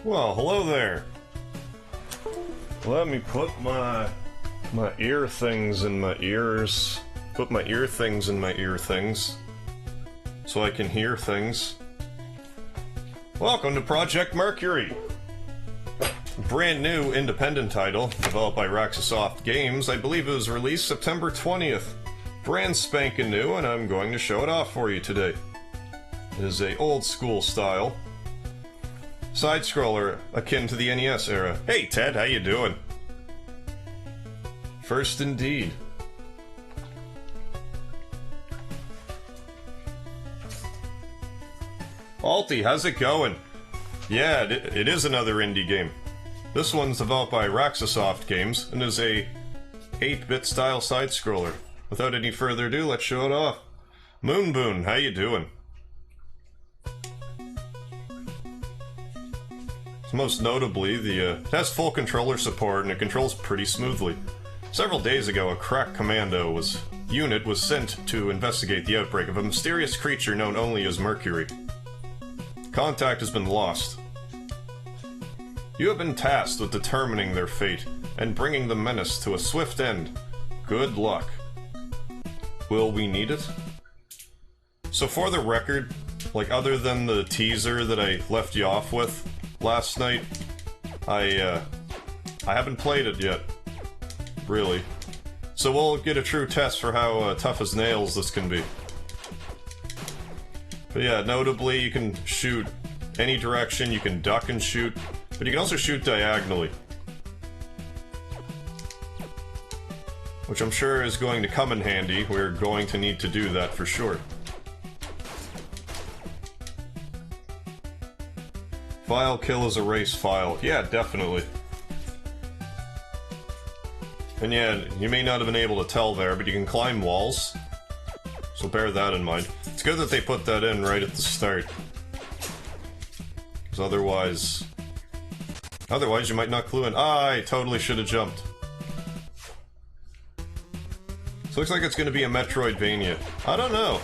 Well, hello there. Let me put my ear things in my ears. Put my ear things in my ear things. So I can hear things. Welcome to Project Mercury! Brand new independent title, developed by Raxasoft Games. I believe it was released September 20th. Brand spanking new, and I'm going to show it off for you today. It is a old school style side-scroller akin to the NES era. Hey Ted, how you doing? First indeed. Alti, how's it going? Yeah, it is another indie game. This one's developed by Raxasoft Games and is a 8-bit style side-scroller. Without any further ado, let's show it off. Moonboon, how you doing? Most notably, it has full controller support and it controls pretty smoothly. Several days ago, a crack commando unit was sent to investigate the outbreak of a mysterious creature known only as Mercury. Contact has been lost. You have been tasked with determining their fate and bringing the menace to a swift end. Good luck. Will we need it? So for the record, like other than the teaser that I left you off with last night, I haven't played it yet, really. So we'll get a true test for how tough as nails this can be. But yeah, notably you can shoot any direction, you can duck and shoot, but you can also shoot diagonally. Which I'm sure is going to come in handy. We're going to need to do that for sure. File kill is erase file. Yeah, definitely. And yeah, you may not have been able to tell there, but you can climb walls. So bear that in mind. It's good that they put that in right at the start. Because otherwise you might not clue in. Ah, I totally should have jumped. So looks like it's going to be a Metroidvania. I don't know.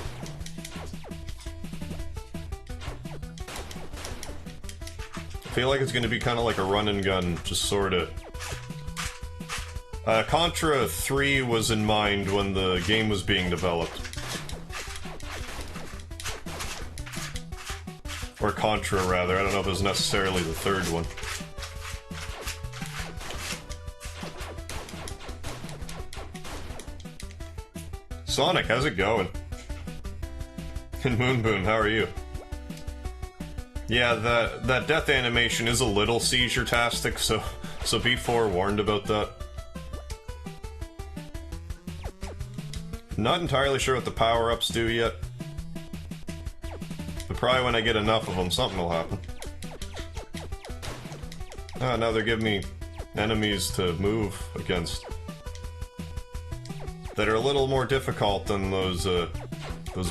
I feel like it's going to be kind of like a run and gun, just sort of. Contra 3 was in mind when the game was being developed. Or Contra, rather. I don't know if it was necessarily the third one. Sonic, how's it going? And Moonboon, how are you? Yeah, that death animation is a little seizure-tastic, so be forewarned about that. Not entirely sure what the power-ups do yet. But probably when I get enough of them, something will happen. Ah, now they're giving me enemies to move against. That are a little more difficult than those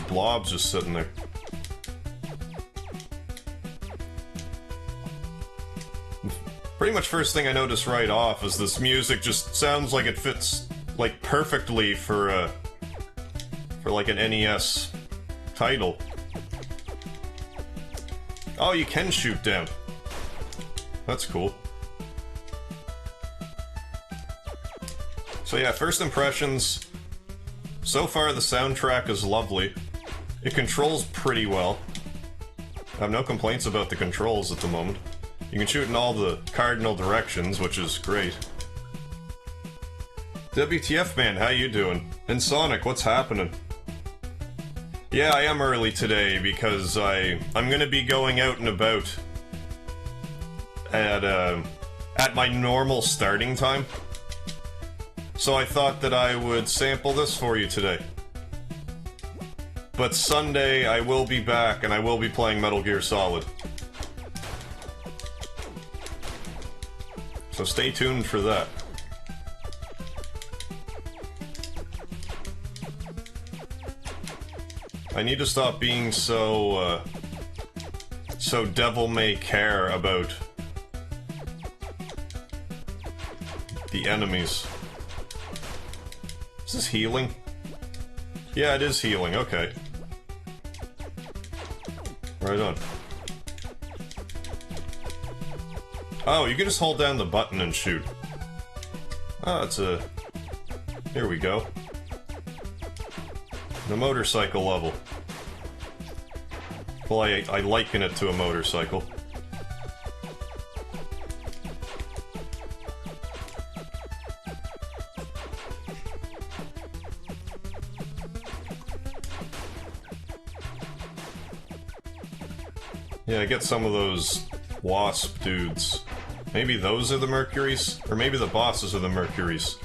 blobs just sitting there. Pretty much first thing I noticed right off is this music just sounds like it fits, like, perfectly for like an NES title. Oh, you can shoot down. That's cool. So yeah, first impressions. So far the soundtrack is lovely. It controls pretty well. I have no complaints about the controls at the moment. You can shoot in all the cardinal directions, which is great. WTF man, how you doing? And Sonic, what's happening? Yeah, I am early today because I'm gonna be going out and about at my normal starting time. So I thought that I would sample this for you today. But Sunday I will be back and I will be playing Metal Gear Solid. So stay tuned for that. I need to stop being so devil may care about the enemies. Is this healing? Yeah, it is healing, okay. Right on. Oh, you can just hold down the button and shoot. Oh, it's a... Here we go. The motorcycle level. Well, I liken it to a motorcycle. Yeah, I get some of those wasp dudes. Maybe those are the Mercuries? Or maybe the bosses are the Mercuries.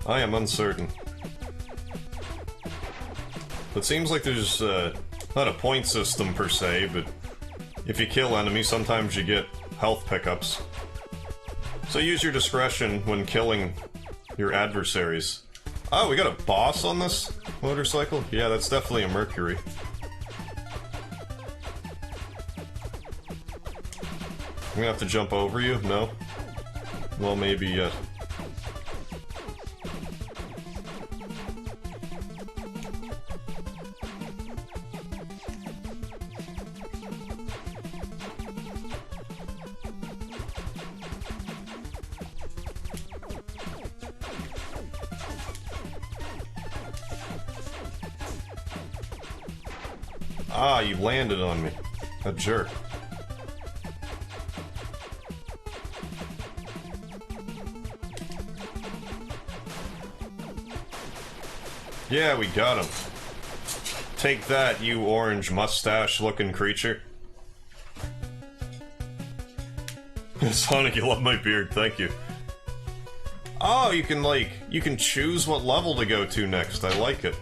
I am uncertain. It seems like there's not a point system per se, but if you kill enemies, sometimes you get health pickups. So use your discretion when killing your adversaries. Oh, we got a boss on this motorcycle? Yeah, that's definitely a Mercury. I'm gonna have to jump over you? No? Well, maybe yet. Ah, you landed on me. A jerk. Yeah, we got him. Take that, you orange mustache-looking creature. Sonic, you love my beard, thank you. Oh, you can choose what level to go to next, I like it.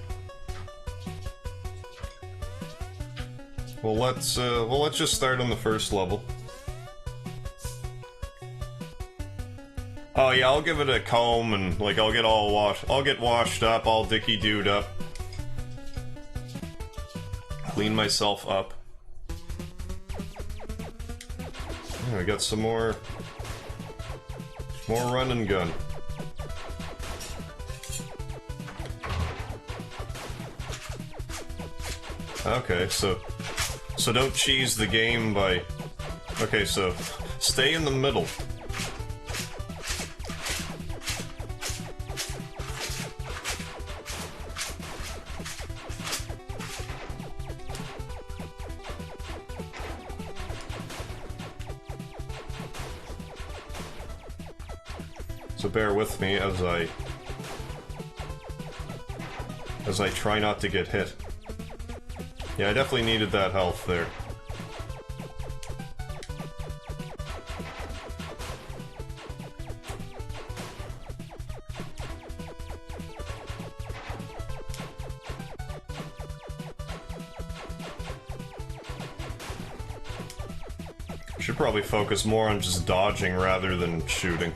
Well, let's just start on the first level. Oh yeah, I'll give it a comb and I'll get washed up, all dicky-dooed up. Clean myself up. Yeah, we got some more run and gun. Okay, so don't cheese the game by... Okay, so stay in the middle. So bear with me as I try not to get hit. Yeah, I definitely needed that health there. Should probably focus more on just dodging rather than shooting.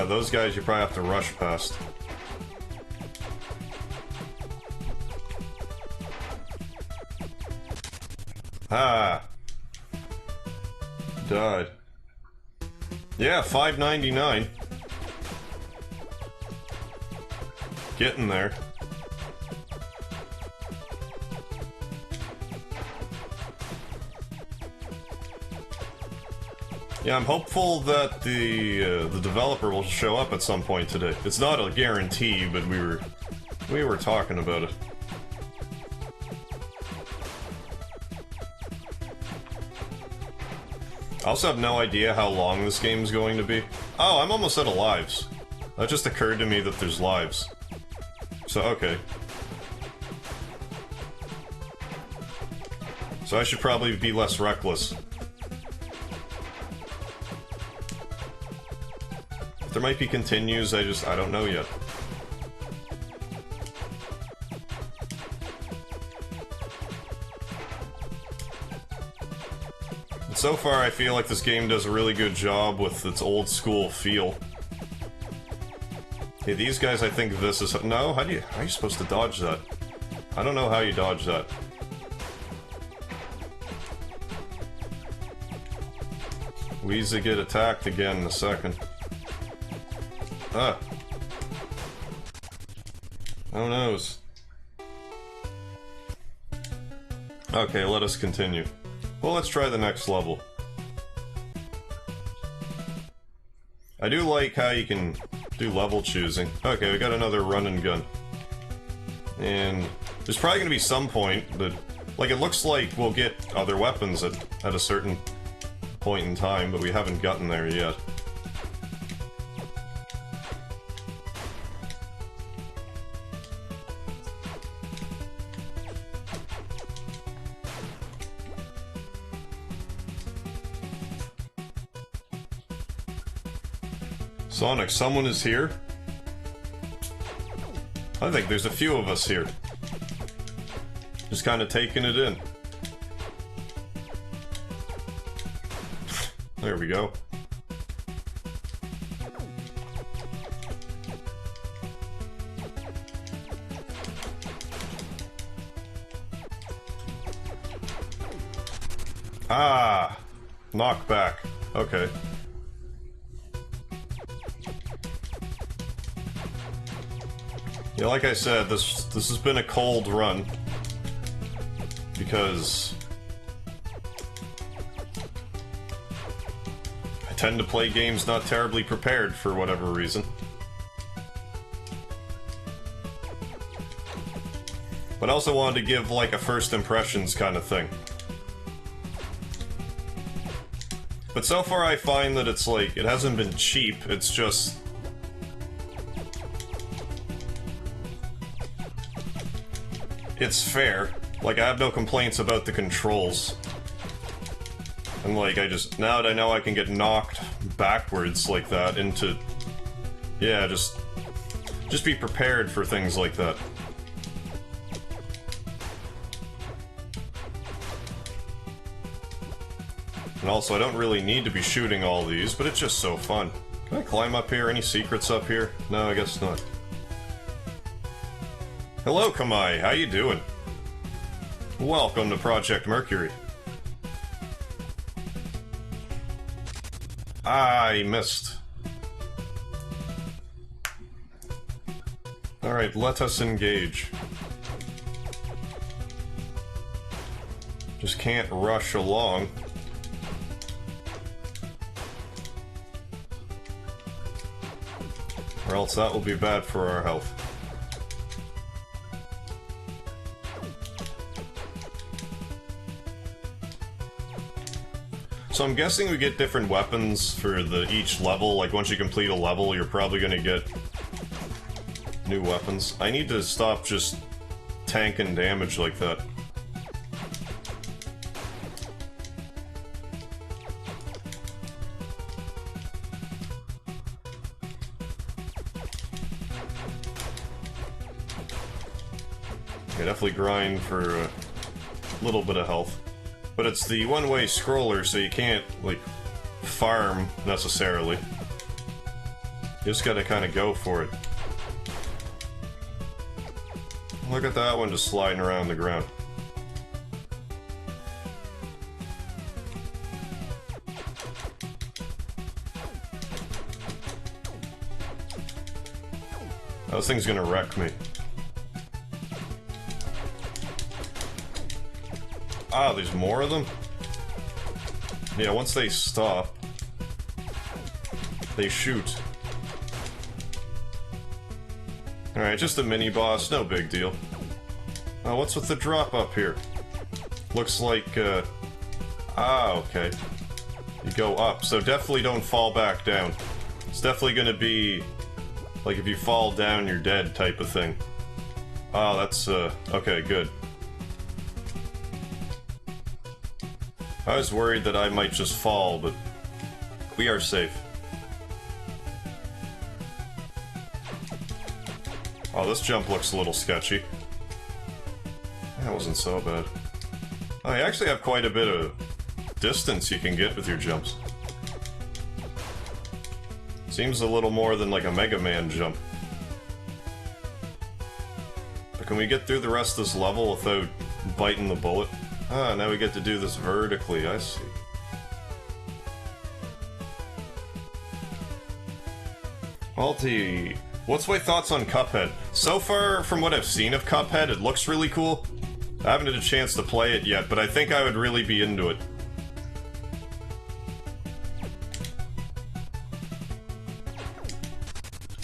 Those guys you probably have to rush past. Ah! Died. Yeah, $5.99. Getting there. Yeah, I'm hopeful that the developer will show up at some point today. It's not a guarantee, but we were talking about it. I also have no idea how long this game's going to be. Oh, I'm almost out of lives. That just occurred to me that there's lives. So, okay. So I should probably be less reckless. There might be continues, I don't know yet. But so far I feel like this game does a really good job with its old school feel. Okay, these guys, I think this is... No? How are you supposed to dodge that? I don't know how you dodge that. Weezy get attacked again in a second. Ah. Who knows? Okay, let us continue. Well, let's try the next level. I do like how you can do level choosing. Okay, we got another run and gun. And there's probably going to be some point that... Like, it looks like we'll get other weapons at a certain point in time, but we haven't gotten there yet. Sonic, someone is here? I think there's a few of us here. Just kind of taking it in. There we go. Ah! Knockback. Okay. Yeah, like I said, this has been a cold run. Because I tend to play games not terribly prepared for whatever reason. But I also wanted to give like a first impressions kind of thing. But so far I find that it's like, it hasn't been cheap, it's just... It's fair. Like, I have no complaints about the controls. And like, now that I know I can get knocked backwards like that into... Yeah, just be prepared for things like that. And also, I don't really need to be shooting all these, but it's just so fun. Can I climb up here? Any secrets up here? No, I guess not. Hello, Kamai. How you doing? Welcome to Project Mercury. I missed. Alright, let us engage. Just can't rush along. Or else that will be bad for our health. So I'm guessing we get different weapons for each level. Like, once you complete a level, you're probably gonna get new weapons. I need to stop just tanking damage like that. Okay, definitely grind for a little bit of health. But it's the one-way scroller, so you can't, like, farm, necessarily. You just gotta kinda go for it. Look at that one just sliding around the ground. This thing's gonna wreck me. Ah, there's more of them? Yeah, once they stop, they shoot. Alright, just a mini-boss, no big deal. Oh, what's with the drop up here? Looks like, Ah, okay. You go up, so definitely don't fall back down. It's definitely gonna be, like, if you fall down, you're dead type of thing. Oh, that's, okay, good. I was worried that I might just fall, but we are safe. Oh, this jump looks a little sketchy. That wasn't so bad. Oh, you actually have quite a bit of distance you can get with your jumps. Seems a little more than like a Mega Man jump. But can we get through the rest of this level without biting the bullet? Ah, now we get to do this vertically, I see. What's my thoughts on Cuphead? So far, from what I've seen of Cuphead, it looks really cool. I haven't had a chance to play it yet, but I think I would really be into it.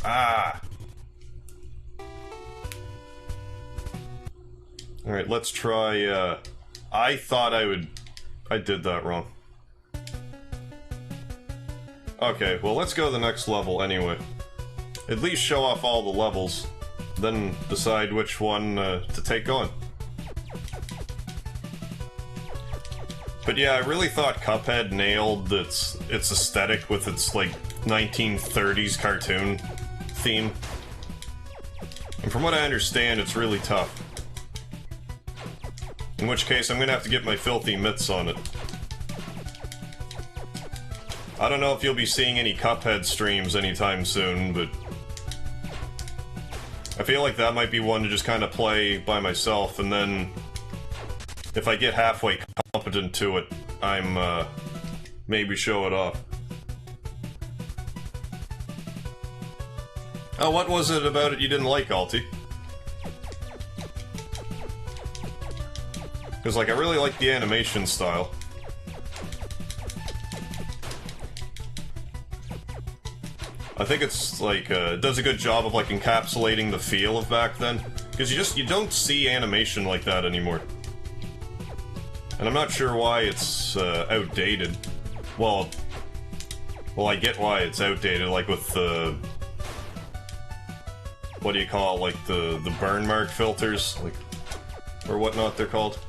Ah! Alright, let's try, I thought I did that wrong. Okay, well let's go to the next level anyway. At least show off all the levels, then decide which one to take on. But yeah, I really thought Cuphead nailed its aesthetic with its, like, 1930s cartoon theme. And from what I understand, it's really tough. In which case, I'm gonna have to get my filthy mitts on it. I don't know if you'll be seeing any Cuphead streams anytime soon, but I feel like that might be one to just kind of play by myself, and then if I get halfway competent to it, I'm, maybe show it off. Oh, what was it about it you didn't like, Alti? Because, like, I really like the animation style. I think it's, like, it does a good job of, like, encapsulating the feel of back then. Because you don't see animation like that anymore. And I'm not sure why it's, outdated. Well, I get why it's outdated, like, with the... what do you call it, like, the burn mark filters? Like, or whatnot they're called.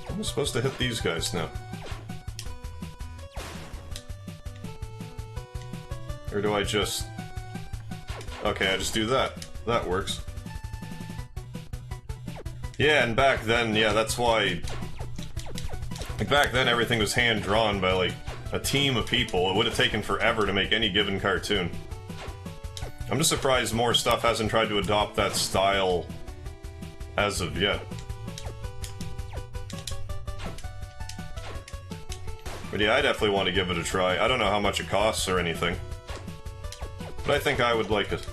I'm supposed to hit these guys now. Or do I just... okay, I just do that. That works. Yeah, and back then, yeah, that's why... like, back then everything was hand-drawn by, like, a team of people. It would have taken forever to make any given cartoon. I'm just surprised more stuff hasn't tried to adopt that style as of yet. But yeah, I definitely want to give it a try. I don't know how much it costs or anything. But I think I would like it.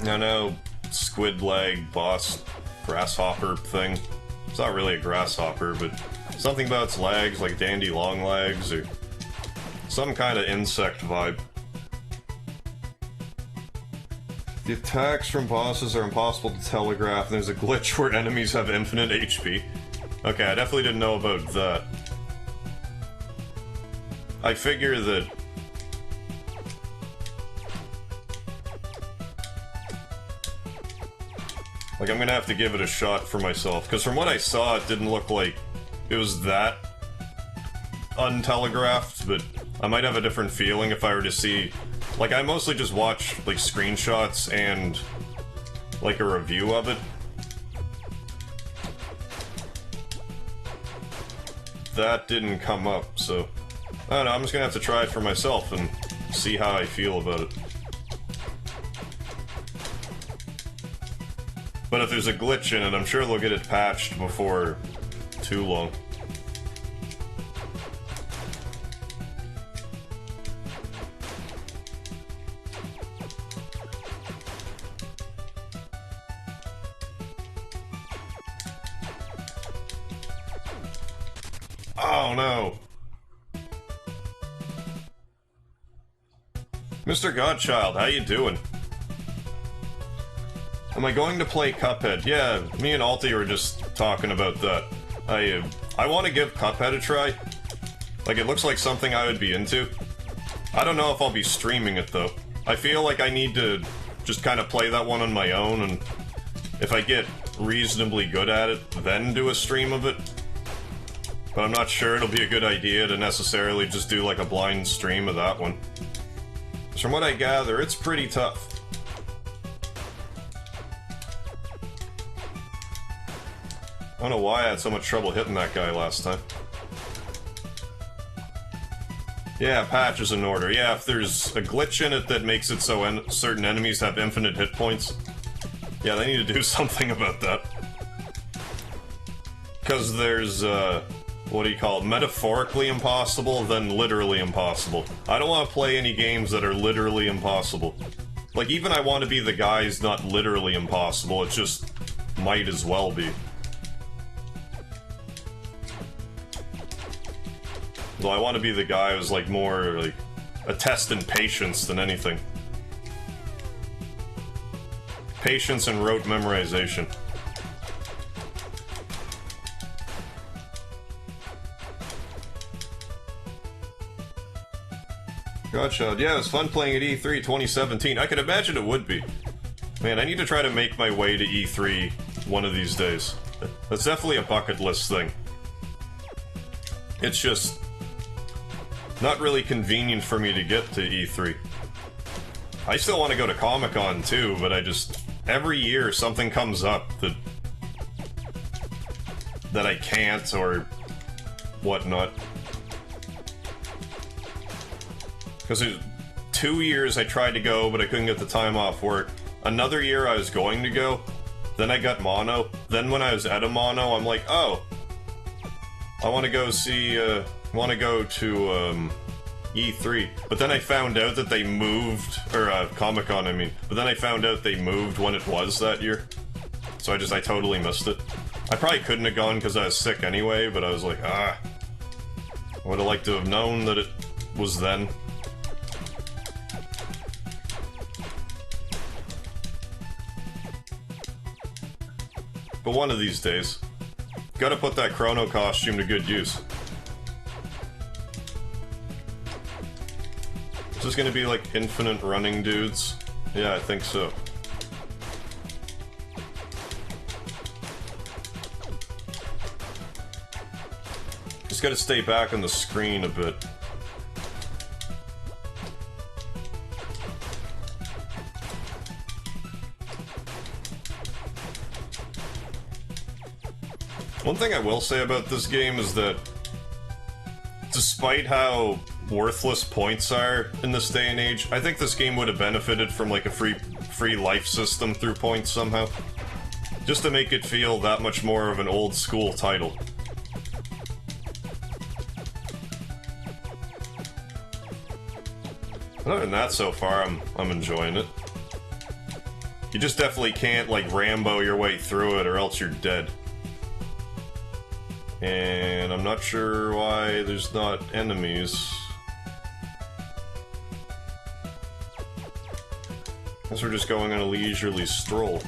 No, squid leg boss grasshopper thing. It's not really a grasshopper, but something about its legs, like dandy long legs, or some kind of insect vibe. The attacks from bosses are impossible to telegraph, and there's a glitch where enemies have infinite HP. Okay, I definitely didn't know about that. I figure that... like, I'm gonna have to give it a shot for myself, because from what I saw, it didn't look like it was that untelegraphed, but I might have a different feeling if I were to see... like, I mostly just watch, like, screenshots and, like, a review of it. That didn't come up, so... I don't know, I'm just gonna have to try it for myself and see how I feel about it. But if there's a glitch in it, I'm sure they'll get it patched before too long. Oh no! Mr. Godchild, how you doing? Am I going to play Cuphead? Yeah, me and Alti were just talking about that. I want to give Cuphead a try. Like, it looks like something I would be into. I don't know if I'll be streaming it, though. I feel like I need to just kind of play that one on my own, and if I get reasonably good at it, then do a stream of it. But I'm not sure it'll be a good idea to necessarily just do, like, a blind stream of that one. From what I gather, it's pretty tough. I don't know why I had so much trouble hitting that guy last time. Yeah, patch is in order. Yeah, if there's a glitch in it that makes it so certain enemies have infinite hit points, Yeah, they need to do something about that. Because there's, what do you call it? Metaphorically impossible, then literally impossible. I don't want to play any games that are literally impossible. Like, even I want to be the guy who's not literally impossible, it just might as well be. Well, I want to be the guy who's, like, more, like, a test in patience than anything. Patience and rote memorization. Gotcha. Yeah, it was fun playing at E3 2017. I can imagine it would be. Man, I need to try to make my way to E3 one of these days. That's definitely a bucket list thing. It's just not really convenient for me to get to E3. I still want to go to Comic-Con too, but I just... Every year something comes up that I can't or whatnot. Because 2 years I tried to go, but I couldn't get the time off work. Another year I was going to go, then I got mono. Then when I was at a mono, I'm like, oh, I want to go see, want to go to, E3. But then I found out that they moved, or, Comic-Con, I mean. But then I found out they moved when it was that year. So I totally missed it. I probably couldn't have gone because I was sick anyway, but I was like, I would have liked to have known that it was then. But one of these days, gotta put that Chrono costume to good use. Is this gonna be like infinite running dudes? Yeah, I think so. Just gotta stay back on the screen a bit. One thing I will say about this game is that, despite how worthless points are in this day and age, I think this game would have benefited from like a free life system through points somehow. Just to make it feel that much more of an old school title. But other than that, so far, I'm enjoying it. You just definitely can't, like, Rambo your way through it, or else you're dead. And I'm not sure why there's not enemies. Guess we're just going on a leisurely stroll.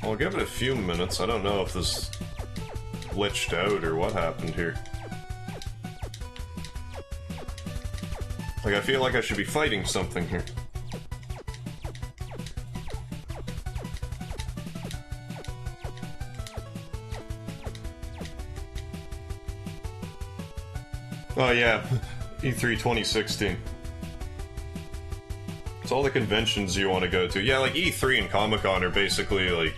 I'll give it a few minutes. I don't know if this glitched out or what happened here. Like, I feel like I should be fighting something here. Oh yeah, E3 2016. It's all the conventions you want to go to. Yeah, like E3 and Comic-Con are basically like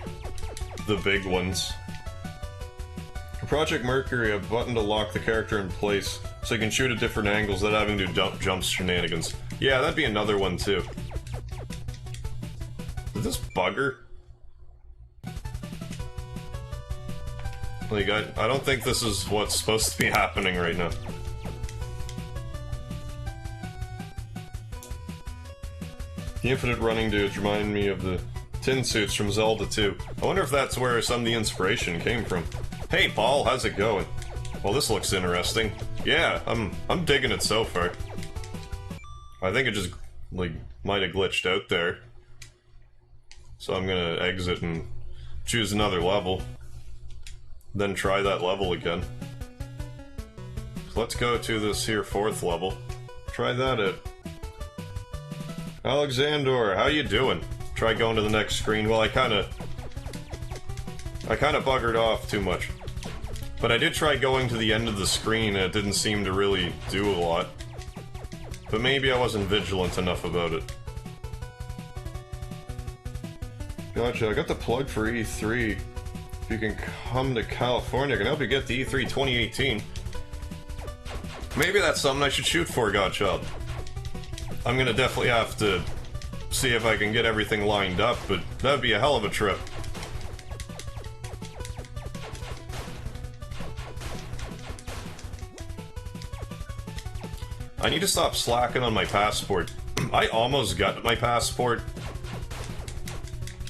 the big ones. For Project Mercury, a button to lock the character in place so you can shoot at different angles without having to do jump shenanigans. Yeah, that'd be another one too. Is this bugger? Like, I don't think this is what's supposed to be happening right now. The infinite running dudes remind me of the tin suits from Zelda 2. I wonder if that's where some of the inspiration came from. Hey Paul, how's it going? Well, this looks interesting. Yeah, I'm digging it so far. I think it just, like, might have glitched out there. So I'm gonna exit and choose another level. Then try that level again. So let's go to this here 4th level. Try that out. Alexander, how you doing? Try going to the next screen. Well, I kinda buggered off too much. But I did try going to the end of the screen and it didn't seem to really do a lot. But maybe I wasn't vigilant enough about it. Gotcha, I got the plug for E3. If you can come to California, I can help you get to E3 2018. Maybe that's something I should shoot for, Godchild. I'm gonna definitely have to see if I can get everything lined up, but that'd be a hell of a trip. I need to stop slacking on my passport. I almost got my passport,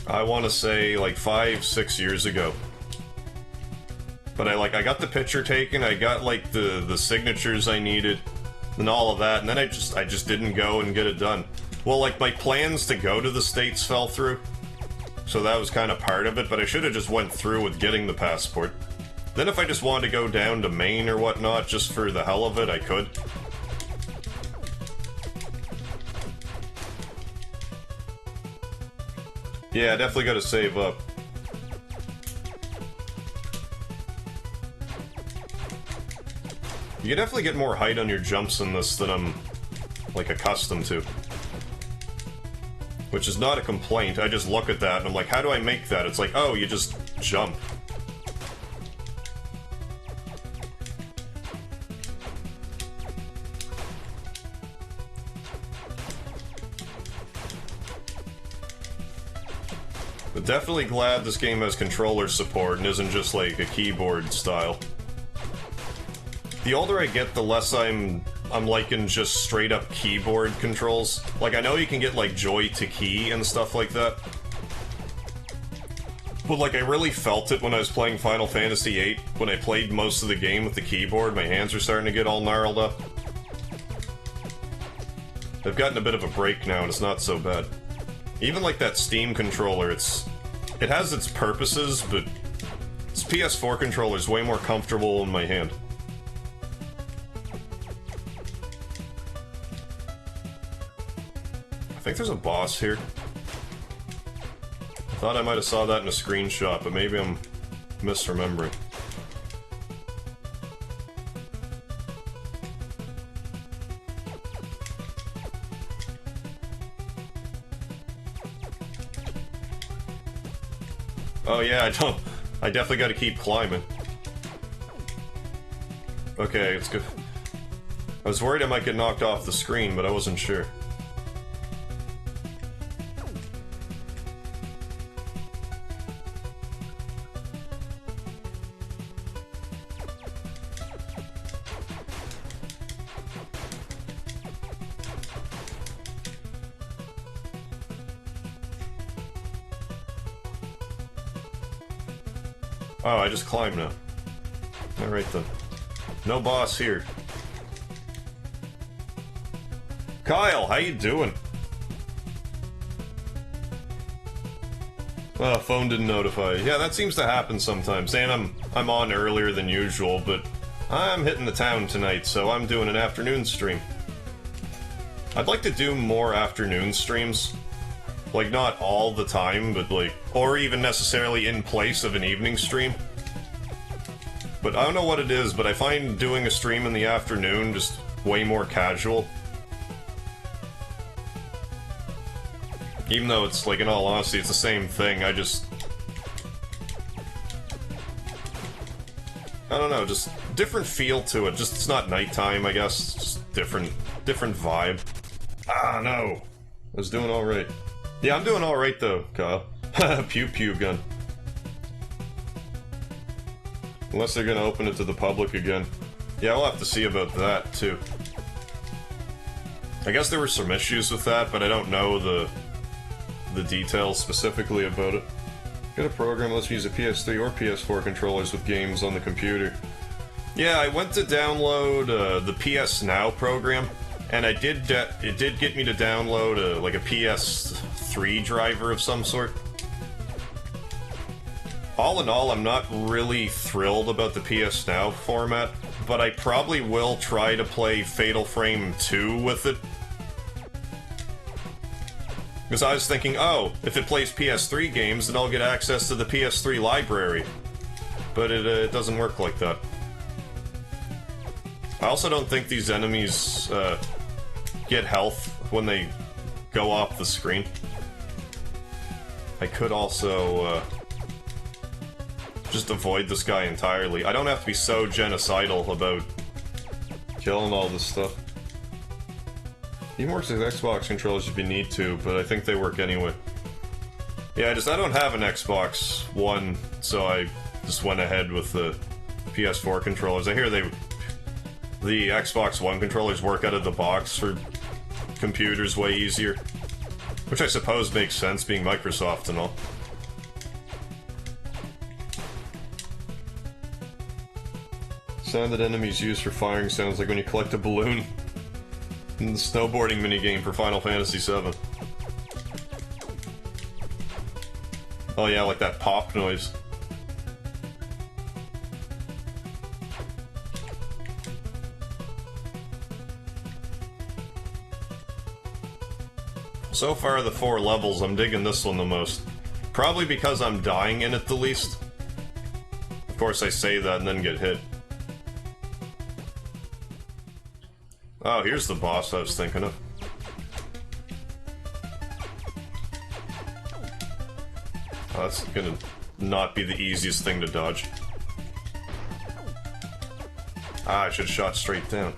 I want to say, like 5-6 years ago. But I got the picture taken, I got, like, the signatures I needed, and all of that, and then I just didn't go and get it done. Well, like, my plans to go to the States fell through, so that was kind of part of it, but I should have just went through with getting the passport. Then if I just wanted to go down to Maine or whatnot, just for the hell of it, I could. Yeah, definitely gotta save up. You can definitely get more height on your jumps in this than I'm, like, accustomed to. Which is not a complaint, I just look at that and I'm like, how do I make that? It's like, oh, you just jump. But definitely glad this game has controller support and isn't just like a keyboard style. The older I get, the less I'm liking just straight up keyboard controls. Like, I know you can get like joy to key and stuff like that. But like, I really felt it when I was playing Final Fantasy VIII. When I played most of the game with the keyboard, my hands were starting to get all gnarled up. I've gotten a bit of a break now and it's not so bad. Even like that Steam controller, it has its purposes, but this PS4 controller is way more comfortable in my hand. I think there's a boss here. I thought I might have saw that in a screenshot, but maybe I'm misremembering. Oh yeah, I definitely gotta keep climbing. Okay, it's good. I was worried I might get knocked off the screen, but I wasn't sure. Oh, I just climbed now. Alright then. No boss here. Kyle, how you doing? Oh, phone didn't notify. Yeah, that seems to happen sometimes. And I'm on earlier than usual, but I'm hitting the town tonight, so I'm doing an afternoon stream. I'd like to do more afternoon streams. Like, not all the time, but like, or even necessarily in place of an evening stream. But I don't know what it is, but I find doing a stream in the afternoon just way more casual. Even though it's, like, in all honesty, it's the same thing, I don't know, just different feel to it. Just, it's not nighttime, I guess. Just different vibe. Ah, no. I was doing alright. Yeah, I'm doing alright though, Kyle. Pew pew gun. Unless they're gonna open it to the public again. Yeah, I'll have to see about that, too. I guess there were some issues with that, but I don't know the details specifically about it. Get a program that lets you use a PS3 or PS4 controllers with games on the computer. Yeah, I went to download the PS Now program, and it did get me to download like a PS3 driver of some sort. All in all, I'm not really thrilled about the PS Now format, but I probably will try to play Fatal Frame 2 with it. Because I was thinking, oh, if it plays PS3 games, then I'll get access to the PS3 library. But it doesn't work like that. I also don't think these enemies get health when they go off the screen. I could also just avoid this guy entirely. I don't have to be so genocidal about killing all this stuff. Even works with Xbox controllers if you need to, but I think they work anyway. Yeah, I don't have an Xbox One, so I just went ahead with the PS4 controllers. I hear the Xbox One controllers work out of the box for computers way easier. Which I suppose makes sense, being Microsoft and all. Sound that enemies use for firing sounds like when you collect a balloon in the snowboarding minigame for Final Fantasy VII. Oh yeah, like that pop noise. So far, the 4 levels, I'm digging this one the most. Probably because I'm dying in it the least. Of course, I say that and then get hit. Oh, here's the boss I was thinking of. Oh, that's gonna not be the easiest thing to dodge. Ah, I should have shot straight down.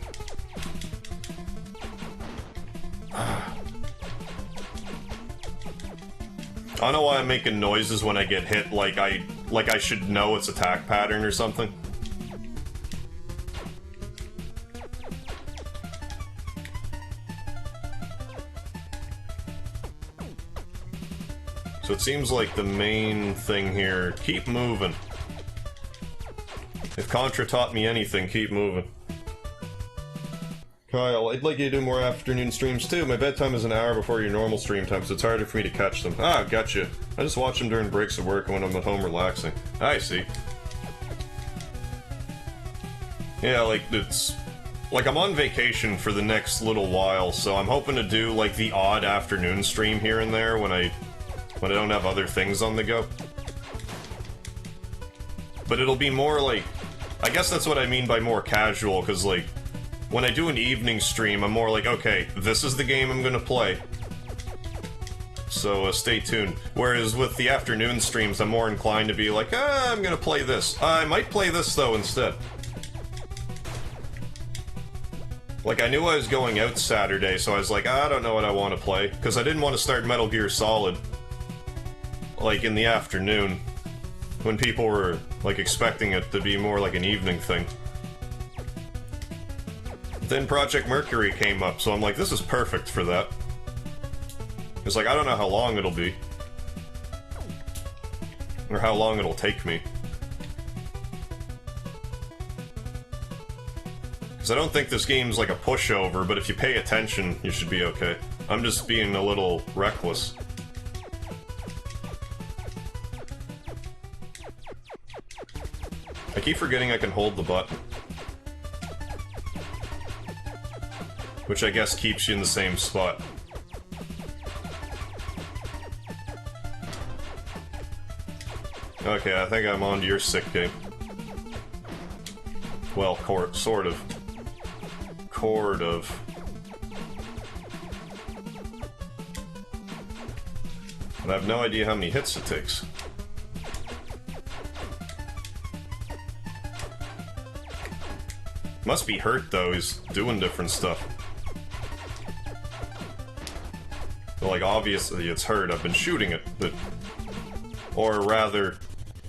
I don't know why I'm making noises when I get hit, like I should know its attack pattern or something. So it seems like the main thing here, keep moving. If Contra taught me anything, keep moving. Kyle, I'd like you to do more afternoon streams too. My bedtime is an hour before your normal stream time, so it's harder for me to catch them. Ah, gotcha. I just watch them during breaks of work and when I'm at home relaxing. I see. Yeah, like, it's... Like, I'm on vacation for the next little while, so I'm hoping to do, like, the odd afternoon stream here and there when I don't have other things on the go. But it'll be more, like... I guess that's what I mean by more casual, because, like... When I do an evening stream, I'm more like, okay, this is the game I'm gonna play. So, stay tuned. Whereas with the afternoon streams, I'm more inclined to be like, I'm gonna play this. I might play this, though, instead. Like, I knew I was going out Saturday, so I was like, I don't know what I want to play. Because I didn't want to start Metal Gear Solid, like, in the afternoon. When people were, like, expecting it to be more like an evening thing. Then Project Mercury came up, so I'm like, this is perfect for that. It's like, I don't know how long it'll be. Or how long it'll take me. Because I don't think this game's like a pushover, but if you pay attention, you should be okay. I'm just being a little reckless. I keep forgetting I can hold the button. Which I guess keeps you in the same spot. Okay, I think I'm on to your sick game. Well, sort of. Chord of. But I have no idea how many hits it takes. Must be hurt though, he's doing different stuff. Like, obviously it's hurt, I've been shooting it, but... Or rather,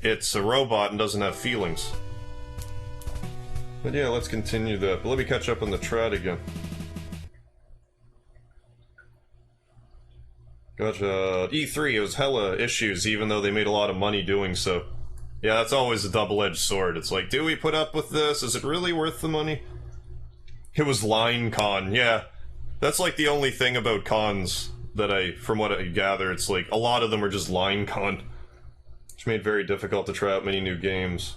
it's a robot and doesn't have feelings. But yeah, let's continue that. But let me catch up on the trad again. Gotcha. E3, it was hella issues, even though they made a lot of money doing so. Yeah, that's always a double-edged sword. It's like, do we put up with this? Is it really worth the money? It was Line Con, yeah. That's like the only thing about cons that from what I gather, it's like, a lot of them are just line con. Which made it very difficult to try out many new games.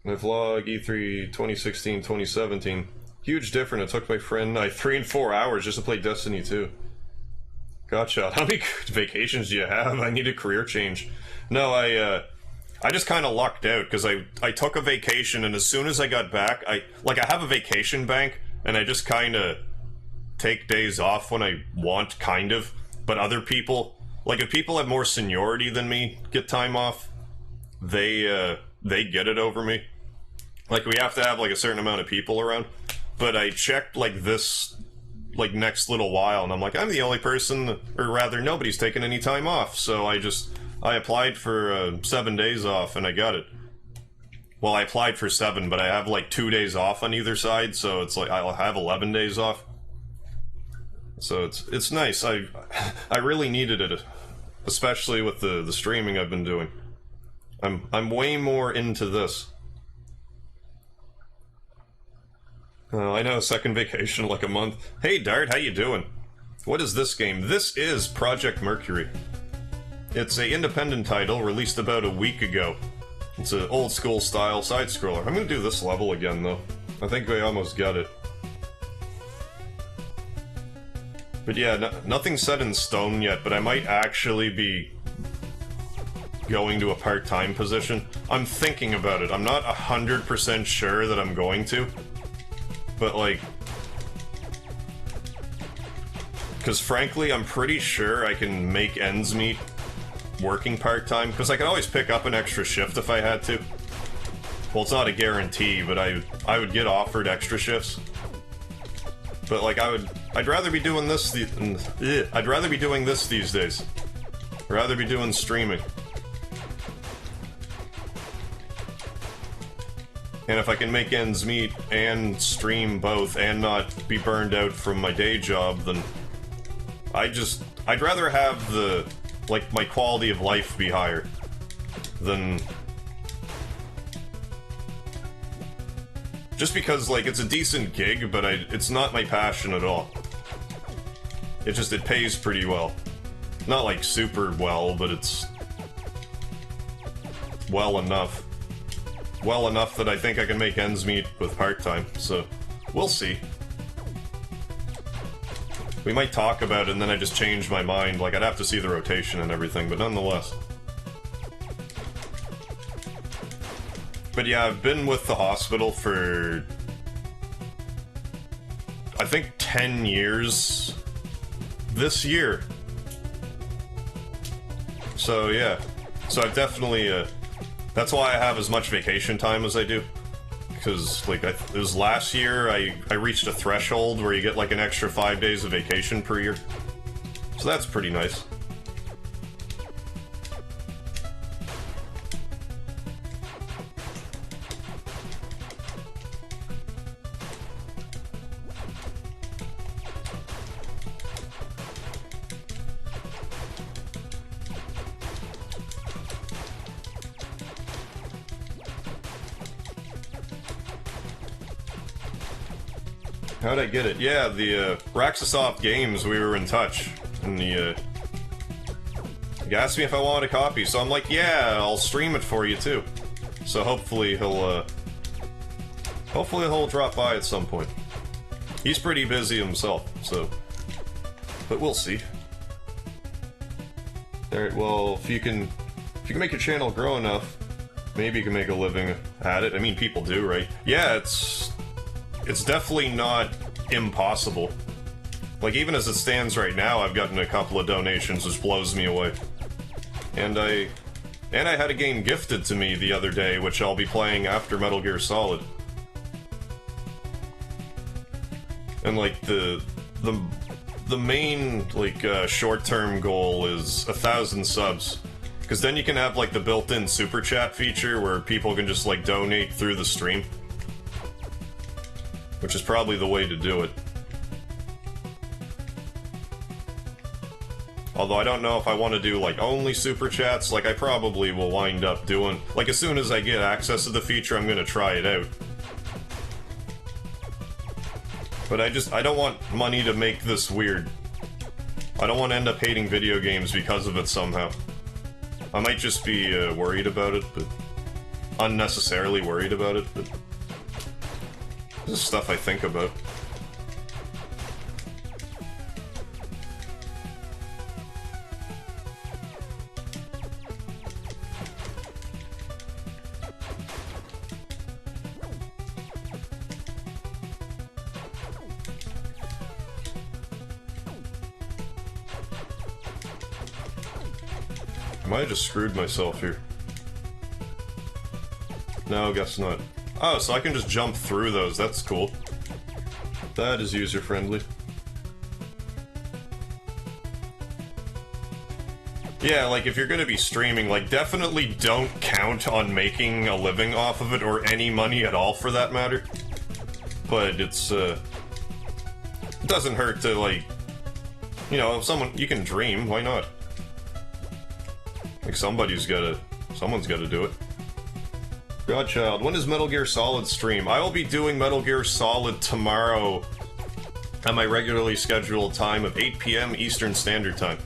My vlog, E3 2016-2017. Huge difference. It took my friend 3 and 4 hours just to play Destiny 2. Gotcha. How many vacations do you have? I need a career change. No, I just kind of lucked out, because I took a vacation, and as soon as I got back, I have a vacation bank, and I just kind of take days off when I want, kind of. But other people, like, if people have more seniority than me get time off, they get it over me. Like, we have to have, like, a certain amount of people around. but I checked, like, this, like, next little while, and I'm like, I'm the only person, or rather, nobody's taken any time off, so I applied for 7 days off, and I got it. Well, I applied for 7, but I have, like, 2 days off on either side, so it's like, I'll have 11 days off. So it's nice. I really needed it, especially with the streaming I've been doing. I'm way more into this. I know, second vacation like a month. Hey Dart, how you doing? What is this game? This is Project Mercury. It's an independent title released about a week ago. It's an old school style side-scroller. I'm gonna do this level again though. I think we almost got it. But yeah, nothing's set in stone yet, but I might actually be going to a part-time position. I'm thinking about it. I'm not 100% sure that I'm going to. But like... because frankly, I'm pretty sure I can make ends meet working part-time, because I can always pick up an extra shift if I had to. Well, it's not a guarantee, but I would get offered extra shifts. But like I'd rather be doing this I'd rather be doing this these days. I'd rather be doing streaming. And if I can make ends meet and stream both and not be burned out from my day job, then I'd rather have like my quality of life be higher than just because, like, it's a decent gig, but it's not my passion at all. It pays pretty well. Not, like, super well, but it's well enough. Well enough that I think I can make ends meet with part-time, so we'll see. We might talk about it, and then I just change my mind. Like, I'd have to see the rotation and everything, but nonetheless. But yeah, I've been with the hospital for, I think, 10 years this year. So yeah, so I've definitely, that's why I have as much vacation time as I do. Because, like, it was last year, I reached a threshold where you get, like, an extra 5 days of vacation per year. So that's pretty nice. How'd I get it? Yeah, the Raxasoft Games, we were in touch, and he asked me if I wanted a copy, so I'm like, yeah, I'll stream it for you too. So hopefully he'll drop by at some point. He's pretty busy himself, so, but we'll see. Alright, well, if you can make your channel grow enough, maybe you can make a living at it. I mean, people do, right? Yeah, it's definitely not impossible. Like, even as it stands right now, I've gotten a couple of donations, which blows me away. And I had a game gifted to me the other day, which I'll be playing after Metal Gear Solid. And, like, the main, like, short-term goal is 1,000 subs. Because then you can have, like, the built-in super chat feature where people can just, like, donate through the stream. Which is probably the way to do it. Although I don't know if I want to do, like, only super chats. Like, I probably will wind up doing... like, as soon as I get access to the feature, I'm gonna try it out. But I don't want money to make this weird. I don't want to end up hating video games because of it somehow. I might just be worried about it, but... unnecessarily worried about it, but... this is stuff I think about. I might have just screwed myself here. No, guess not. Oh, so I can just jump through those, that's cool. That is user-friendly. Yeah, like, if you're gonna be streaming, like, definitely don't count on making a living off of it, or any money at all, for that matter. But it's, it doesn't hurt to, like, you know, if you can dream, why not? Like, someone's gotta do it. Godchild, when is Metal Gear Solid stream? I will be doing Metal Gear Solid tomorrow at my regularly scheduled time of 8 PM Eastern Standard Time.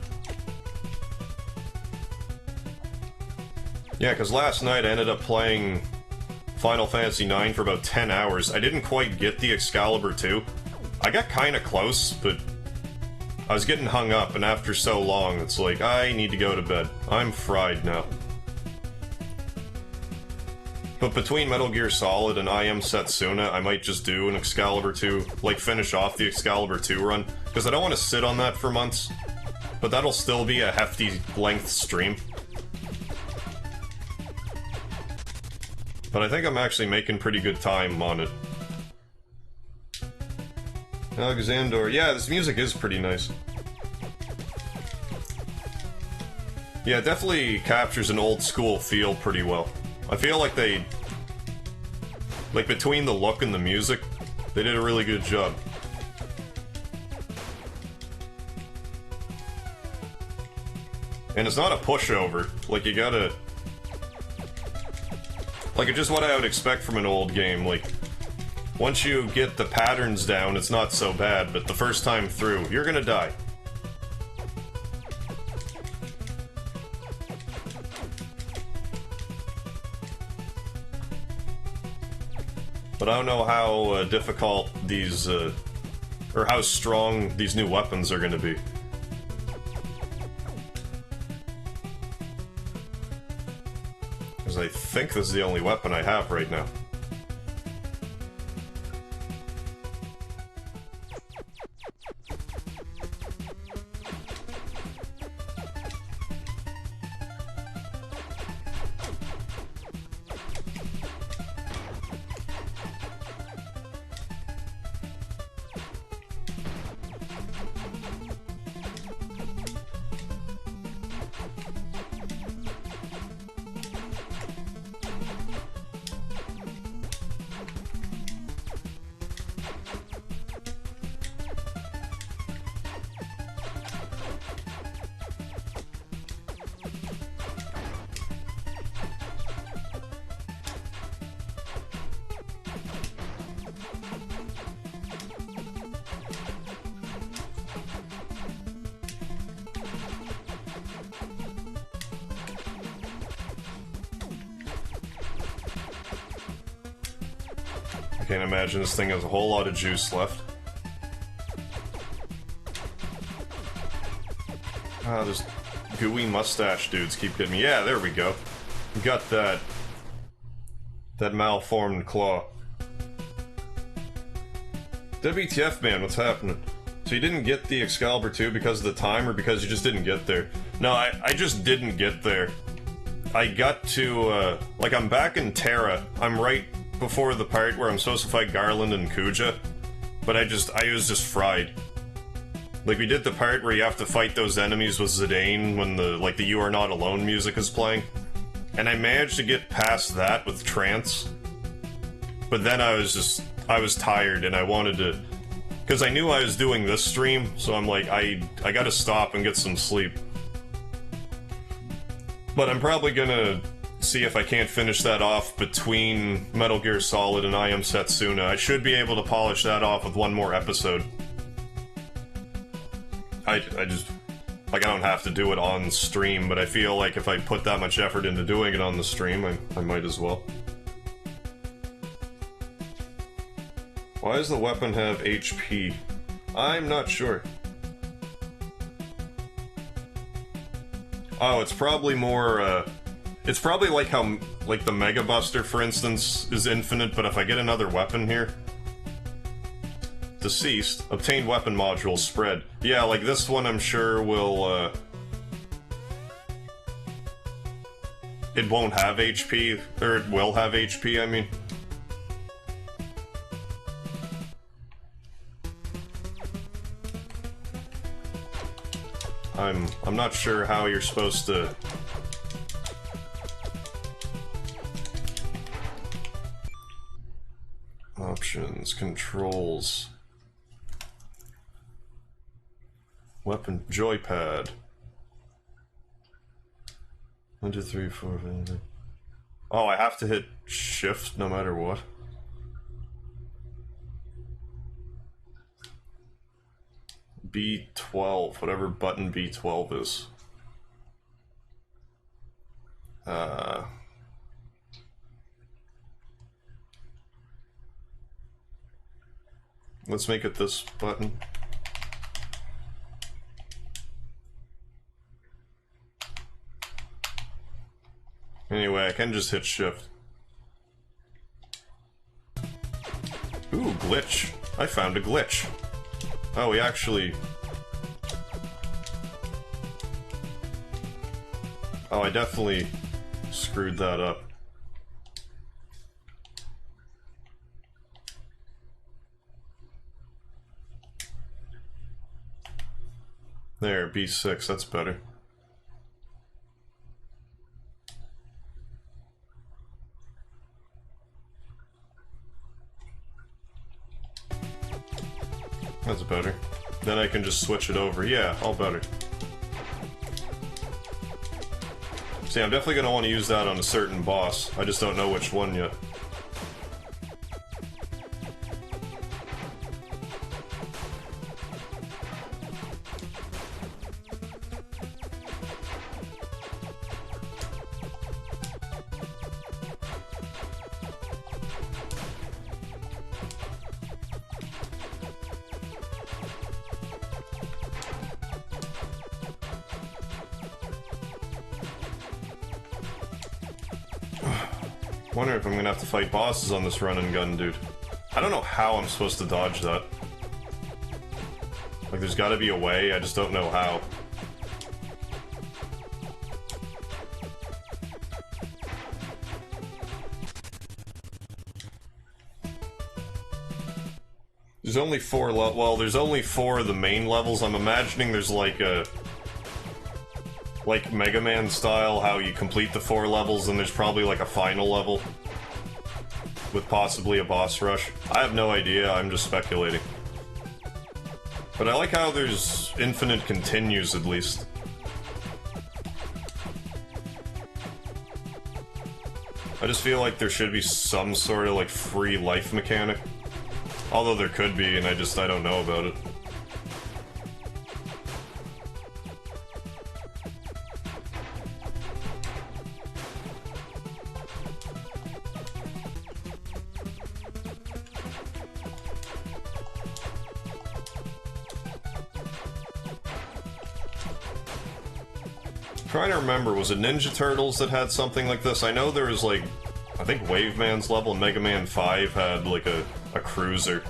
Yeah, because last night I ended up playing Final Fantasy IX for about 10 hours. I didn't quite get the Excalibur 2. I got kinda close, but I was getting hung up, and after so long, it's like, I need to go to bed. I'm fried now. But between Metal Gear Solid and I Am Setsuna, I might just do an Excalibur 2, like finish off the Excalibur 2 run, because I don't want to sit on that for months. But that'll still be a hefty length stream. But I think I'm actually making pretty good time on it. Alexander, yeah, this music is pretty nice. Yeah, it definitely captures an old school feel pretty well. I feel like they... like, between the look and the music, they did a really good job. And it's not a pushover. Like, you gotta... like, it's just what I would expect from an old game. Like, once you get the patterns down, it's not so bad, but the first time through, you're gonna die. But I don't know how difficult these, or how strong these new weapons are gonna be. Because I think this is the only weapon I have right now. I can't imagine this thing has a whole lot of juice left. Ah, those gooey mustache dudes keep getting me. Yeah, there we go. We got that malformed claw. WTF, man, what's happening? So you didn't get the Excalibur 2 because of the time, or because you just didn't get there? No, I just didn't get there. I got to, like, I'm back in Terra. I'm right before the part where I'm supposed to fight Garland and Kuja, but I was just fried. Like, we did the part where you have to fight those enemies with Zidane when the You Are Not Alone music is playing, and I managed to get past that with Trance, but then I was tired and I wanted to, because I knew I was doing this stream, so I'm like, I gotta stop and get some sleep. But I'm probably gonna see if I can't finish that off between Metal Gear Solid and I Am Setsuna. I should be able to polish that off with one more episode. I just, like, I don't have to do it on stream, but I feel like if I put that much effort into doing it on the stream, I might as well. Why does the weapon have HP? I'm not sure. Oh, it's probably more, it's probably like how, like, the Mega Buster, for instance, is infinite, but if I get another weapon here... Deceased. Obtained weapon module spread. Yeah, like, this one I'm sure will, it won't have HP, or it will have HP, I mean. I'm not sure how you're supposed to... Options, controls... Weapon, joypad... 1, 2, 3, 4, 5... Oh, I have to hit shift no matter what? B12, whatever button B12 is. Let's make it this button. Anyway, I can just hit shift. Ooh, glitch. I found a glitch. Oh, we actually... Oh, I definitely screwed that up. There, B6, that's better. That's better. Then I can just switch it over. Yeah, all better. See, I'm definitely going to want to use that on a certain boss. I just don't know which one yet. Wonder if I'm gonna have to fight bosses on this run and gun, dude. I don't know how I'm supposed to dodge that. Like, there's gotta be a way, I just don't know how. There's only 4 well, there's only 4 of the main levels. I'm imagining there's like a... like Mega Man style, how you complete the 4 levels, and there's probably like a final level with possibly a boss rush. I have no idea, I'm just speculating. But I like how there's infinite continues, at least. I just feel like there should be some sort of like free life mechanic. Although there could be, and I don't know about it. Trying to remember, was it Ninja Turtles that had something like this? I know there was like, I think Wave Man's level in Mega Man 5 had like a cruiser.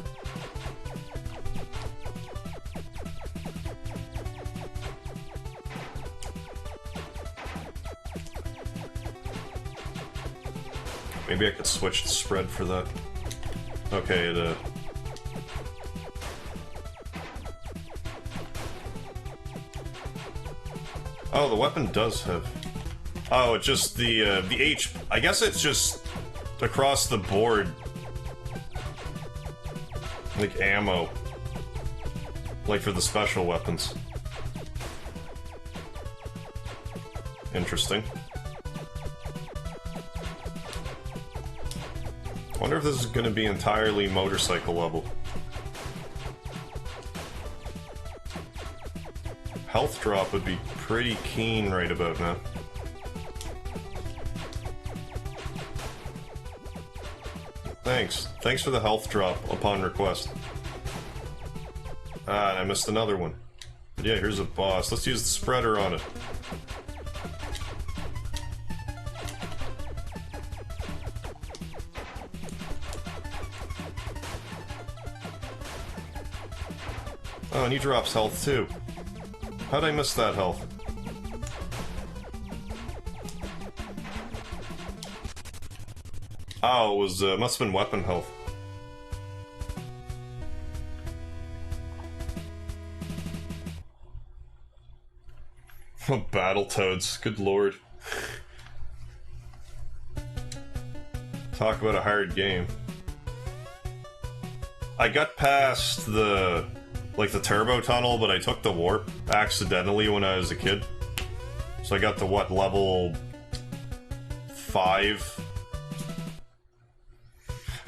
Maybe I could switch the spread for that. Okay, oh, the weapon does have... Oh, it's just the H... I guess it's just across the board. Like ammo. Like for the special weapons. Interesting. I wonder if this is going to be entirely motorcycle level. Health drop would be pretty keen right about now. Thanks. Thanks for the health drop upon request. Ah, and I missed another one. But yeah, here's a boss. Let's use the spreader on it. Oh, and he drops health too. How'd I miss that health? Oh, it was, must have been weapon health. Oh, Battletoads, good lord. Talk about a hard game. I got past the turbo tunnel, but I took the warp accidentally when I was a kid. So I got to what, level 5?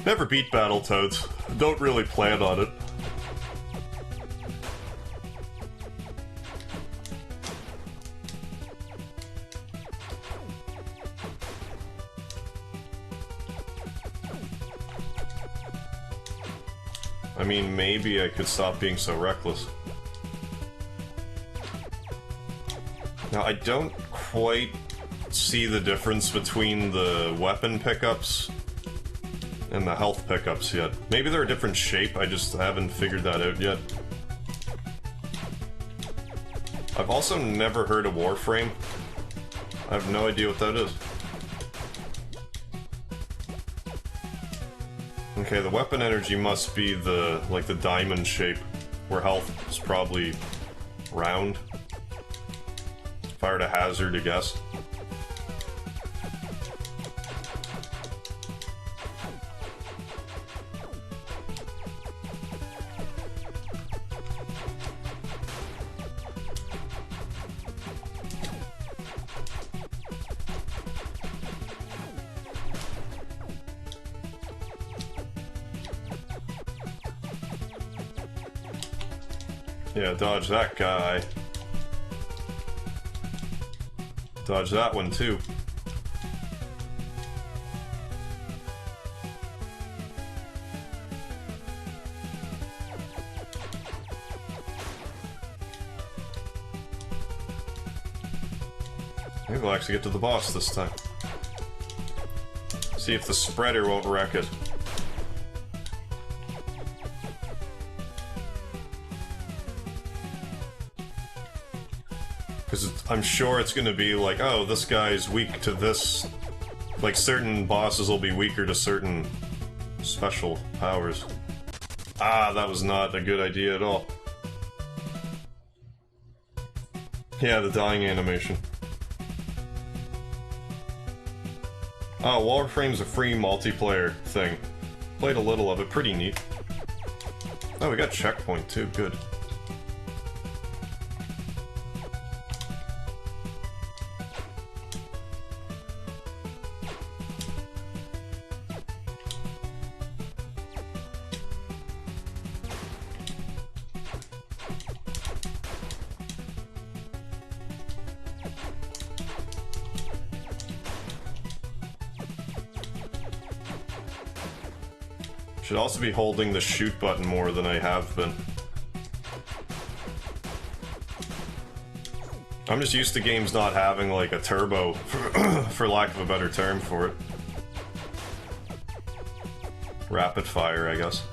Never beat Battletoads. Don't really plan on it. I mean, maybe I could stop being so reckless. Now, I don't quite see the difference between the weapon pickups and the health pickups yet. Maybe they're a different shape, I just haven't figured that out yet. I've also never heard of Warframe. I have no idea what that is. Okay, the weapon energy must be the, like, the diamond shape, where health is probably round. If I were to hazard a guess. Yeah, dodge that guy. Dodge that one too. Maybe we'll actually get to the boss this time. See if the spreader won't wreck it. Because I'm sure it's going to be like, oh, this guy's weak to this. Like, certain bosses will be weaker to certain special powers. Ah, that was not a good idea at all. Yeah, the dying animation. Oh, Warframe's a free multiplayer thing. Played a little of it, pretty neat. Oh, we got checkpoint too, good. Should also be holding the shoot button more than I have been. I'm just used to games not having, like, a turbo, for lack of a better term for it. Rapid fire, I guess.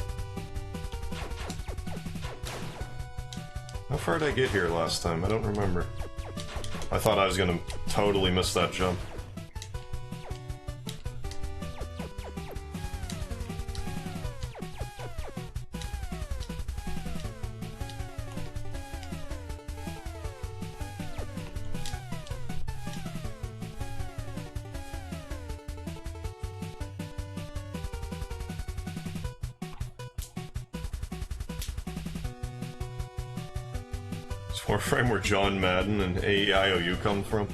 How far did I get here last time? I don't remember. I thought I was gonna totally miss that jump. Warframe where John Madden and AEIOU come from?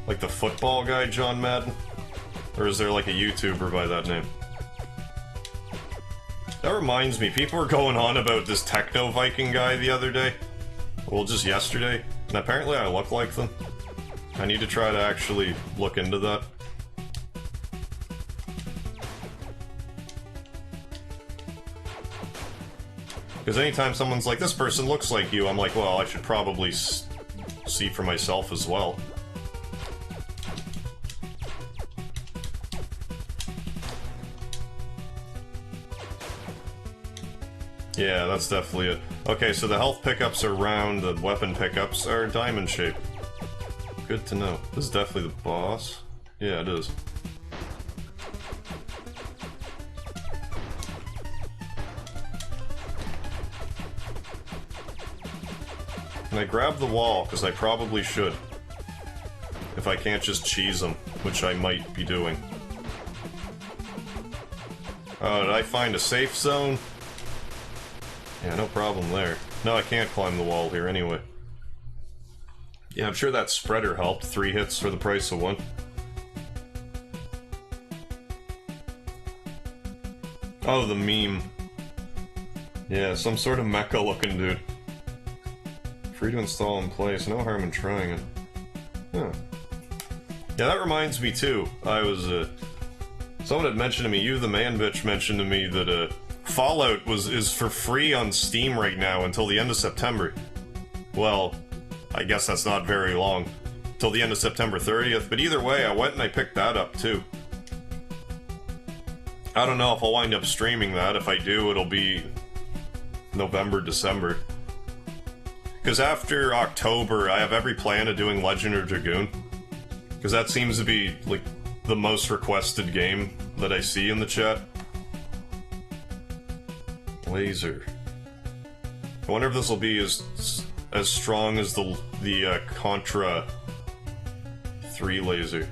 Like the football guy John Madden? Or is there like a YouTuber by that name? That reminds me, people were going on about this Techno Viking guy the other day. Well, just yesterday. And apparently I look like them. I need to try to actually look into that. Because anytime someone's like, this person looks like you, I'm like, well, I should probably see for myself as well. Yeah, that's definitely it. Okay, so the health pickups are round, the weapon pickups are diamond shaped. Good to know. This is definitely the boss. Yeah, it is. Can I grab the wall? Because I probably should. If I can't just cheese them, which I might be doing. Oh, did I find a safe zone? Yeah, no problem there. No, I can't climb the wall here anyway. Yeah, I'm sure that spreader helped. 3 hits for the price of 1. Oh, the meme. Yeah, some sort of mecha looking dude. Free to install in place, no harm in trying it. Huh. Yeah, that reminds me too. I was, someone had mentioned to me, you the man bitch mentioned to me that, Fallout is for free on Steam right now until the end of September. Well, I guess that's not very long. Till the end of September 30th, but either way, I went and I picked that up too. I don't know if I'll wind up streaming that. If I do, it'll be November, December. Because after October, I have every plan of doing Legend of Dragoon. Because that seems to be, like, the most requested game that I see in the chat. Laser. I wonder if this will be as strong as the Contra 3 laser.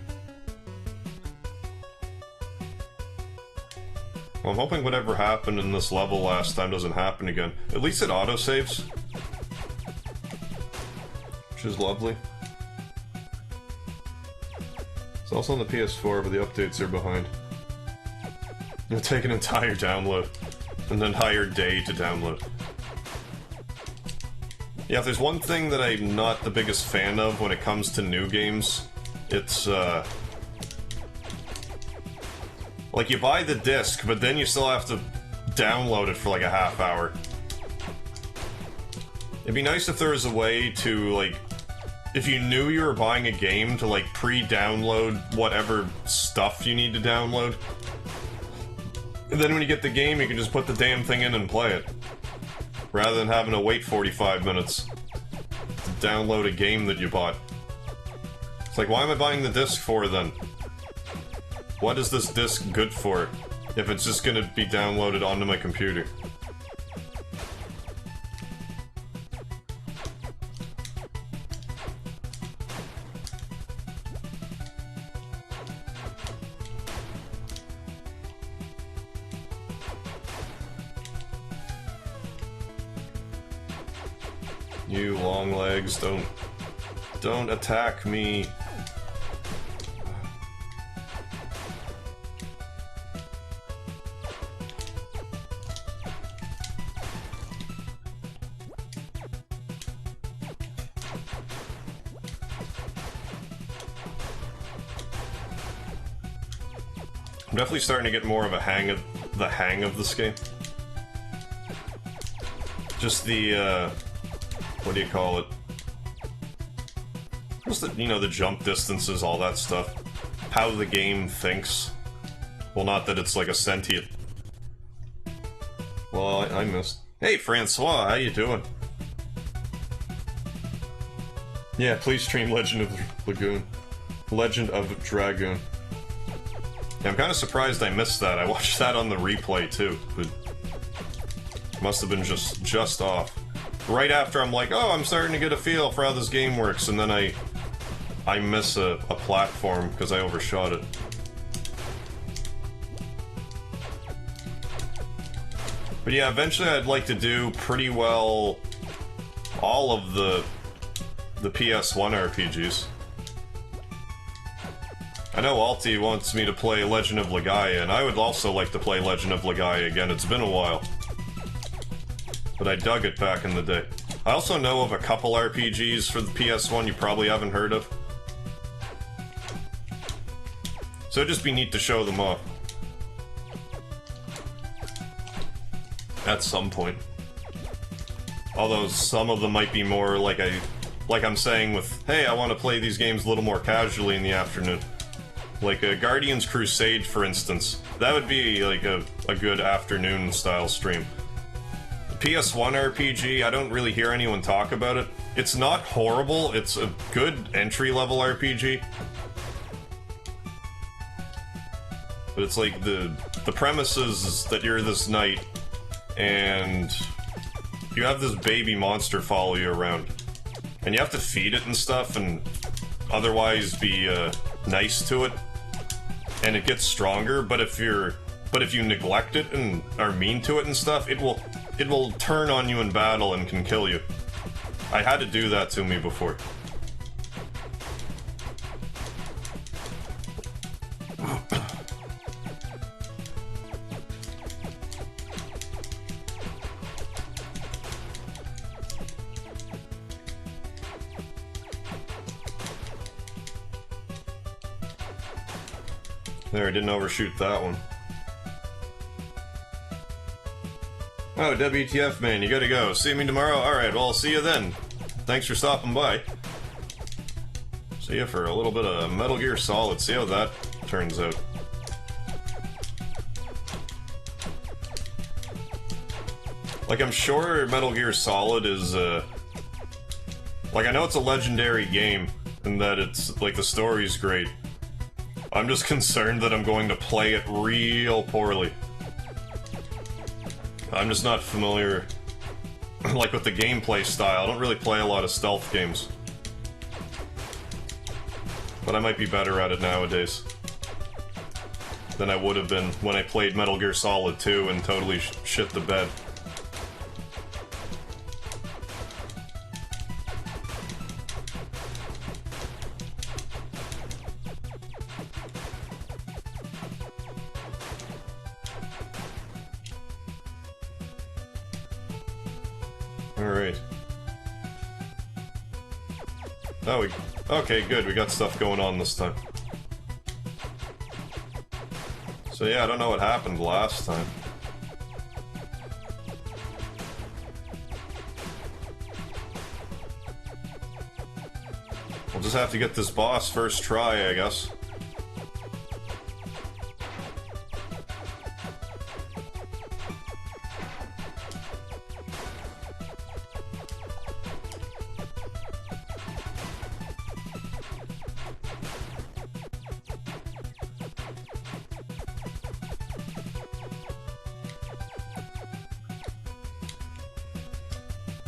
Well, I'm hoping whatever happened in this level last time doesn't happen again. At least it autosaves. Which is lovely. It's also on the PS4, but the updates are behind. It'll take an entire download. An entire day to download. Yeah, if there's one thing that I'm not the biggest fan of when it comes to new games, it's, like, you buy the disc, but then you still have to download it for like a half hour. It'd be nice if there was a way to, like, if you knew you were buying a game, to, like, pre-download whatever stuff you need to download. And then when you get the game, you can just put the damn thing in and play it. Rather than having to wait 45 minutes to download a game that you bought. It's like, why am I buying the disc for, then? What is this disc good for, if it's just gonna be downloaded onto my computer? You long legs, don't attack me. I'm definitely starting to get more of a hang of this game. Just the, what do you call it? Just the, you know, the jump distances, all that stuff. How the game thinks. Well, not that it's like a sentient. Well, I missed. Hey, Francois, how you doing? Yeah, please stream Legend of Lagoon. Legend of Dragoon. Yeah, I'm kind of surprised I missed that. I watched that on the replay too, but must have been just off. Right after I'm like, oh, I'm starting to get a feel for how this game works, and then I miss a platform because I overshot it. But yeah, eventually I'd like to do pretty well all of the PS1 RPGs. I know Alti wants me to play Legend of Legaia, and I would also like to play Legend of Legaia again. It's been a while. But I dug it back in the day. I also know of a couple RPGs for the PS1 you probably haven't heard of. So it'd just be neat to show them off. At some point. Although some of them might be more like I'm saying with, hey, I want to play these games a little more casually in the afternoon. Like a Guardians Crusade, for instance. That would be like a good afternoon-style stream. The PS1 RPG, I don't really hear anyone talk about it. It's not horrible, it's a good entry-level RPG. But it's like the premise is that you're this knight, and you have this baby monster follow you around. And you have to feed it and stuff, and otherwise be nice to it, and it gets stronger. But if you neglect it and are mean to it and stuff, it will turn on you in battle and can kill you. I had to do that to me before. There, I didn't overshoot that one. Oh, WTF, man, you gotta go. See me tomorrow? Alright, well, I'll see you then. Thanks for stopping by. See you for a little bit of Metal Gear Solid. See how that turns out. Like, I'm sure Metal Gear Solid is, like, I know it's a legendary game, and that it's, like, the story's great. I'm just concerned that I'm going to play it real poorly. I'm just not familiar, like, with the gameplay style. I don't really play a lot of stealth games. But I might be better at it nowadays than I would have been when I played Metal Gear Solid 2 and totally shit the bed. Alright. Oh, okay, good, we got stuff going on this time. So yeah, I don't know what happened last time. We'll just have to get this boss first try, I guess.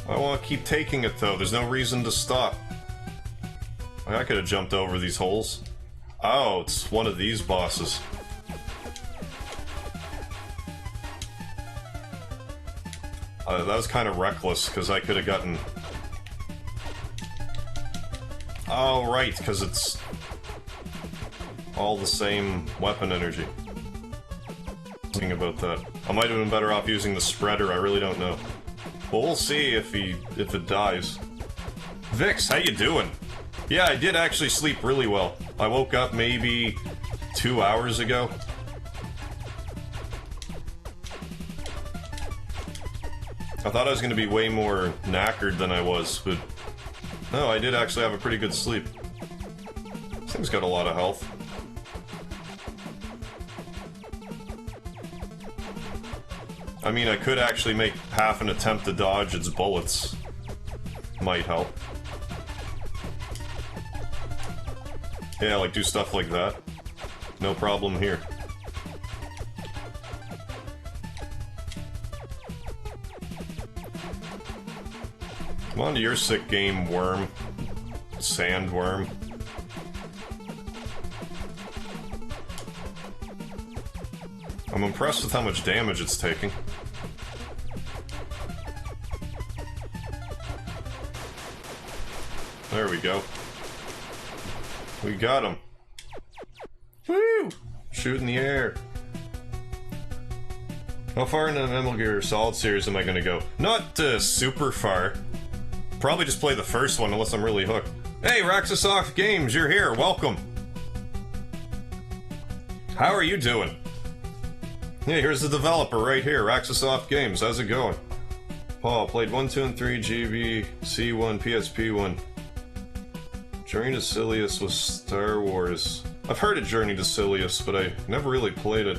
I want to keep taking it, though. There's no reason to stop. I could have jumped over these holes. Oh, it's one of these bosses. That was kind of reckless, because I could have gotten... Oh, right, because it's all the same weapon energy. Thinking about that. I might have been better off using the spreader, I really don't know. Well, we'll see if it dies. Vix, how you doing? Yeah, I did actually sleep really well. I woke up maybe 2 hours ago. I thought I was going to be way more knackered than I was, but no, I did actually have a pretty good sleep. This thing's got a lot of health. I mean, I could actually make half an attempt to dodge its bullets. Might help. Yeah, like do stuff like that. No problem here. Come on to your sick game, worm. Sandworm. I'm impressed with how much damage it's taking. There we go. We got him. Woo! Shoot in the air. How far in the Metal Gear Solid series am I gonna go? Not super far. Probably just play the first one unless I'm really hooked. Hey, Raxasoft Games, you're here. Welcome. How are you doing? Hey, here's the developer right here, Raxasoft Games. How's it going? Paul, played 1, 2, and 3, GB, C1, PSP1. Journey to Silius was Star Wars. I've heard of Journey to Silius, but I never really played it.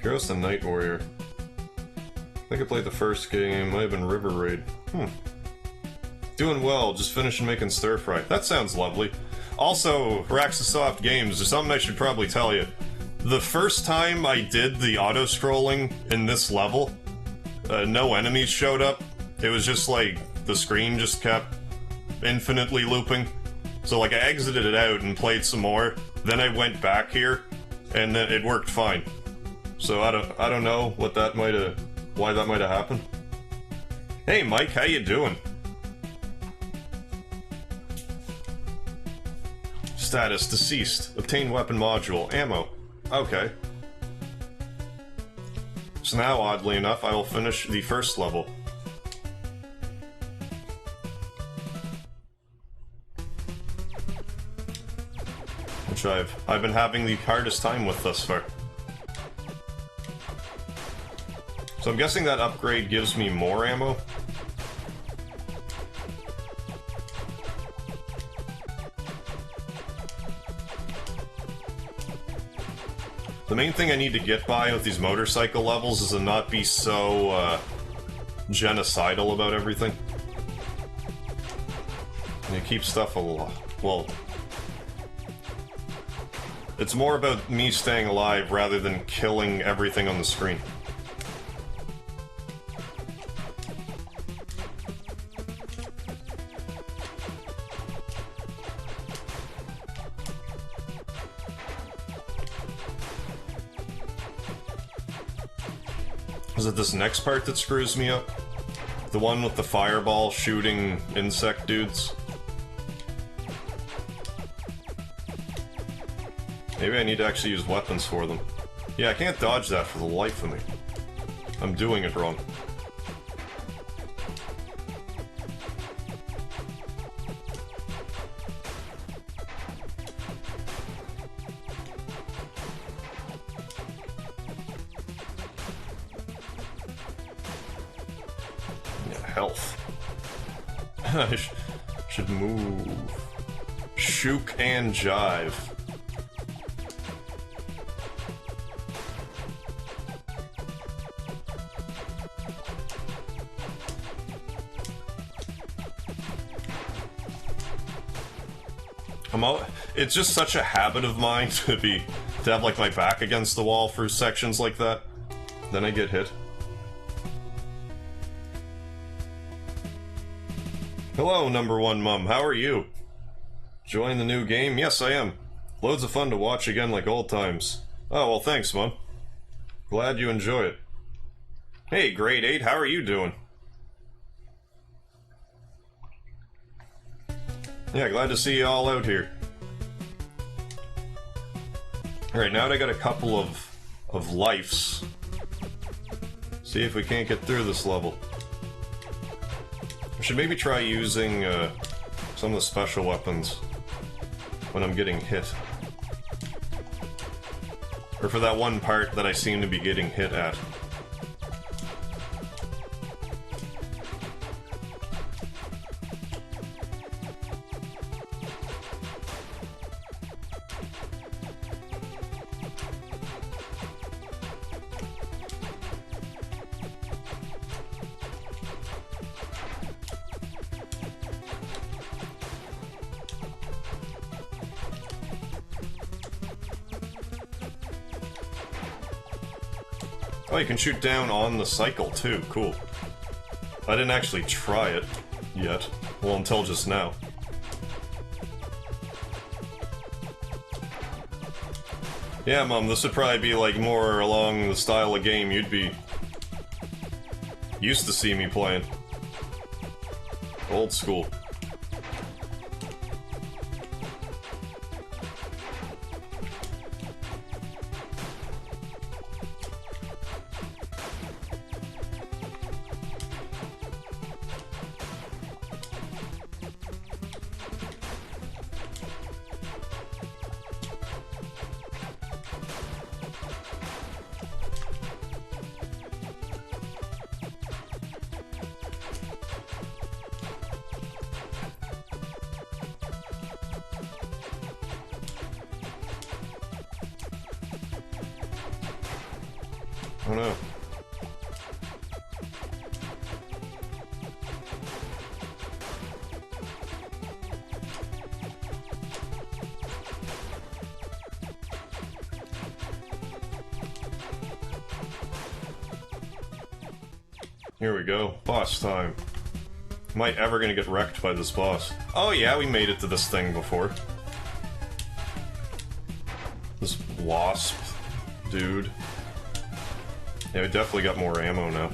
Kyros the Night Warrior. I think I played the first game, might have been River Raid. Doing well, just finishing making stir fry. That sounds lovely. Also, Raxasoft Games, there's something I should probably tell you. The first time I did the auto-scrolling in this level, no enemies showed up. It was just like the screen just kept infinitely looping. So like I exited it out and played some more, then I went back here, and then it worked fine. So I don't know what that why that might have happened. Hey Mike, how you doing? Status deceased. Obtain weapon module. Ammo. Okay. So now, oddly enough, I will finish the first level. Which I've been having the hardest time with thus far. So I'm guessing that upgrade gives me more ammo. The main thing I need to get by with these motorcycle levels is to not be so, genocidal about everything. And you keep stuff well... It's more about me staying alive rather than killing everything on the screen. Is it this next part that screws me up? The one with the fireball shooting insect dudes? Maybe I need to actually use weapons for them. Yeah, I can't dodge that for the life of me. I'm doing it wrong. Health. I should move. Shook and jive. It's just such a habit of mine to have like my back against the wall for sections like that. Then I get hit. Hello, number one mum. How are you? Enjoying the new game? Yes, I am. Loads of fun to watch again like old times. Oh, well, thanks, mum. Glad you enjoy it. Hey, grade 8, how are you doing? Yeah, glad to see you all out here. Alright, now that I got a couple of lives. See if we can't get through this level. I should maybe try using some of the special weapons when I'm getting hit. Or for that one part that I seem to be getting hit at. Oh, you can shoot down on the cycle, too. Cool. I didn't actually try it yet. Well, until just now. Yeah, Mom, this would probably be, like, more along the style of game you'd be used to see me playing. Old school. Oh no. Here we go. Boss time. Am I ever gonna get wrecked by this boss? Oh yeah, we made it to this thing before. This wasp dude. Yeah, we definitely got more ammo now.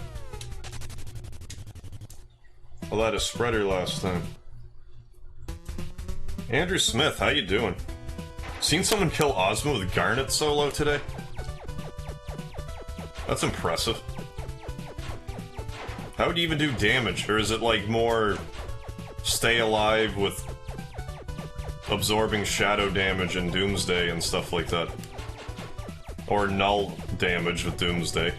Well, that is spreader last time. Andrew Smith, how you doing? Seen someone kill Ozma with Garnet solo today? That's impressive. How would you even do damage? Or is it like more stay alive with absorbing shadow damage and Doomsday and stuff like that? Or null damage with Doomsday?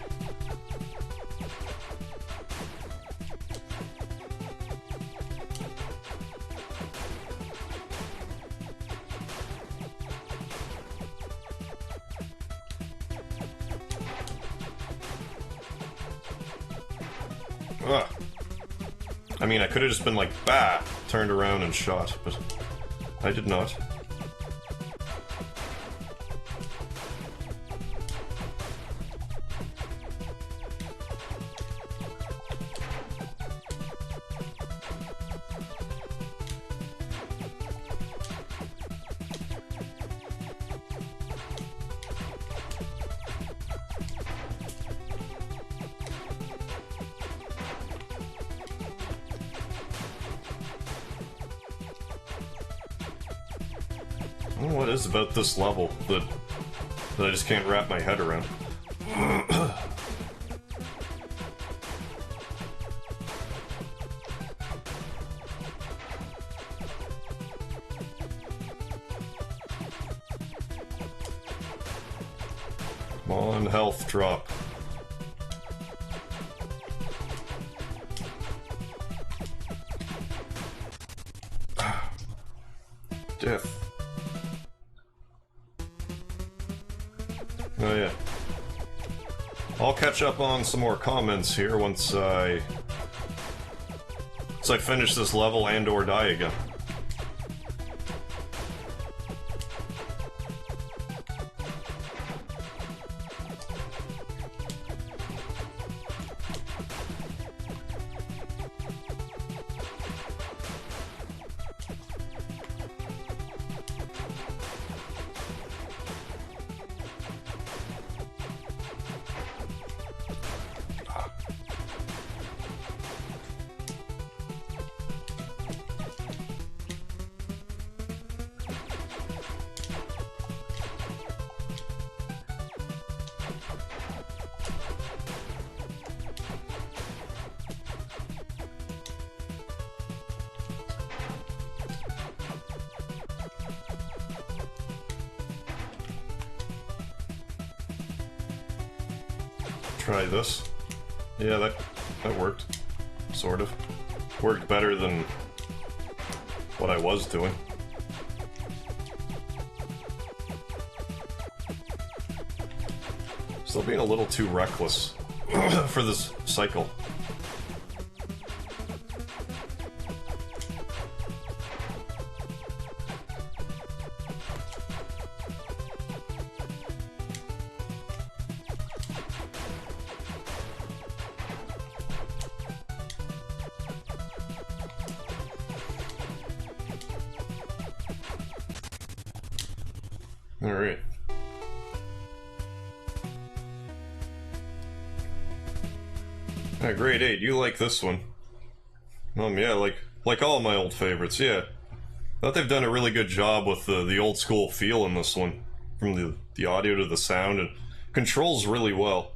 Ugh. I mean, I could have just been like, bah, turned around and shot, but I did not. What is about this level that I just can't wrap my head around? Come on, health drop. Death. Oh yeah. I'll catch up on some more comments here once I finish this level and or die again. Try this. Yeah, that worked. Sort of. Worked better than what I was doing. Still being a little too reckless for this cycle. Alright. Grade 8, you like this one. Yeah, like all my old favorites, yeah. Thought they've done a really good job with the old school feel in this one. From the audio to the sound, and controls really well.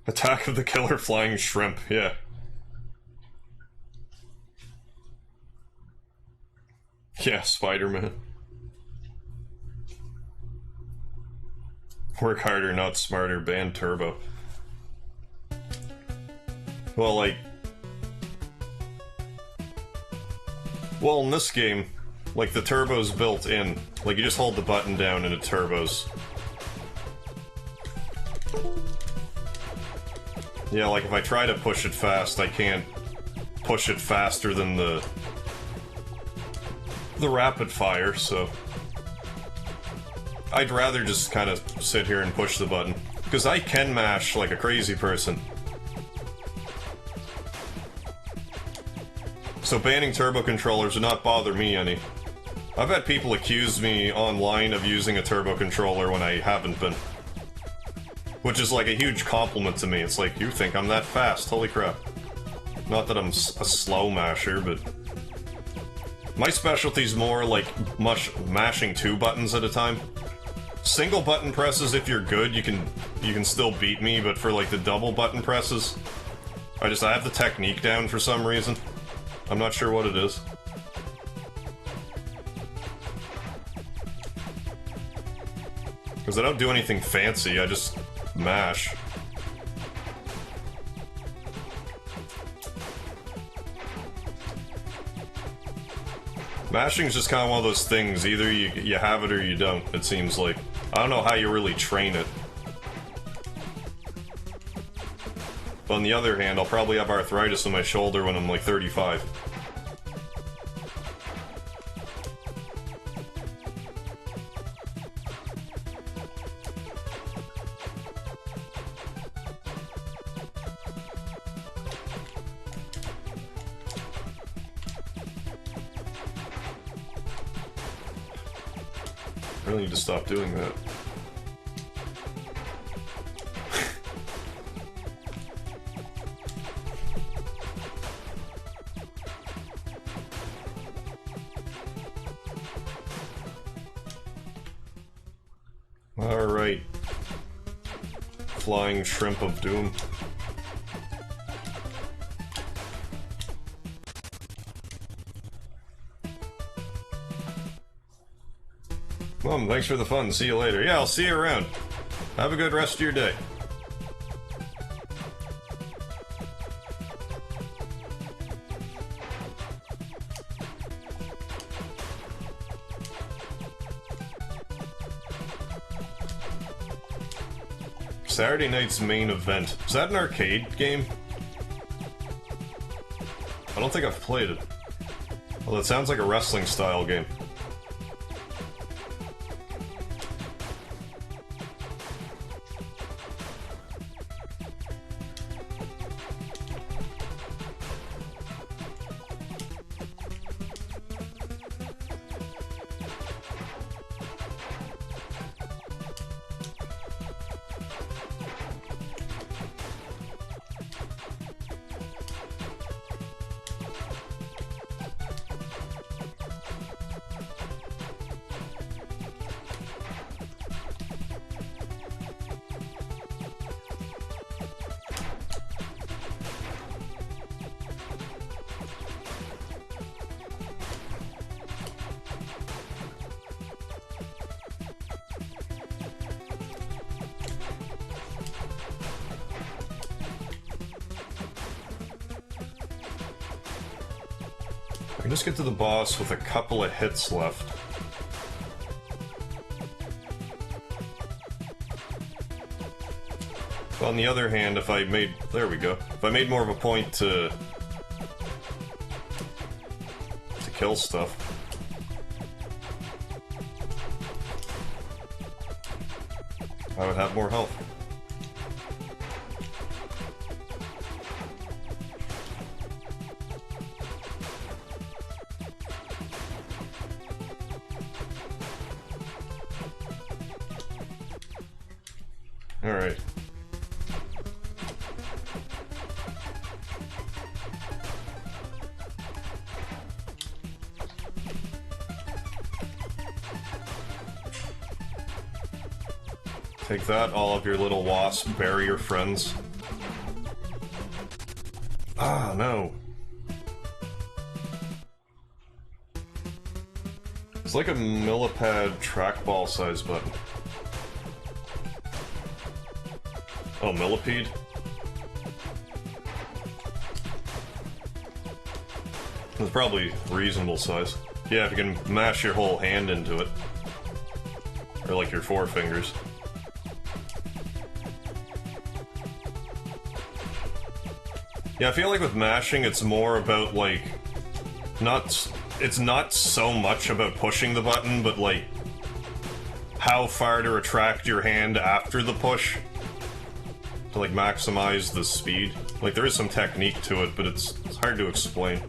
Attack of the Killer Flying Shrimp, yeah. Yeah, Spider-Man. Work harder, not smarter, ban turbo. Well, well, in this game, like, the turbo's built in. Like, you just hold the button down and it turbos. Yeah, like, if I try to push it fast, I can't push it faster than the rapid fire, so I'd rather just kind of sit here and push the button. Because I can mash like a crazy person. So banning turbo controllers would not bother me any. I've had people accuse me online of using a turbo controller when I haven't been. Which is like a huge compliment to me. It's like, you think I'm that fast, holy crap. Not that I'm a slow masher, but... my specialty's more like mashing 2 buttons at a time. Single button presses, if you're good, you can still beat me, but for like the double button presses, I have the technique down for some reason. I'm not sure what it is. Because I don't do anything fancy, I just mash. Mashing's just kind of one of those things, either you have it or you don't, it seems like. I don't know how you really train it. But on the other hand, I'll probably have arthritis in my shoulder when I'm like 35. I really need to stop doing that. Alright. Flying shrimp of doom. Mom, thanks for the fun. See you later. Yeah, I'll see you around. Have a good rest of your day. Saturday night's main event. Is that an arcade game? I don't think I've played it. Well, it sounds like a wrestling style game. I can just get to the boss with a couple of hits left. But on the other hand, if I made... there we go. If I made more of a point to kill stuff. I would have more health. Alright. Take that, all of your little wasp barrier friends. Ah, no. It's like a millipede trackball size button. Oh, millipede? It's probably reasonable size. Yeah, if you can mash your whole hand into it. Or like your 4 fingers. Yeah, I feel like with mashing, it's more about, like, it's not so much about pushing the button, but, like, how far to retract your hand after the push to, like, maximize the speed. Like, there is some technique to it, but it's hard to explain.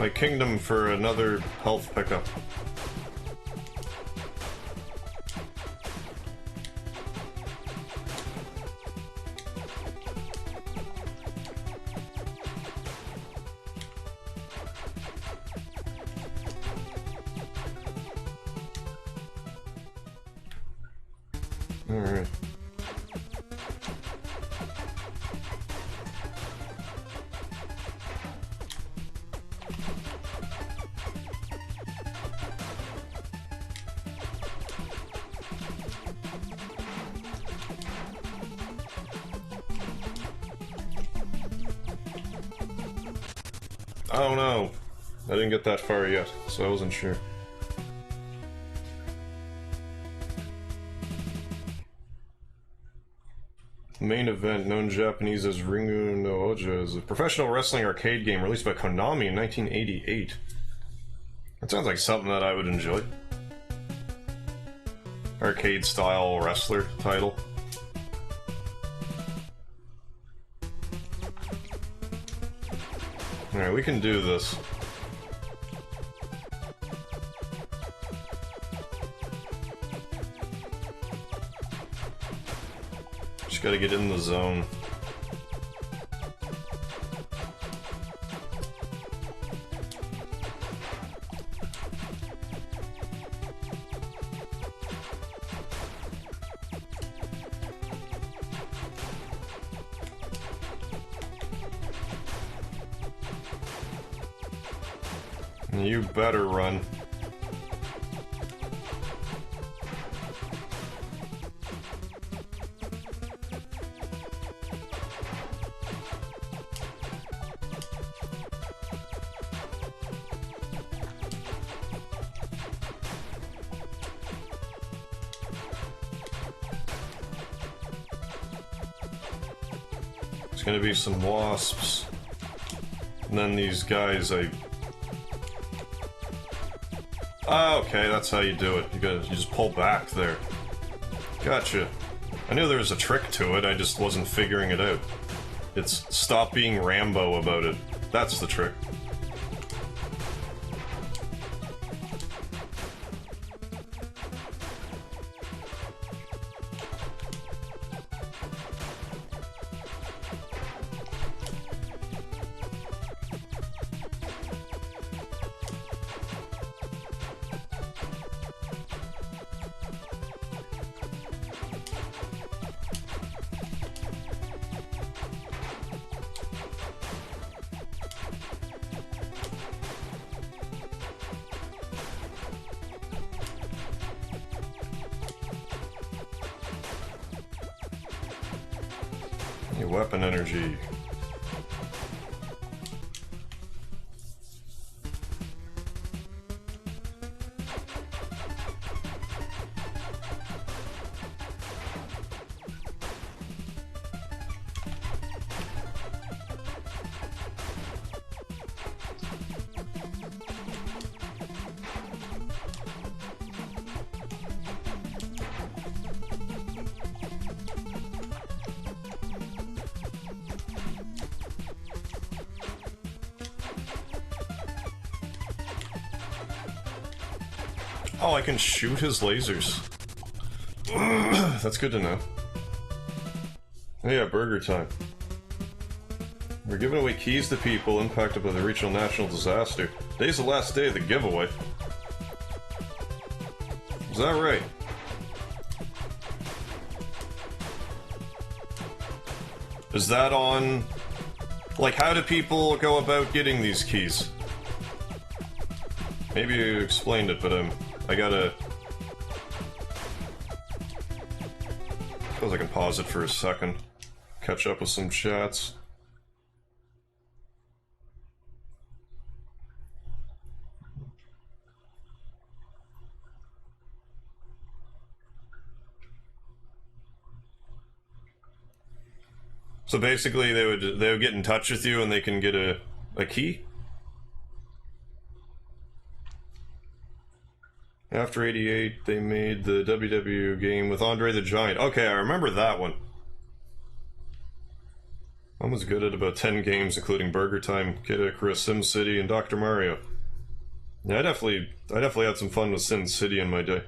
my kingdom for another health pickup. Alright. Oh no, I didn't get that far yet, so I wasn't sure. Main event, known in Japanese as Ringu no Oja, is a professional wrestling arcade game released by Konami in 1988. That sounds like something that I would enjoy. Arcade-style wrestler title. Alright, we can do this. Just gotta get in the zone. You better run. There's gonna be some wasps. And then these guys, Ah, okay, that's how you do it. You just pull back there. Gotcha. I knew there was a trick to it, I just wasn't figuring it out. It's stop being Rambo about it. That's the trick. Weapon energy. Oh, I can shoot his lasers. That's good to know. Oh yeah, burger time. We're giving away keys to people impacted by the regional national disaster. Today's the last day of the giveaway. Is that right? Is that on... Like, how do people go about getting these keys? Maybe you explained it, but I gotta... I suppose I can pause it for a second. Catch up with some chats. So basically they would get in touch with you and they can get a key? After 88, they made the WW game with Andre the Giant. Okay, I remember that one. I was good at about 10 games, including Burger Time, Kid Icarus, SimCity, and Dr. Mario. Yeah, I definitely had some fun with SimCity in my day.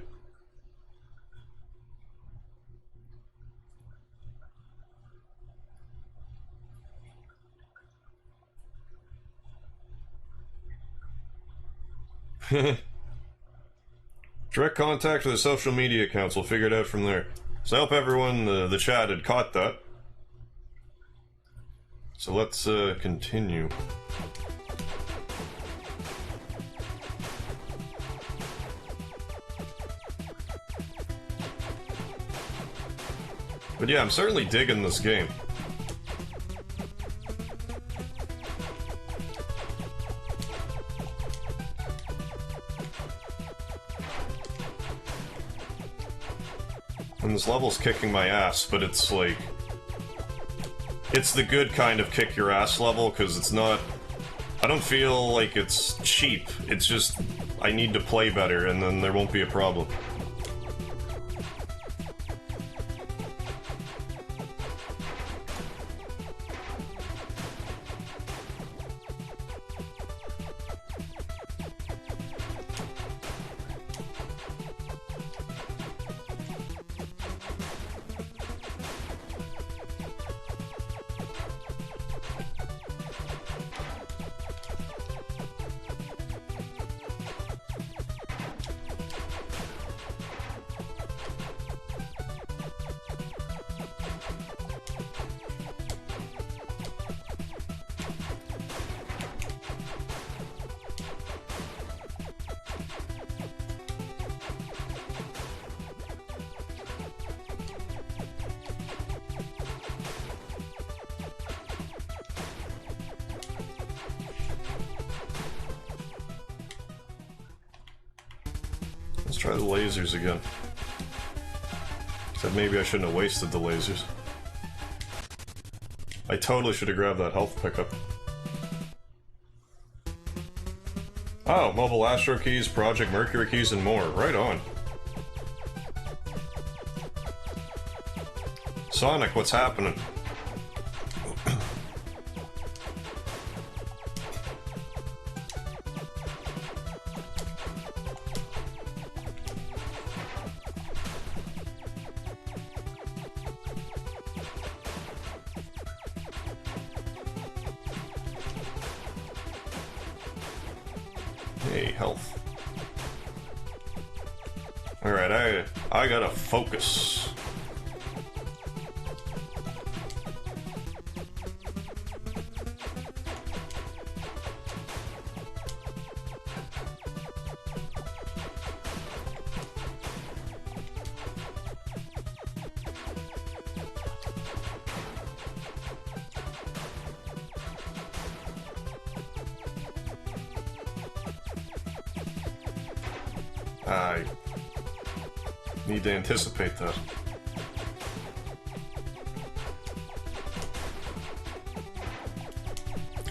Direct contact with the social media accounts, we'll figure it out from there. So I hope everyone, the chat had caught that. So let's continue. But yeah, I'm certainly digging this game. And this level's kicking my ass, but it's like... it's the good kind of kick your ass level, because it's not... I don't feel like it's cheap, it's just... I need to play better, and then there won't be a problem. Let's try the lasers again. Except maybe I shouldn't have wasted the lasers. I totally should have grabbed that health pickup. Oh, mobile Astro keys, Project Mercury keys, and more. Right on. Sonic, what's happening? Hey, health. Alright, I gotta focus. I need to anticipate that.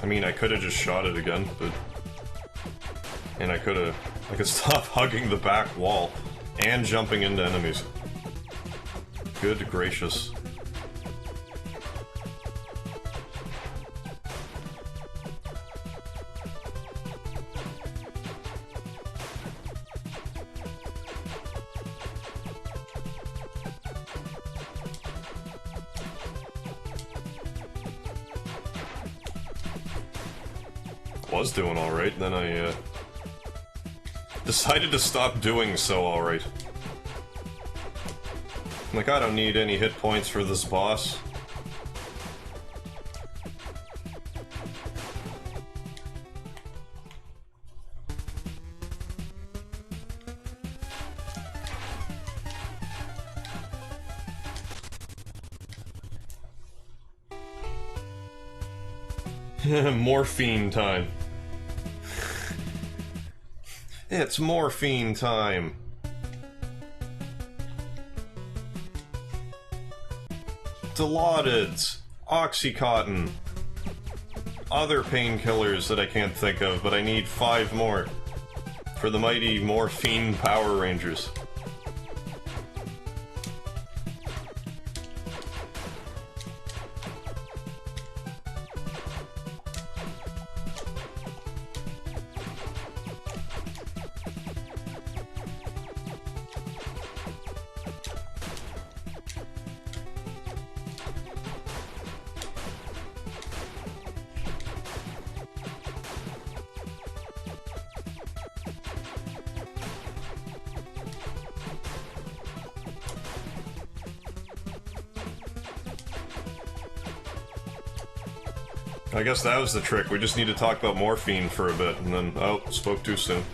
I mean, I could have just shot it again, but... and I could stop hugging the back wall and jumping into enemies. Good gracious. Was doing alright, then I decided to stop doing so alright. Like, I don't need any hit points for this boss. Morphine time. It's morphine time. Dilaudid, Oxycontin, other painkillers that I can't think of, but I need 5 more for the mighty Morphine Power Rangers. I guess that was the trick. We just need to talk about morphine for a bit, and then... Oh, spoke too soon.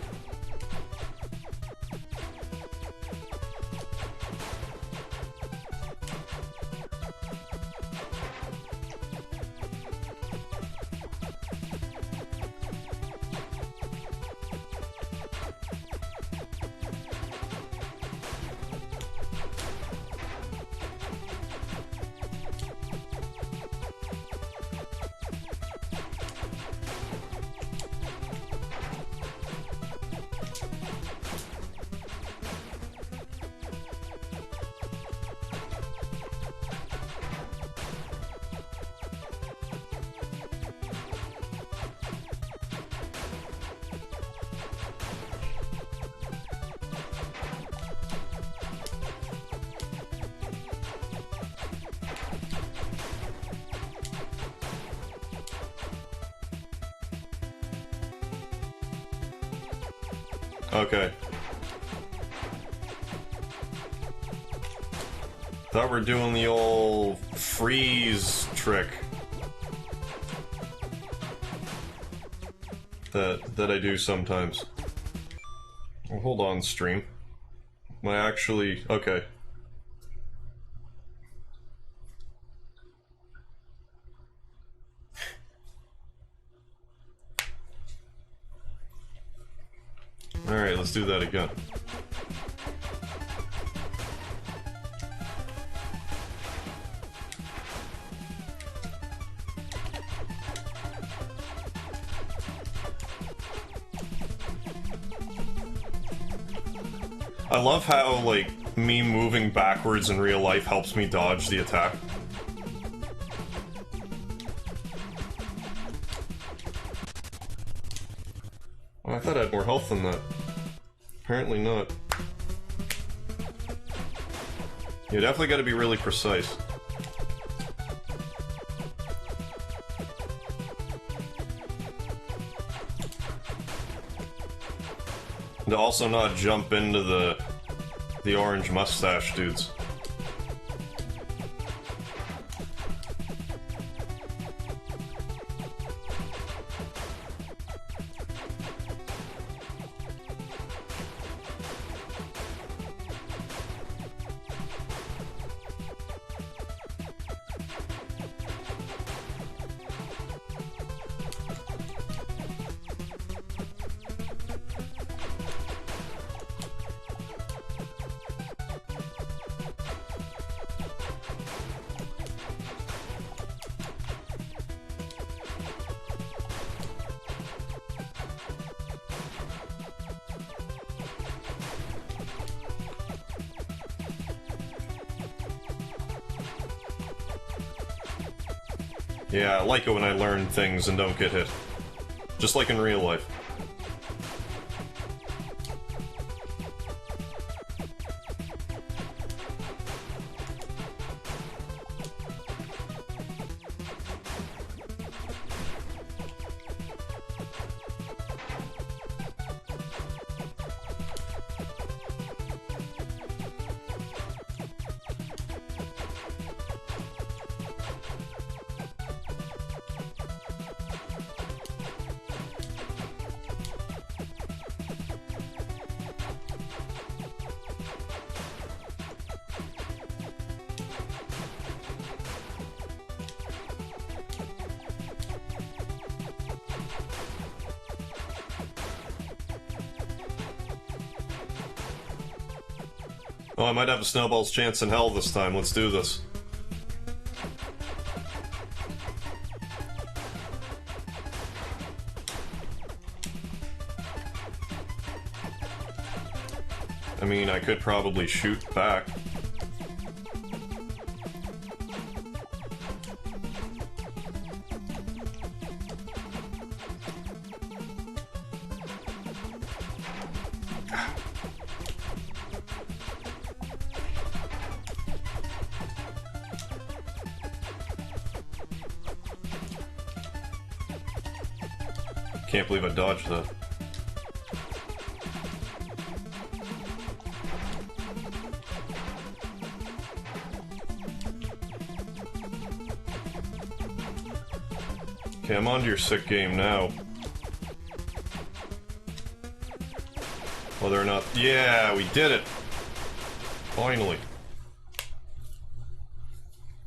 Okay. Thought we're doing the old freeze trick. That I do sometimes. Well, hold on, stream. Am I actually... Okay. Alright, let's do that again. I love how, like, me moving backwards in real life helps me dodge the attack. Oh, I thought I had more health than that. Apparently not. You definitely gotta be really precise. And also not jump into the orange mustache dudes. Yeah, I like it when I learn things and don't get hit. Just like in real life. Oh, I might have a snowball's chance in hell this time. Let's do this. I mean, I could probably shoot back. Can't believe I dodged that. Okay, I'm onto your sick game now. Whether or not... Yeah, we did it! Finally.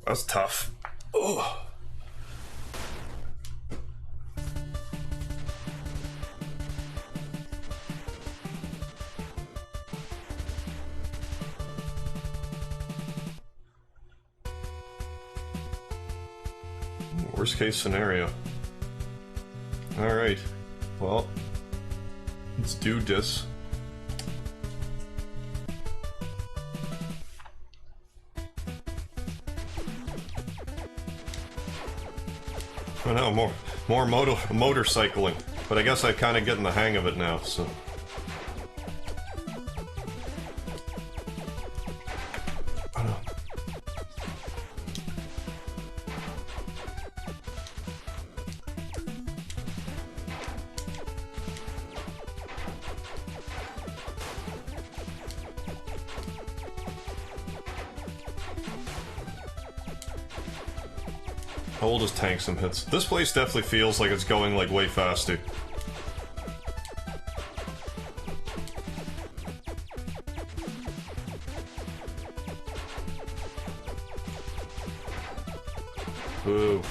That's tough. Ugh. Worst case scenario. Alright. Well, let's do this. I know, more motorcycling, but I guess I'm kind of getting the hang of it now, so... I don't know. We'll just tank some hits. This place definitely feels like it's going, like, way faster. Boo.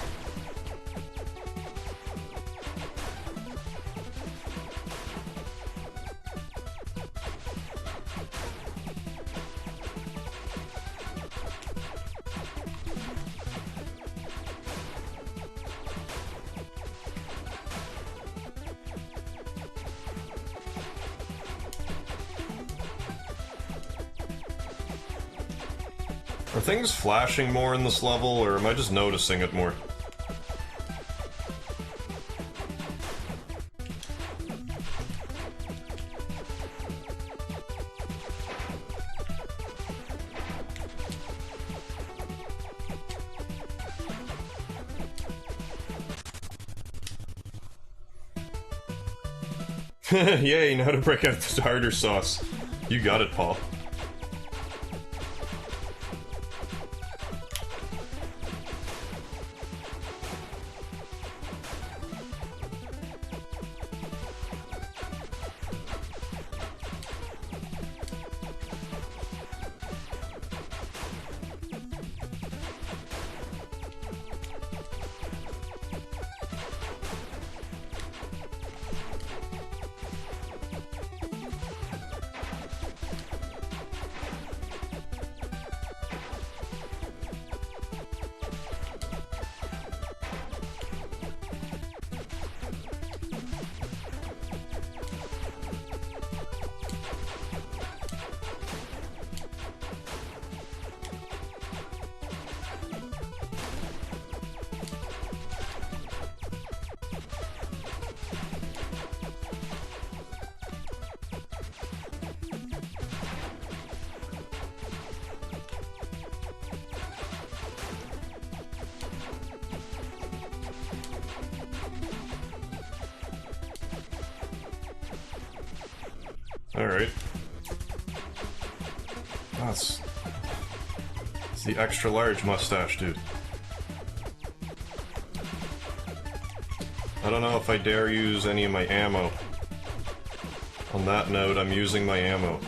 Are things flashing more in this level, or am I just noticing it more? Yay, now to break out the tartar sauce. You got it, Paul. Alright. That's... It's the extra large mustache, dude. I don't know if I dare use any of my ammo. On that note, I'm using my ammo.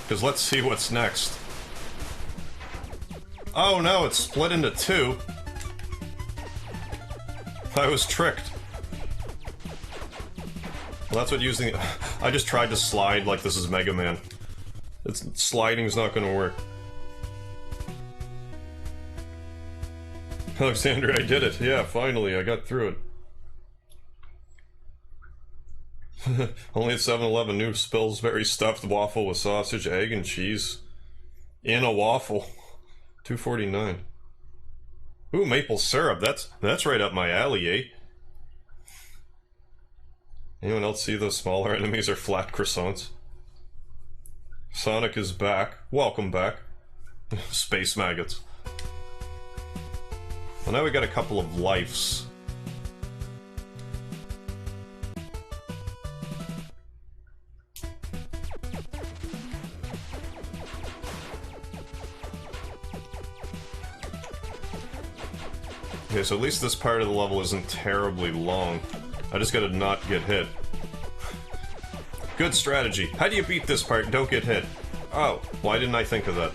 Because let's see what's next. Oh no, it's split into two. I was tricked. Well, that's what using... I just tried to slide like this is Mega Man. Sliding's not gonna work. Alexander, I did it. Yeah, finally, I got through it. Only at 7-Eleven, new Spillsbury stuffed waffle with sausage, egg, and cheese. In a waffle. $2.49. Ooh, maple syrup. That's right up my alley, eh? Anyone else see those smaller enemies are flat croissants? Sonic is back. Welcome back. Space maggots. Well, now we got a couple of lives. Okay, so at least this part of the level isn't terribly long. I just gotta not get hit. Good strategy. How do you beat this part? Don't get hit. Oh, why didn't I think of that?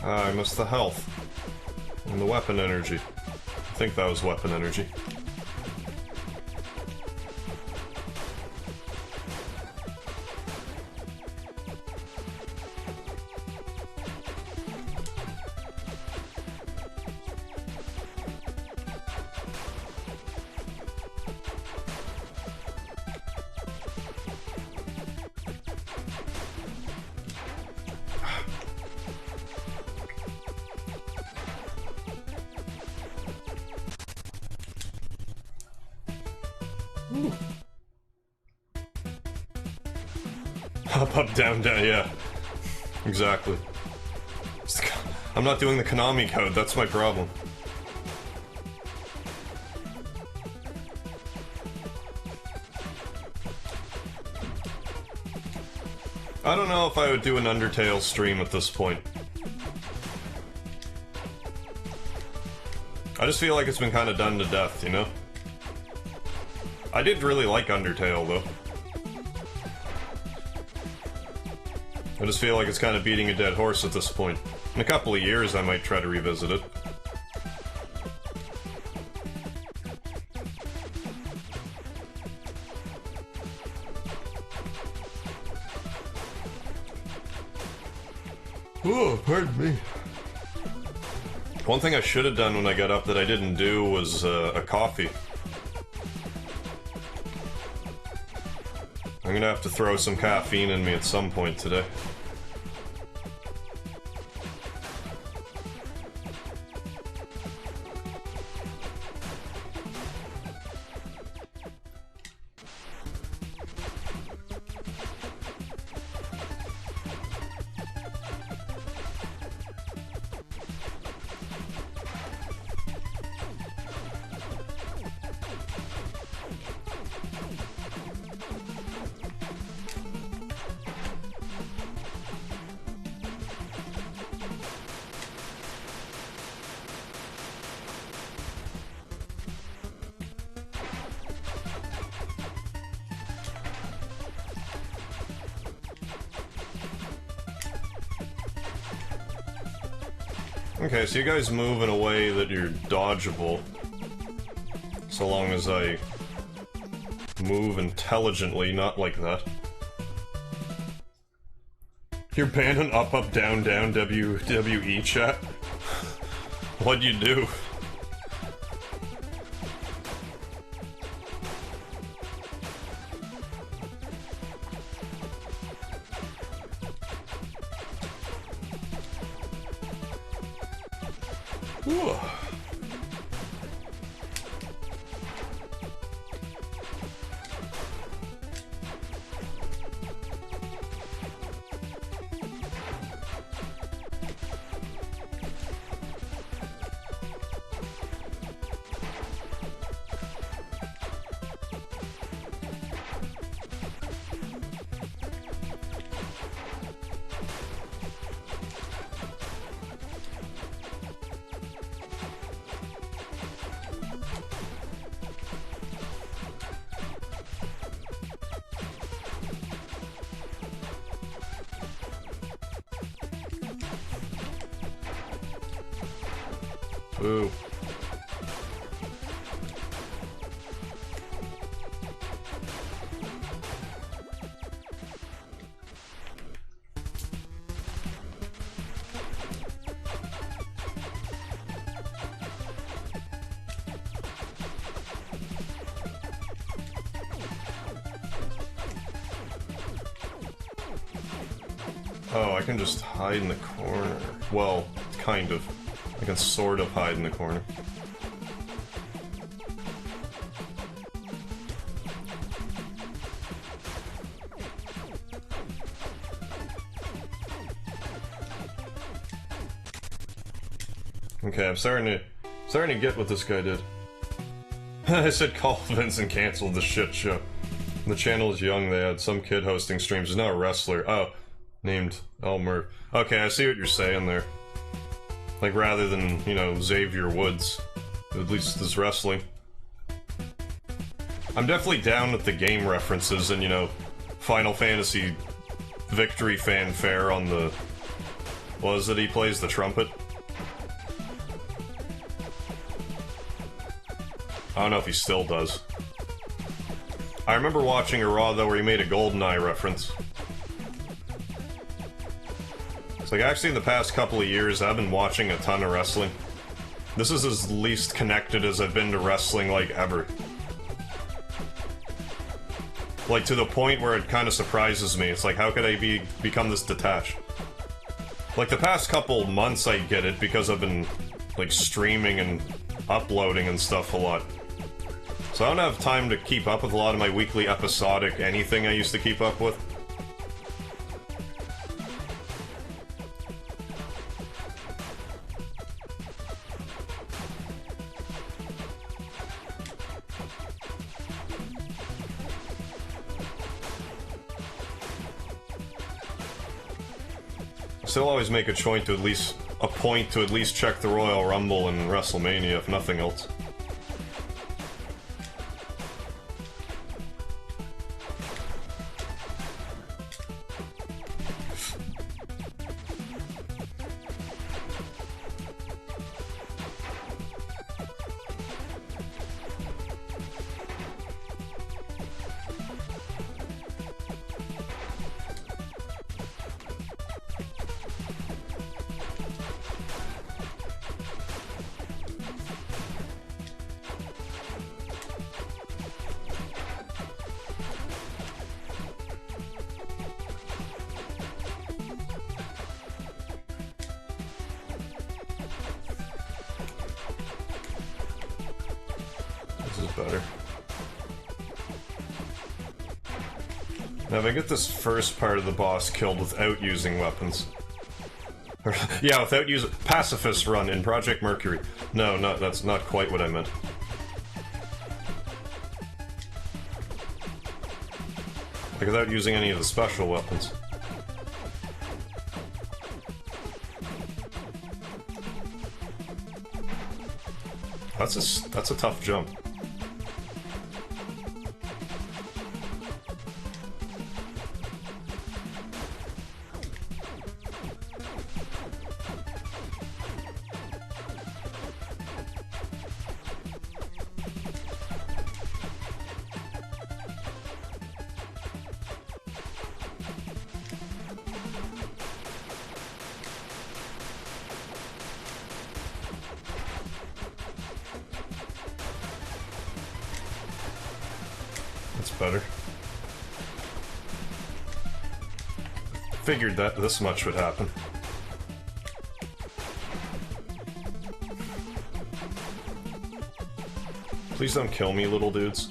Ah, I missed the health. And the weapon energy. I think that was weapon energy. Up, down, down, yeah. Exactly. I'm not doing the Konami code, that's my problem. I don't know if I would do an Undertale stream at this point. I just feel like it's been kind of done to death, you know? I did really like Undertale, though. I just feel like it's kind of beating a dead horse at this point. In a couple of years, I might try to revisit it. Oh, pardon me. One thing I should have done when I got up that I didn't do was a coffee. I'm gonna have to throw some caffeine in me at some point today. Okay, so you guys move in a way that you're dodgeable. So long as I move intelligently, not like that. You're banned on up, up, down, down, WWE chat? What'd you do? Ooh. Ooh. Oh, I can just hide in the corner. Well, kind of. I can sort of hide in the corner. Okay, I'm starting to get what this guy did. I said call Vince and canceled the shit show. The channel is young, they had some kid hosting streams. He's not a wrestler. Oh, named Elmer. Okay, I see what you're saying there. Like, rather than, you know, Xavier Woods, at least there's wrestling. I'm definitely down with the game references and, you know, Final Fantasy victory fanfare on the... What is it, he plays the trumpet? I don't know if he still does. I remember watching a Raw, though, where he made a GoldenEye reference. It's like, actually, in the past couple of years, I've been watching a ton of wrestling. This is as least connected as I've been to wrestling, like, ever. Like, to the point where it kind of surprises me. It's like, how could I become this detached? Like, the past couple months I get it, because I've been, like, streaming and uploading and stuff a lot. So I don't have time to keep up with a lot of my weekly episodic anything I used to keep up with. I still always make a point to at least check the Royal Rumble and WrestleMania, if nothing else. Better. Now if I get this first part of the boss killed without using weapons. Yeah, without using... Pacifist run in Project Mercury. No, that's not quite what I meant. Like without using any of the special weapons. That's a tough jump. Better. Figured that this much would happen. Please don't kill me, little dudes.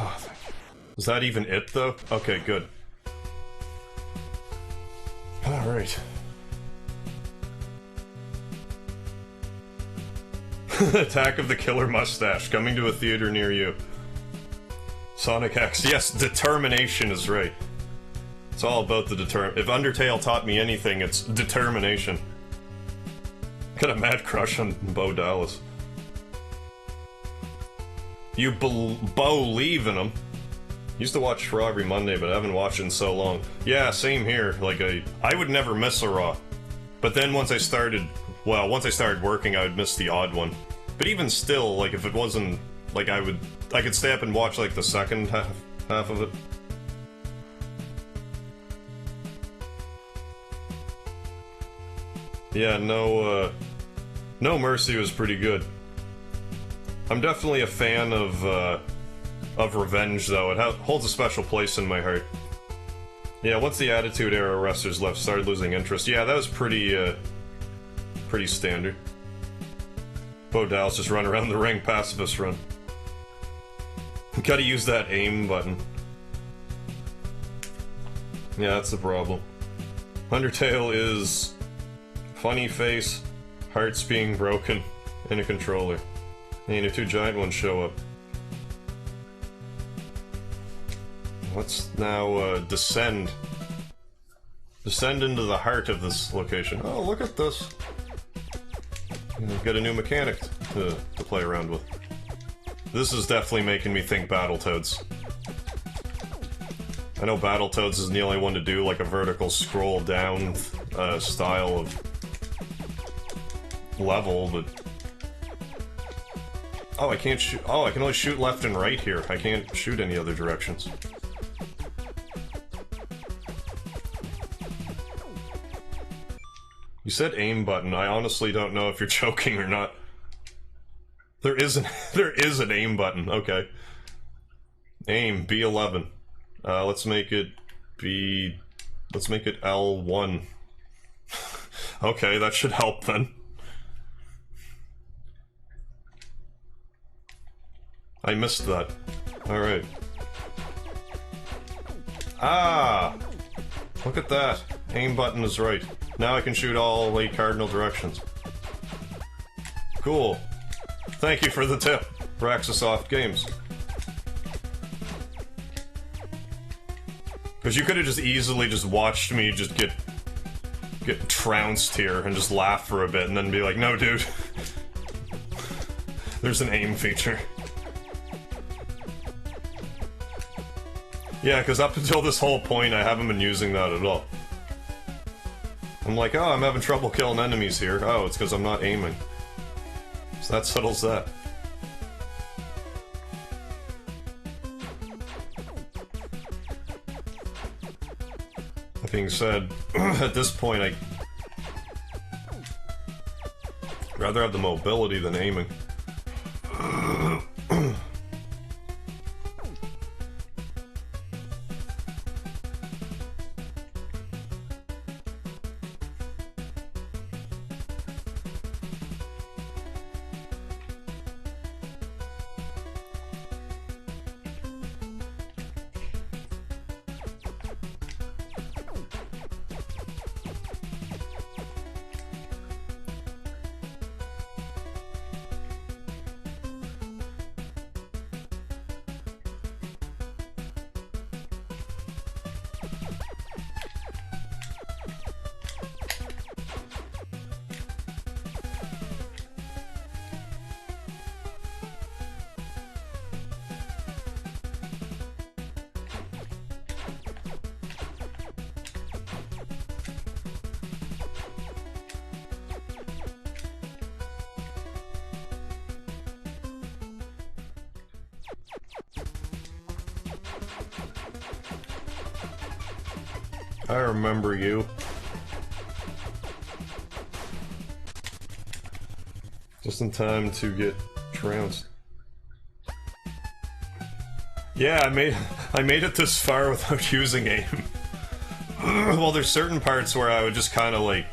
Oh, thank you. Is that even it, though? Okay, good. Alright. Attack of the Killer Mustache, coming to a theater near you. Sonic X. Yes, determination is right. It's all about the If Undertale taught me anything, it's determination. Got a mad crush on Bo Dallas. You believe in him. Used to watch Raw every Monday, but I haven't watched in so long. Yeah, same here. Like, I would never miss a Raw. But then once I started working, I would miss the odd one. But even still, like, if it wasn't, like, I could stay up and watch, like, the second half of it. Yeah, No Mercy was pretty good. I'm definitely a fan of, of revenge, though. It holds a special place in my heart. Yeah, once the Attitude Era wrestlers left, started losing interest. Yeah, that was pretty standard. Bo Dallas just run around the ring, pacifist run. Gotta use that aim button. Yeah, that's the problem. Undertale is funny face, hearts being broken, and a controller. And the two giant ones show up. Let's now descend. Descend into the heart of this location. Oh, look at this. Got a new mechanic to play around with. This is definitely making me think Battletoads. I know Battletoads isn't the only one to do like a vertical scroll down style of level, but... Oh, I can't shoot. Oh, I can only shoot left and right here. I can't shoot any other directions. You said aim button. I honestly don't know if you're joking or not. There is an aim button. Okay. Aim B11. Let's make it L1. Okay, that should help then. I missed that. Alright. Ah! Look at that. Aim button is right. Now I can shoot all 8 cardinal directions. Cool. Thank you for the tip, Raxasoft Games. Because you could have just easily just watched me just get trounced here and just laugh for a bit and then be like, no dude. There's an aim feature. Yeah, because up until this whole point I haven't been using that at all. I'm like, oh, I'm having trouble killing enemies here. Oh, it's because I'm not aiming. So that settles that. That being said, at this point I'd rather have the mobility than aiming. I remember you. Just in time to get trounced. Yeah, I made it this far without using aim. Well, there's certain parts where I would just kind of like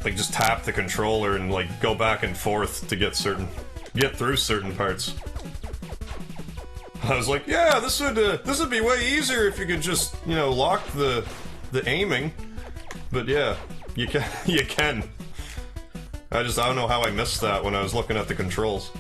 just tap the controller and like go back and forth to get through certain parts. I was like, yeah, this would be way easier if you could just, you know, lock the aiming. But yeah, you can. I don't know how I missed that when I was looking at the controls.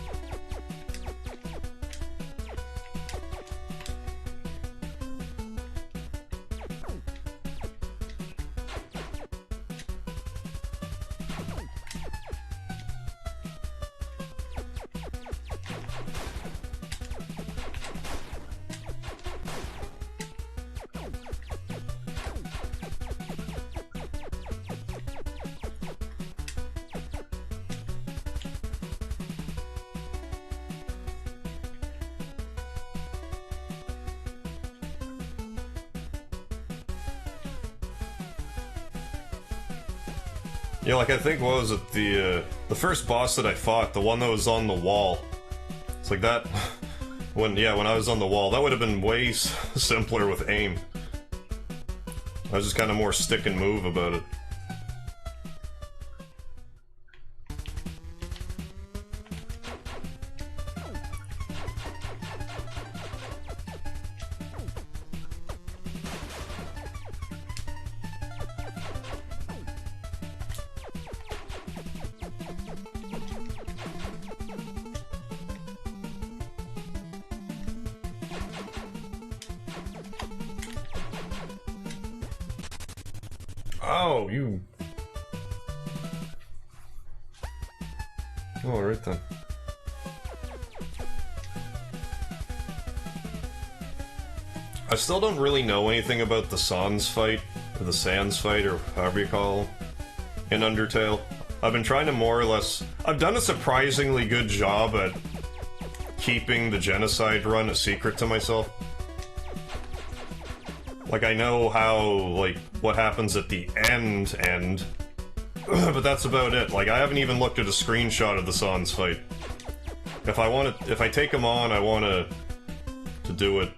Yeah, like I think, what was it, the first boss that I fought, the one that was on the wall. It's like that... when I was on the wall, that would have been way simpler with aim. I was just kind of more stick and move about it. Oh, you... Oh, right then. I still don't really know anything about the Sans fight, or the Sans fight, or however you call them, in Undertale. I've been trying to more or less... I've done a surprisingly good job at keeping the genocide run a secret to myself. Like, I know how, like, what happens at the end, but that's about it. Like, I haven't even looked at a screenshot of the Sans fight. If I take him on, I want to do it,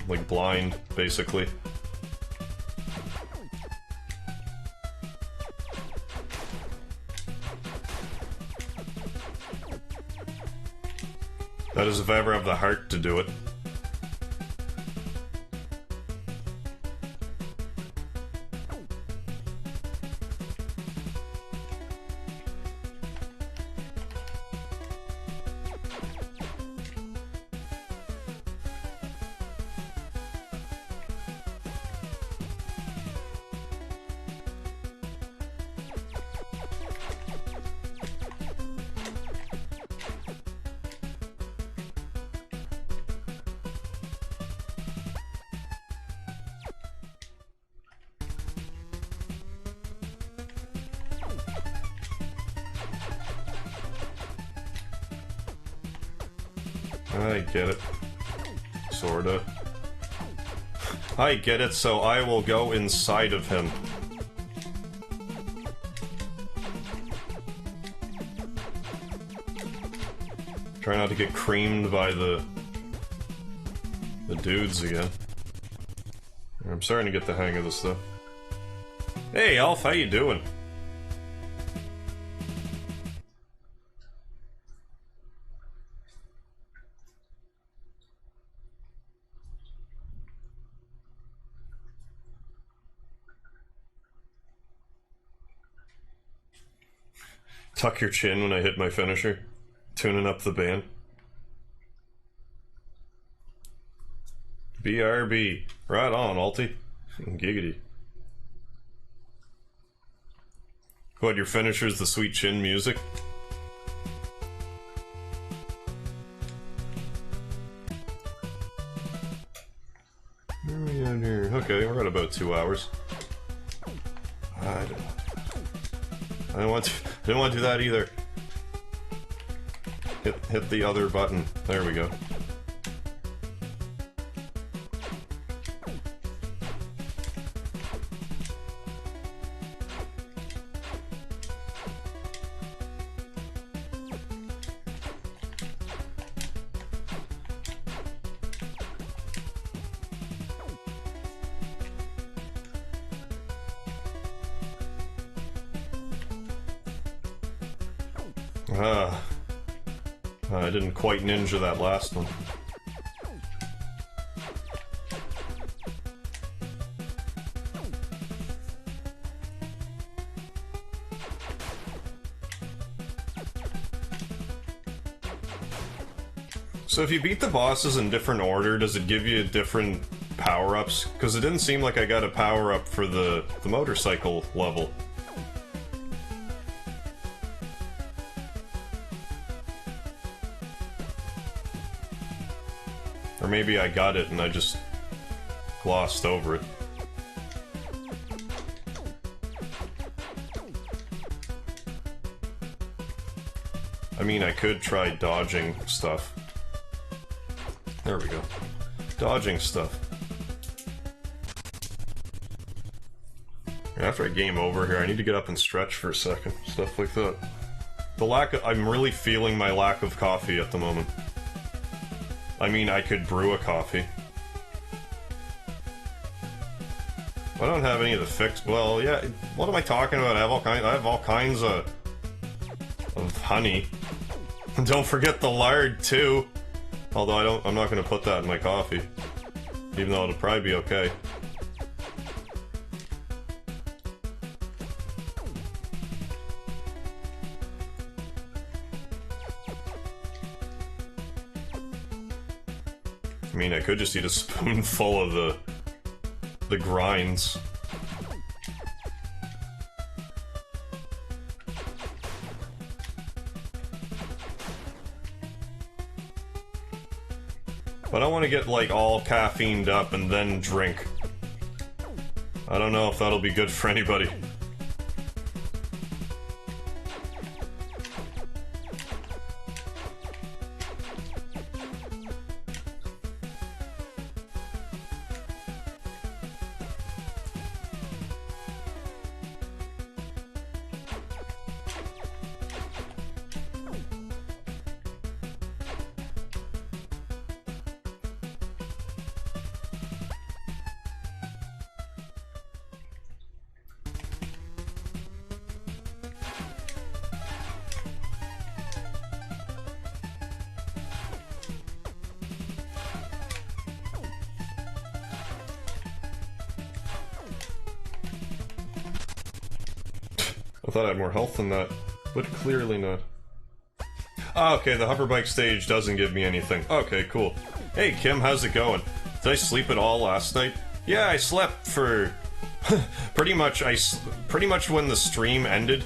like, blind, basically. That is, if I ever have the heart to do it. I get it. Sorta. I get it, so I will go inside of him. Try not to get creamed by the dudes again. I'm starting to get the hang of this stuff. Hey, Alf, how you doing? Tuck your chin when I hit my finisher. Tuning up the band. BRB. Right on, Alti. Giggity. What, your finisher's the sweet chin music? Where are we down here? Okay, we're at about 2 hours. I didn't want to do that either. Hit the other button. There we go. I didn't quite ninja that last one. So if you beat the bosses in different order, does it give you different power-ups? Because it didn't seem like I got a power-up for the motorcycle level. Or maybe I got it and I just glossed over it. I mean, I could try dodging stuff. There we go. Dodging stuff. After I game over here, I need to get up and stretch for a second. Stuff like that. The lack of... I'm really feeling my lack of coffee at the moment. I mean, I could brew a coffee. I don't have any of the fixed... Well, yeah, what am I talking about? I have all kinds of honey. And don't forget the lard, too. Although I'm not gonna put that in my coffee. Even though it'll probably be okay. I mean, I could just eat a spoonful of the grinds. But I want to get, like, all caffeined up and then drink. I don't know if that'll be good for anybody. I thought I had more health than that, but clearly not. Ah, okay, the hoverbike stage doesn't give me anything. Okay, cool. Hey, Kim, how's it going? Did I sleep at all last night? Yeah, I slept for... pretty much when the stream ended.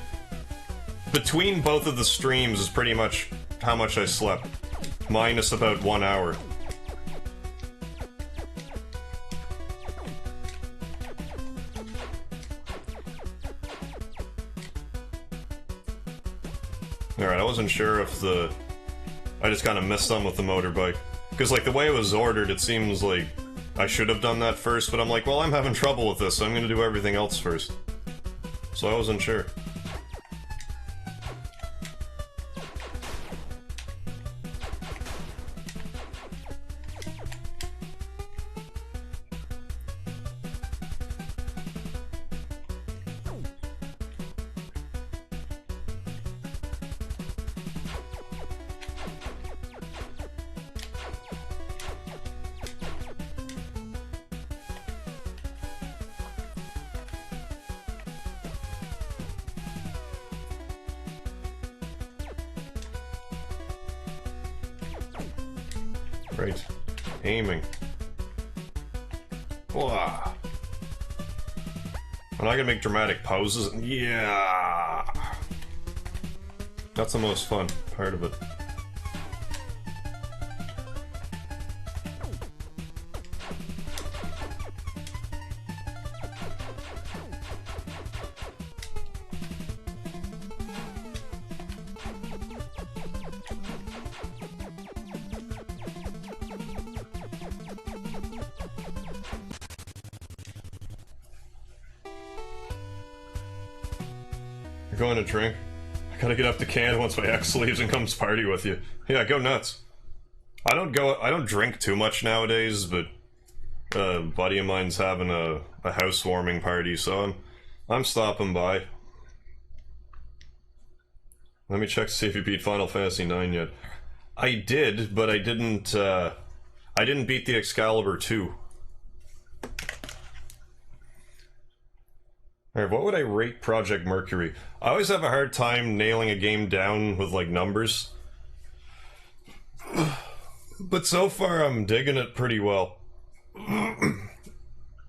Between both of the streams is pretty much how much I slept. Minus about 1 hour. Alright, I wasn't sure if I just kind of missed on with the motorbike. Because, like, the way it was ordered, it seems like I should have done that first, but I'm like, well, I'm having trouble with this, so I'm gonna do everything else first. So I wasn't sure. Right. Aiming. Whoa. I'm not gonna make dramatic poses. Yeah. That's the most fun part of it. You're going to drink? I gotta get up to Canada once my ex leaves and comes party with you. Yeah, go nuts. I don't drink too much nowadays, but a buddy of mine's having a housewarming party, so I'm stopping by. Let me check to see if you beat Final Fantasy IX yet. I did, but I didn't beat the Excalibur 2. Alright, what would I rate Project Mercury? I always have a hard time nailing a game down with, like, numbers. But so far, I'm digging it pretty well.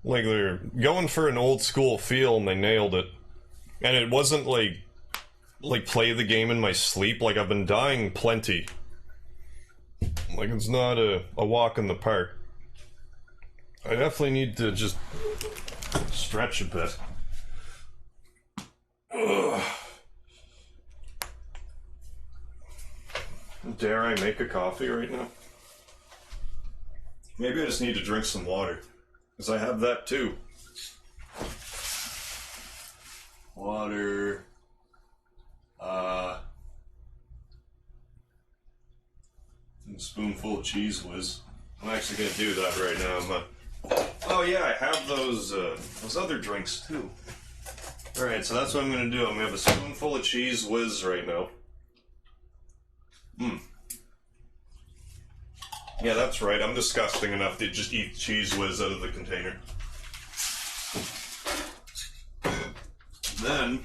Like, they're going for an old school feel, and they nailed it. And it wasn't, like play the game in my sleep. Like, I've been dying plenty. Like, it's not a walk in the park. I definitely need to just stretch a bit. Ugh. Dare I make a coffee right now? Maybe I just need to drink some water, because I have that too. Water. A spoonful of cheese whiz. I'm actually gonna do that right now. Oh yeah, I have those other drinks too. Alright, so that's what I'm gonna do. I'm gonna have a spoonful of cheese whiz right now. Yeah, that's right. I'm disgusting enough to just eat cheese whiz out of the container. Then,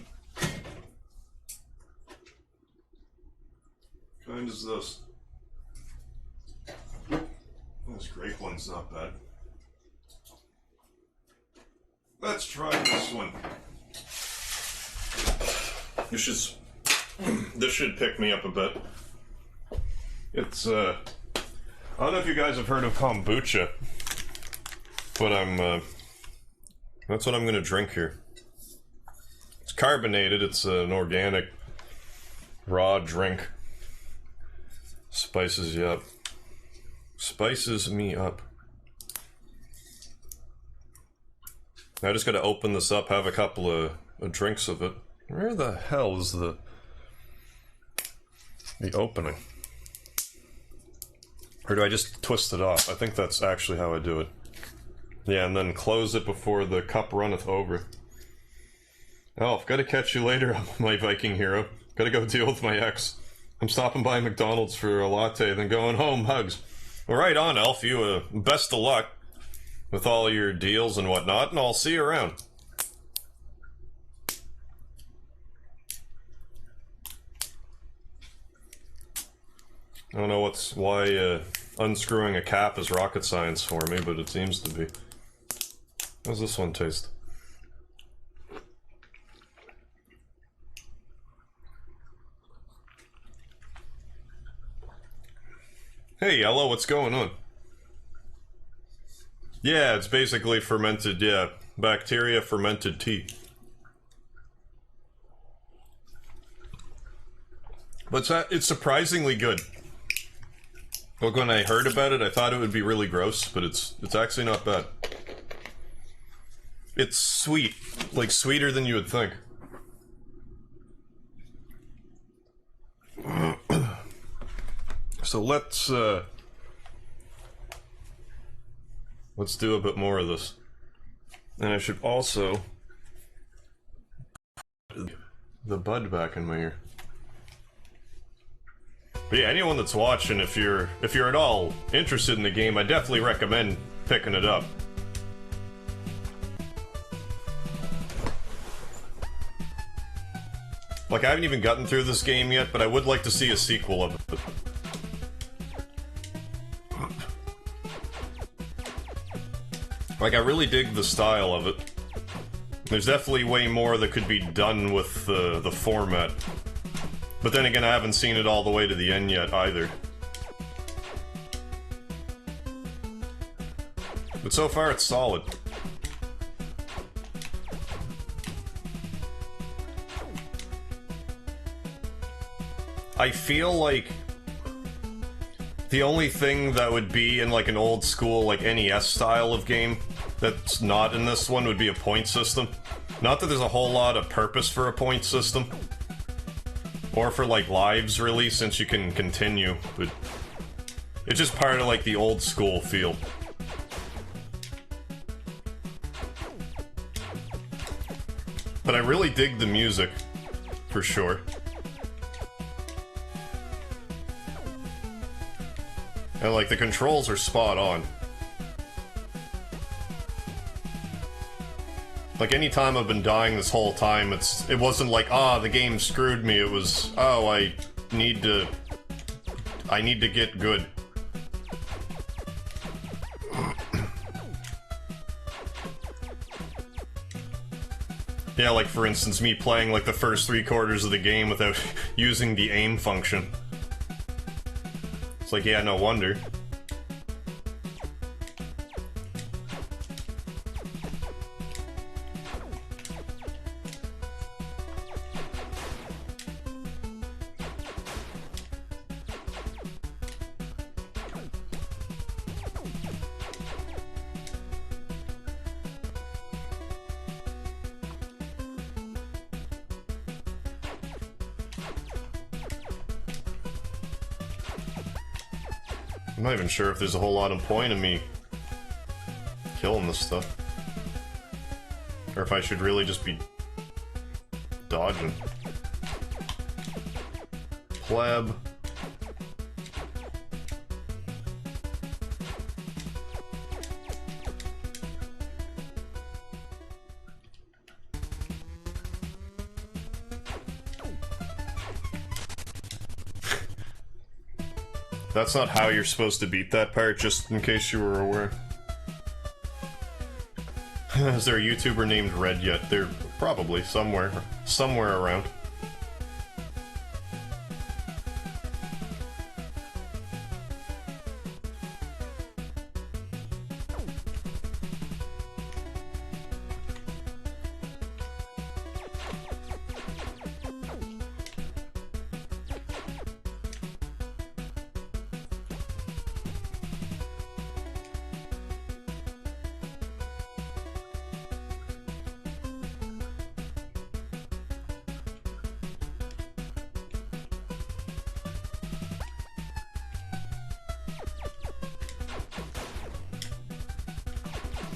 what kind is this? This grape one's not bad. Let's try this one. This should pick me up a bit. It's I don't know if you guys have heard of kombucha, but that's what I'm gonna drink here. It's carbonated. It's an organic raw drink. Spices you up. Spices me up. I just gotta open this up, have a couple of drinks of it. Where the hell is the opening? Or do I just twist it off? I think that's actually how I do it. Yeah, and then close it before the cup runneth over. Oh, gotta catch you later, my Viking hero. Gotta go deal with my ex. I'm stopping by McDonald's for a latte, then going home. Hugs. Well, right on, Elf. You, best of luck with all your deals and whatnot, and I'll see you around. I don't know why unscrewing a cap is rocket science for me, but it seems to be. How's this one taste? Hey, Yellow, what's going on? Yeah, it's basically fermented, yeah, bacteria fermented tea. But it's surprisingly good. Look, when I heard about it, I thought it would be really gross, but it's actually not bad. It's sweet, like sweeter than you would think. So let's do a bit more of this. And I should also put the bud back in my ear. But yeah, anyone that's watching, if you're at all interested in the game, I definitely recommend picking it up. Like, I haven't even gotten through this game yet, but I would like to see a sequel of it. Like, I really dig the style of it. There's definitely way more that could be done with the format. But then again, I haven't seen it all the way to the end yet, either. But so far, it's solid. I feel like the only thing that would be in like an old school like NES style of game that's not in this one would be a point system. Not that there's a whole lot of purpose for a point system. Or for like lives really, since you can continue, but it's just part of like the old school feel. But I really dig the music, for sure. And like the controls are spot on. Like any time I've been dying this whole time, it wasn't like, ah, the game screwed me. It was, oh, I need to get good. Yeah, like for instance, me playing like the first 3/4 of the game without using the aim function. It's like, yeah, no wonder. I'm not even sure if there's a whole lot of point in me killing this stuff. Or if I should really just be dodging. Pleb. That's not how you're supposed to beat that part, just in case you were aware. Is there a YouTuber named Red yet? They're probably somewhere around.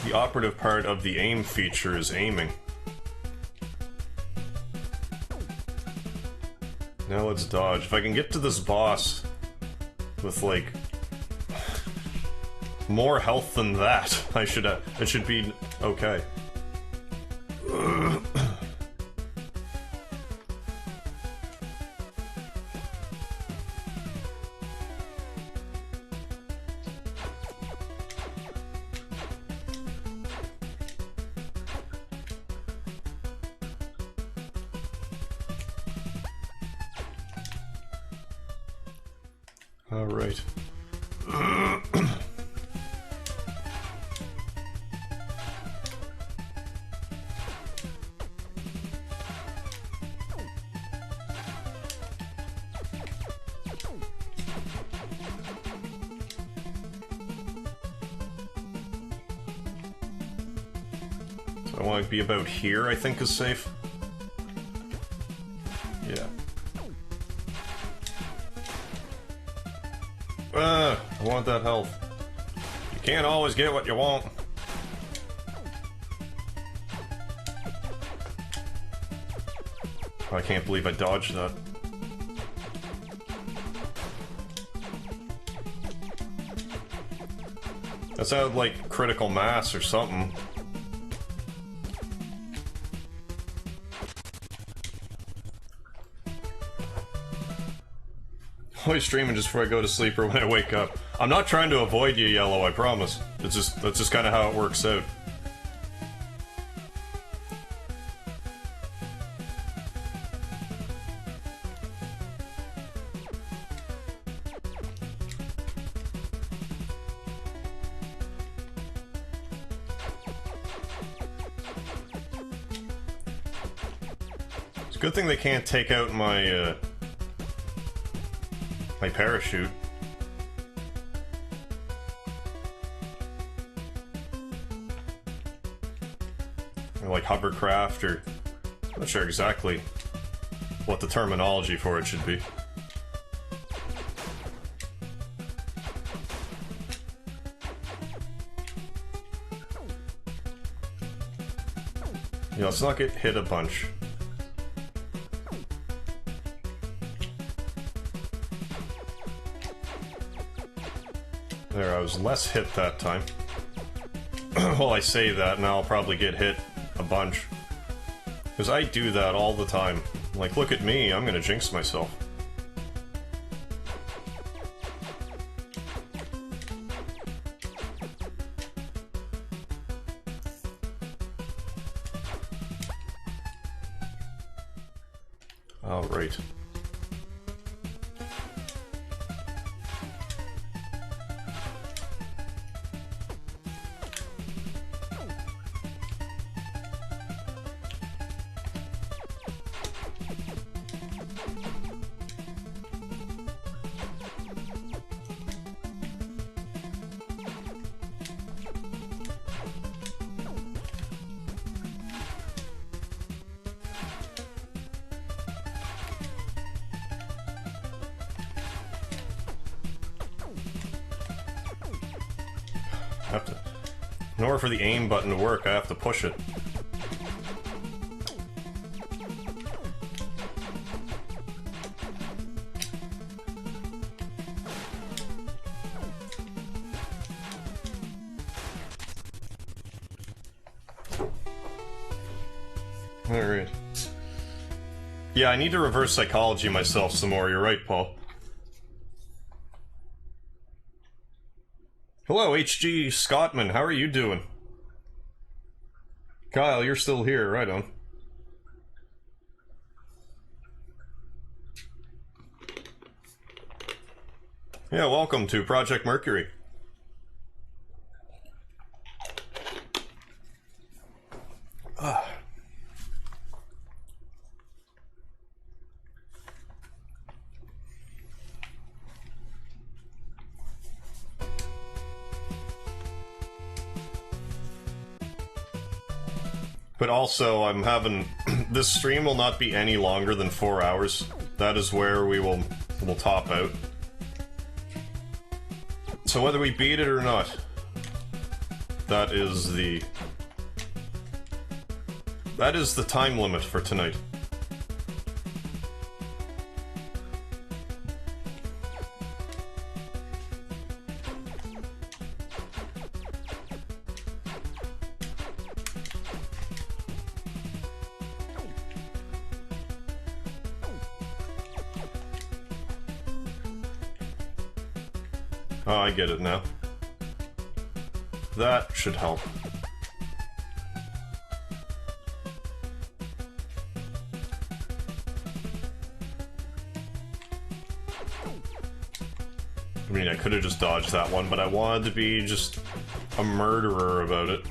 The operative part of the aim feature is aiming. Now let's dodge. If I can get to this boss with, like, more health than that, it should be okay. Alright. So I want to be about here, I think is safe. Yeah. I want that health. You can't always get what you want. I can't believe I dodged that. That sounded like critical mass or something. Always streaming just before I go to sleep or when I wake up. I'm not trying to avoid you, Yellow, I promise. That's just kind of how it works out. It's a good thing they can't take out my my parachute. Or like hovercraft, or I'm not sure exactly what the terminology for it should be. Yeah, let's not get hit a bunch. There, I was less hit that time. Well, I say that, and I'll probably get hit a bunch. Because I do that all the time. Like, look at me, I'm gonna jinx myself. Alright. I have to... In order for the aim button to work, I have to push it. Alright. Yeah, I need to reverse psychology myself some more, you're right, Paul. Hello, HG Scottman, how are you doing? Kyle, you're still here, right on. Yeah, welcome to Project Mercury. Ah. But also, I'm having... this stream will not be any longer than 4 hours. That is where we'll top out. So whether we beat it or not, that is the time limit for tonight. Oh, I get it now. That should help. I mean, I could have just dodged that one, but I wanted to be just a murderer about it.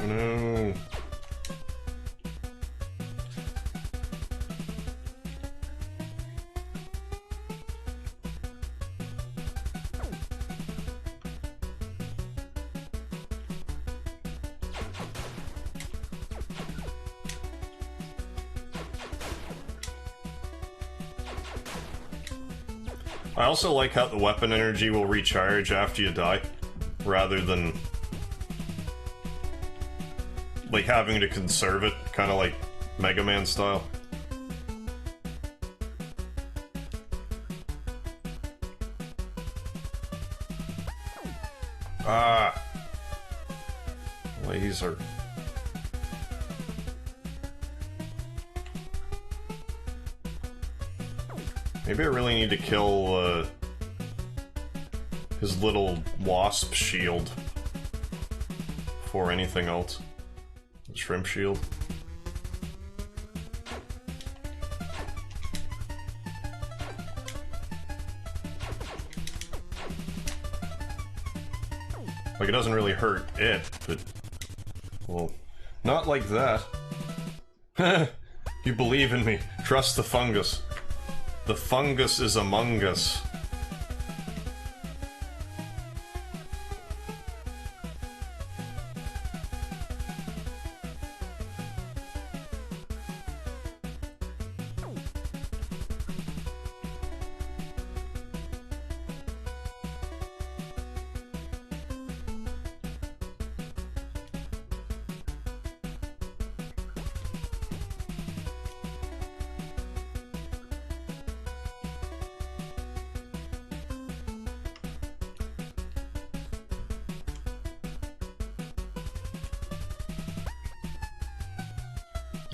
No. I also like how the weapon energy will recharge after you die, rather than like having to conserve it, kind of like Mega Man style. Ah! Laser. Maybe I really need to kill, his little wasp shield before anything else. The shrimp shield. Like, it doesn't really hurt it, but... well, not like that. You believe in me. Trust the fungus. The fungus is among us.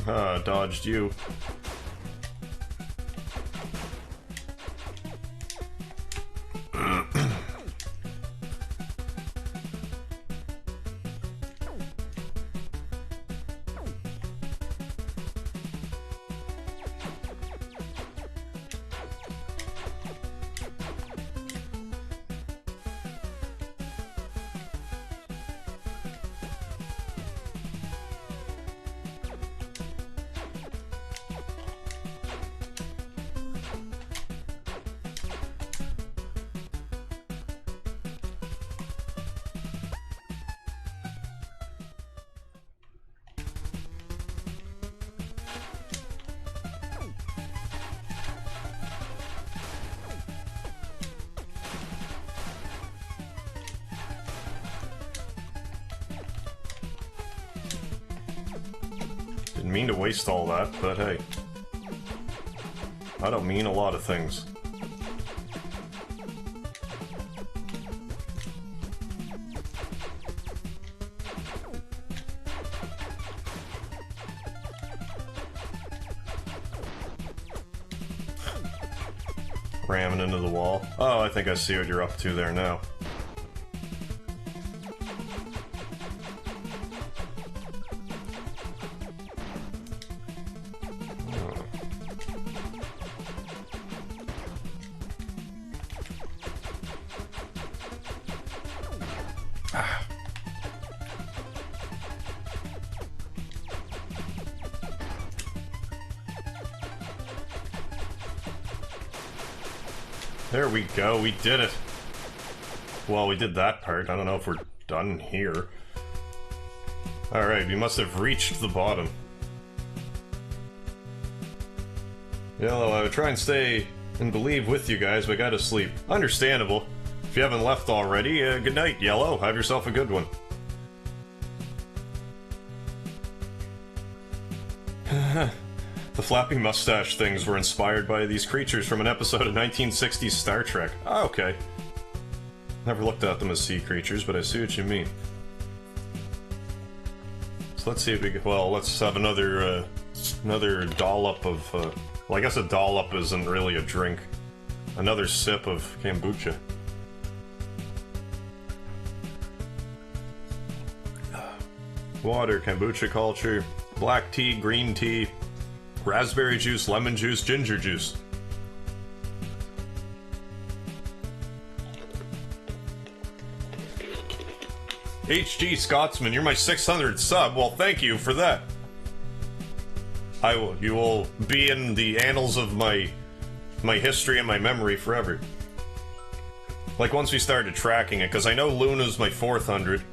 Ah, dodged you. Didn't mean to waste all that, but hey. I don't mean a lot of things. Ramming into the wall. Oh, I think I see what you're up to there now. There we go, we did it. Well, we did that part. I don't know if we're done here. Alright, we must have reached the bottom. Yellow, I would try and stay and believe with you guys, but I gotta sleep. Understandable. If you haven't left already, good night, Yellow. Have yourself a good one. The flappy mustache things were inspired by these creatures from an episode of 1960s Star Trek. Oh, okay. Never looked at them as sea creatures, but I see what you mean. So let's see if we can... Well, let's have another dollop of... well, I guess a dollop isn't really a drink. Another sip of kombucha. Water, kombucha culture, black tea, green tea... raspberry juice, lemon juice, ginger juice. HG Scotsman, you're my 600th sub. Well, thank you for that. You will be in the annals of my history and my memory forever. Like once we started tracking it, because I know Luna's my 400.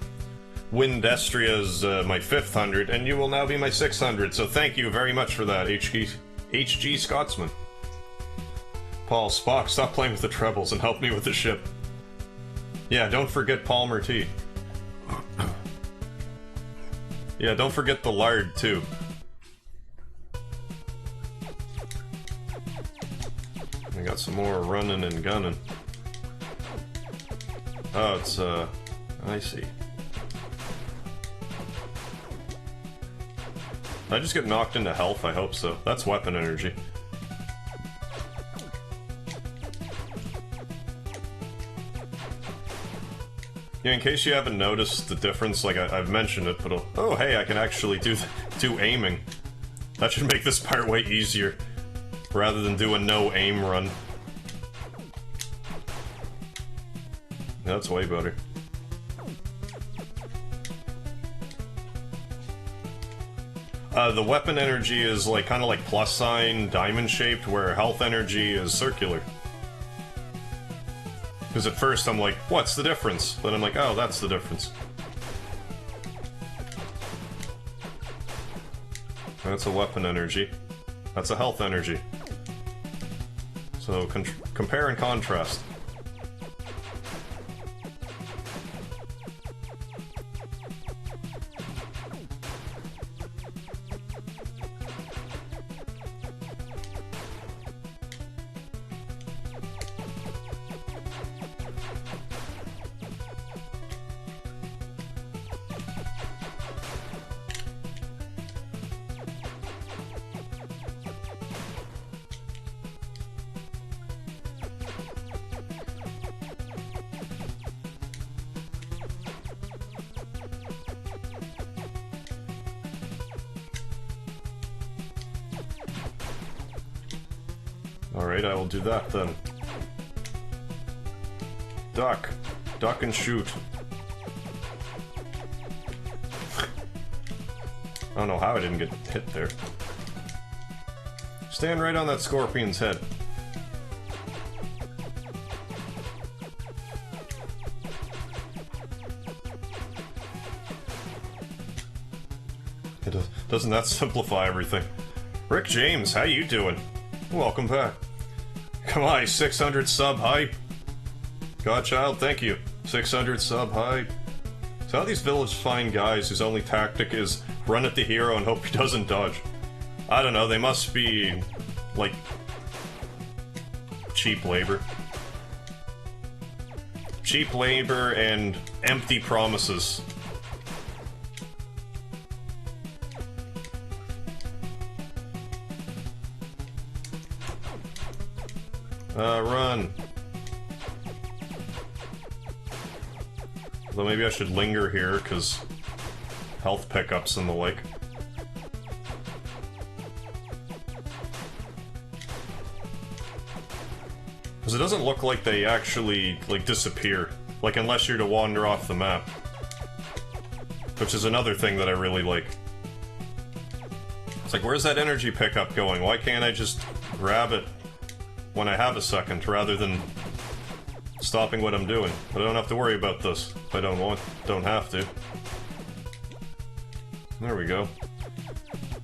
Windestria's my 500, and you will now be my 600, so thank you very much for that, HG Scotsman. Paul, Spock, stop playing with the trebles and help me with the ship. Yeah, don't forget Palmer T. Yeah, don't forget the lard, too. I got some more running and gunning. Oh, it's, I see. Did I just get knocked into health? I hope so. That's weapon energy. Yeah, in case you haven't noticed the difference, like I've mentioned it, but oh hey, I can actually do aiming. That should make this part way easier, rather than do a no aim run. That's way better. The weapon energy is like kind of like plus sign, diamond shaped, where health energy is circular. Because at first I'm like, what's the difference? Then I'm like, oh, that's the difference. That's a weapon energy. That's a health energy. So compare and contrast. Alright, I will do that then. Duck. Duck and shoot. I don't know how I didn't get hit there. Stand right on that scorpion's head. Doesn't that simplify everything? Rick James, how you doing? Welcome back. Come on, 600 sub hype. Godchild, thank you. 600 sub hype. So how these village find guys whose only tactic is run at the hero and hope he doesn't dodge? I don't know, they must be, like, cheap labor. Cheap labor and empty promises. Run. Though maybe I should linger here, because health pickups and the like. Because it doesn't look like they actually, like, disappear. Like, unless you're to wander off the map. Which is another thing that I really like. It's like, where's that energy pickup going? Why can't I just grab it when I have a second, rather than stopping what I'm doing? But I don't have to worry about this if I don't have to. There we go.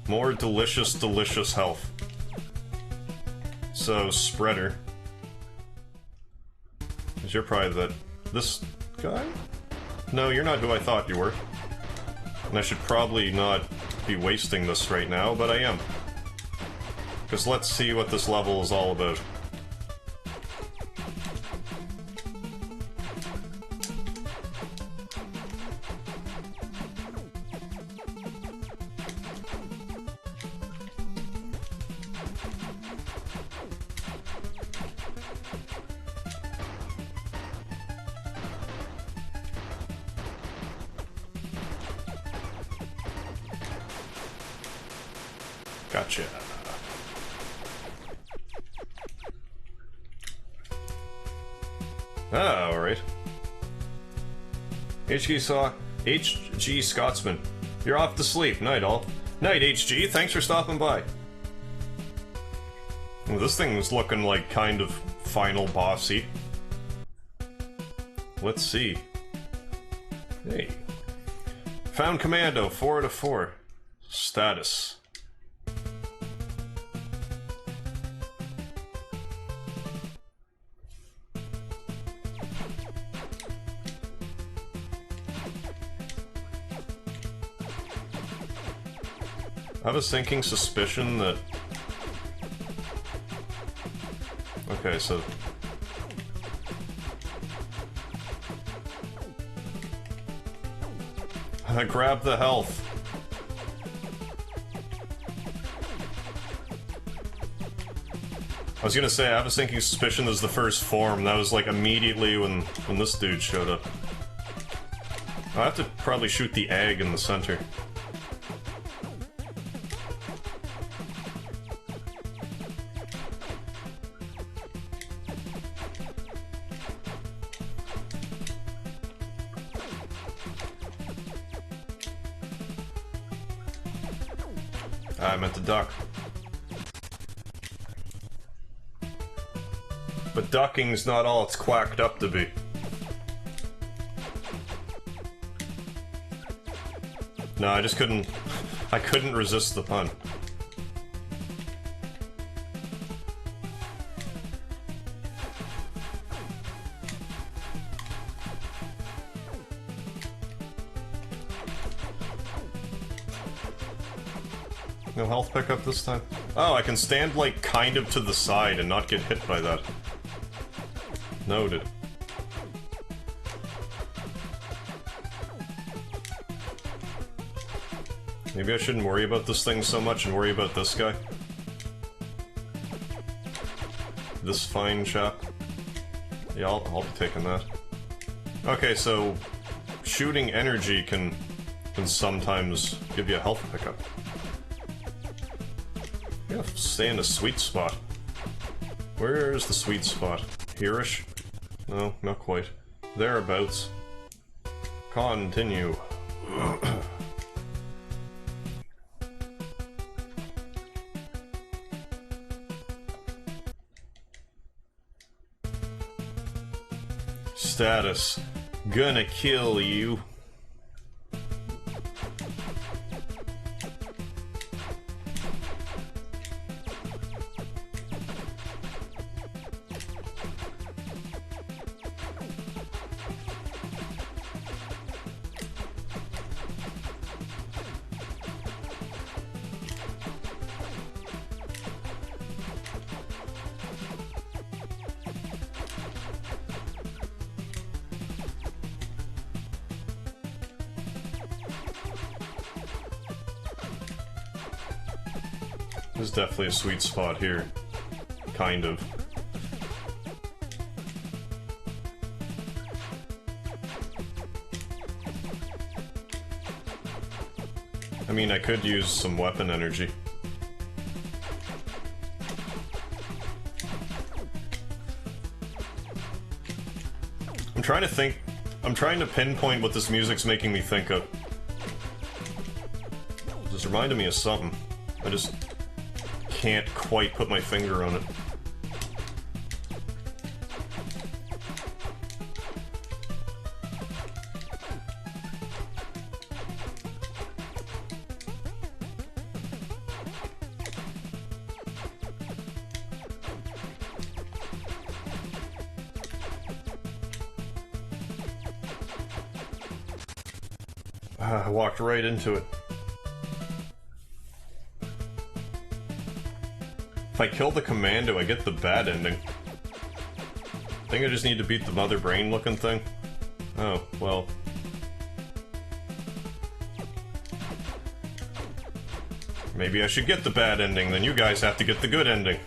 More delicious, delicious health. So, spreader. Because you're probably this guy? No, you're not who I thought you were. And I should probably not be wasting this right now, but I am. Because let's see what this level is all about. Gotcha. Ah, alright. HG Scotsman. You're off to sleep. Night, all. Night, HG. Thanks for stopping by. Well, this thing is looking like kind of final bossy. Let's see. Hey. Found Commando, 4 out of 4. Status. I have a sinking suspicion that... Okay, so... I grabbed the health. I was gonna say, I have a sinking suspicion this is the first form. That was like immediately when this dude showed up. I have to probably shoot the egg in the center. I meant to duck. But ducking's not all it's quacked up to be. No, I just couldn't... I couldn't resist the pun. No health pickup this time? Oh, I can stand, like, kind of to the side and not get hit by that. Noted. Maybe I shouldn't worry about this thing so much and worry about this guy. This fine chap. Yeah, I'll be taking that. Okay, so... shooting energy can sometimes give you a health pickup. You gotta stay in a sweet spot. Where's the sweet spot? Here-ish? No, not quite. Thereabouts. Continue. Status. Gonna kill you. There's definitely a sweet spot here. Kind of. I mean, I could use some weapon energy. I'm trying to think... I'm trying to pinpoint what this music's making me think of. It's reminded me of something. I just can't quite put my finger on it. I walked right into it. If I kill the commando, I get the bad ending. I think I just need to beat the mother brain looking thing. Oh, well. Maybe I should get the bad ending, then you guys have to get the good ending.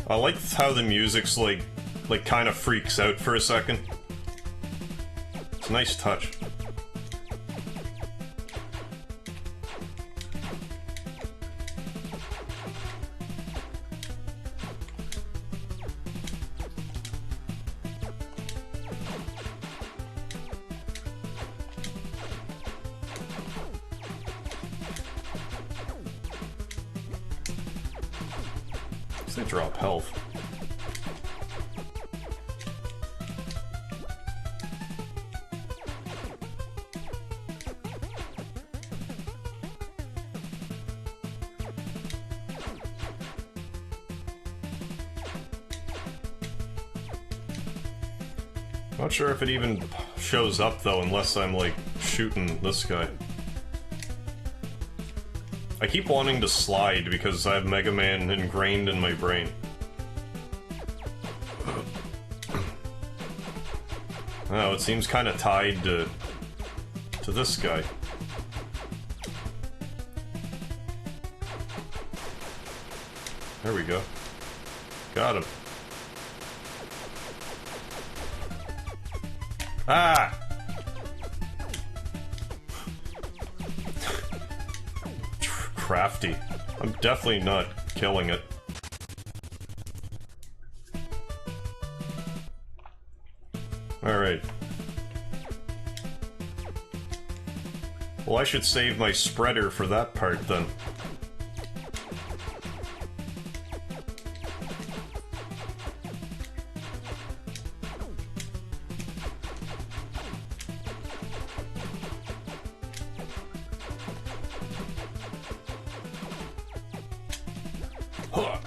I like how the music's like kind of freaks out for a second. It's a nice touch. They drop health. Not sure if it even shows up though, unless I'm like shooting this guy. I keep wanting to slide because I have Mega Man ingrained in my brain. Oh, it seems kind of tied to this guy. There we go. Got him. Ah! Crafty. I'm definitely not killing it. Alright. Well, I should save my spreader for that part then. Huh.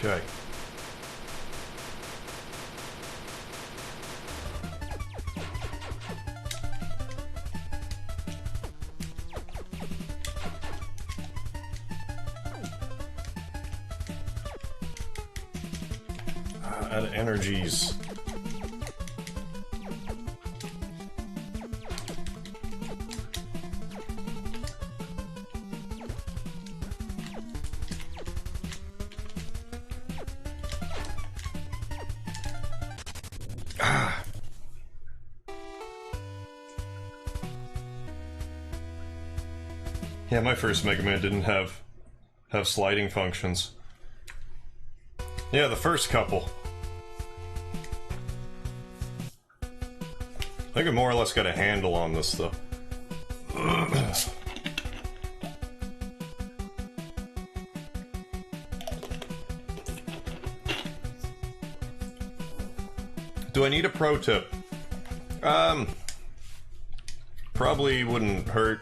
Okay. Out of energies. Yeah, my first Mega Man didn't have sliding functions. Yeah, the first couple. I think I more or less got a handle on this, though. Do I need a pro tip? Probably wouldn't hurt.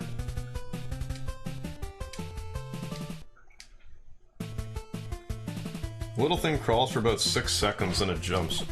Little thing crawls for about 6 seconds and it jumps.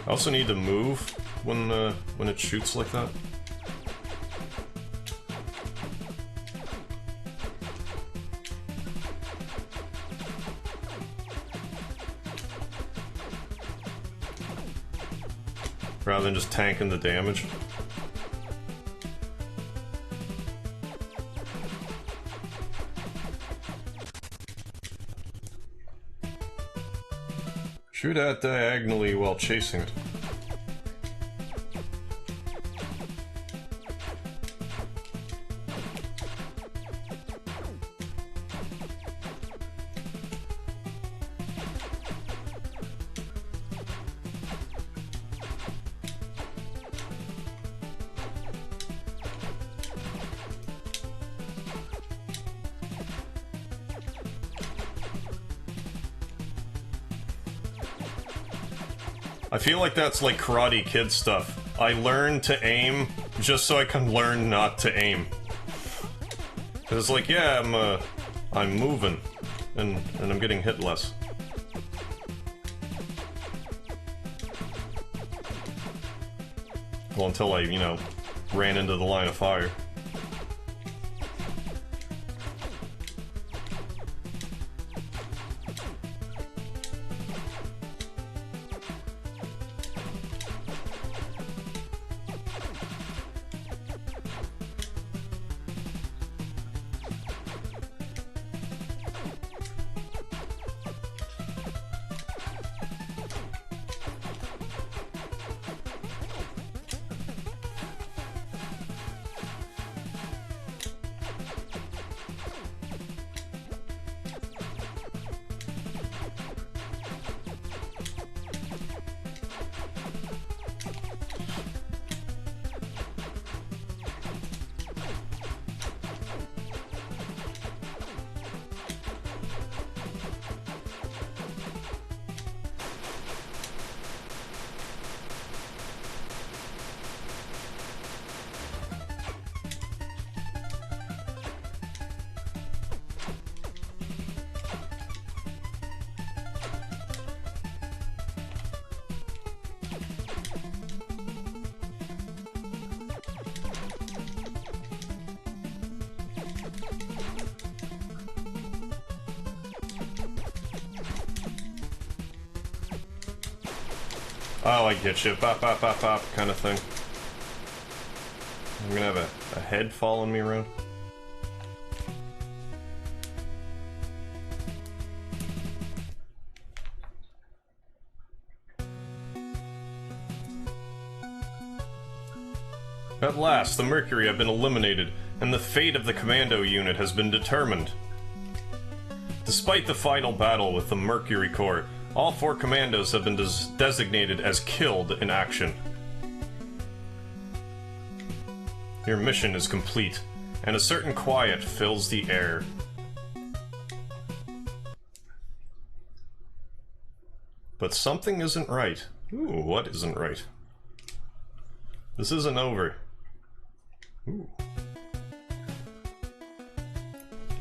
I also need to move when it shoots like that. Rather than just tanking the damage. Shoot at diagonally while chasing it. I feel like that's like Karate Kid stuff. I learned to aim just so I can learn not to aim. Cause it's like, yeah, I'm moving, and I'm getting hit less. Well, until I, you know, ran into the line of fire. Oh, I get you. Bop, bop, bop, bop, kind of thing. I'm gonna have a head following me around. At last, the Mercury have been eliminated, and the fate of the commando unit has been determined. Despite the final battle with the Mercury Corps, all 4 commandos have been designated as killed in action. Your mission is complete. and a certain quiet fills the air. But something isn't right. Ooh, what isn't right? This isn't over. Ooh.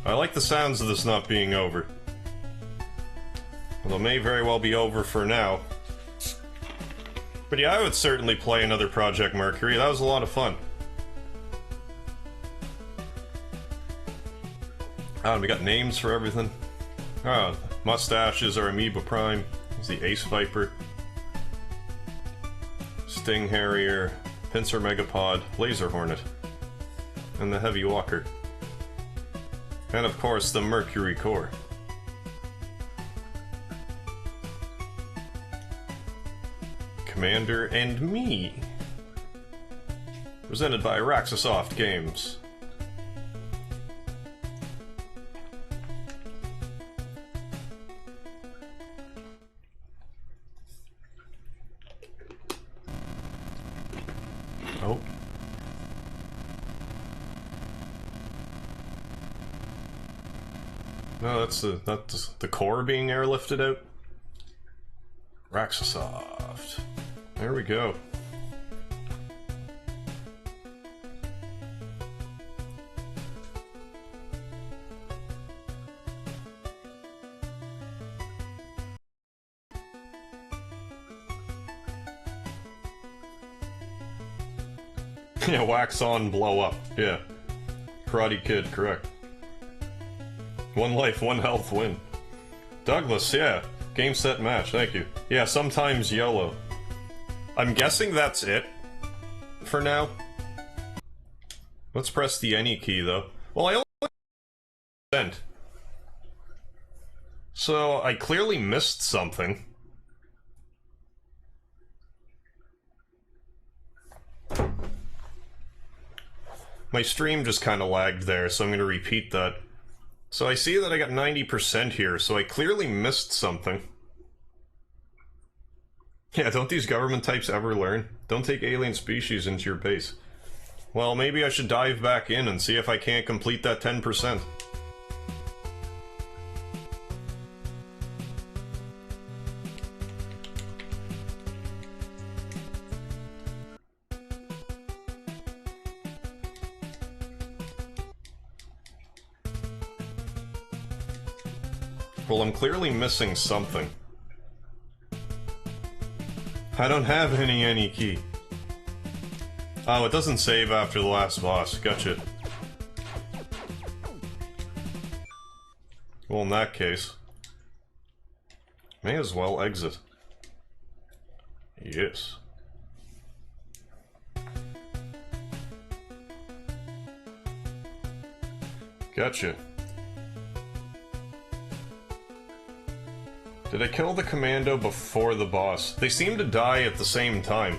I like the sounds of this not being over. Well, it may very well be over for now. But yeah, I would certainly play another Project Mercury. That was a lot of fun. Oh, and we got names for everything. Oh, mustaches are Amoeba Prime. There's the Ace Viper. Sting Harrier. Pincer Megapod. Laser Hornet. And the Heavy Walker. And of course, the Mercury Core. Commander and Me. Presented by Raxasoft Games. Oh. No, that's the core being airlifted out. Raxasoft. There we go. Yeah, wax on, blow up. Yeah. Karate Kid, correct. One life, one health, win. Douglas, yeah. Game, set, match, thank you. Yeah, sometimes YOLO. I'm guessing that's it for now. Let's press the any key, though. Well, I only sent. So, I clearly missed something. My stream just kind of lagged there, so I'm going to repeat that. So I see that I got 90% here, so I clearly missed something. Yeah, don't these government types ever learn? Don't take alien species into your base. Well, maybe I should dive back in and see if I can't complete that 10%. Well, I'm clearly missing something. I don't have any key. Oh, it doesn't save after the last boss. Gotcha. Well, in that case, may as well exit. Yes. Gotcha. Did I kill the commando before the boss? They seem to die at the same time.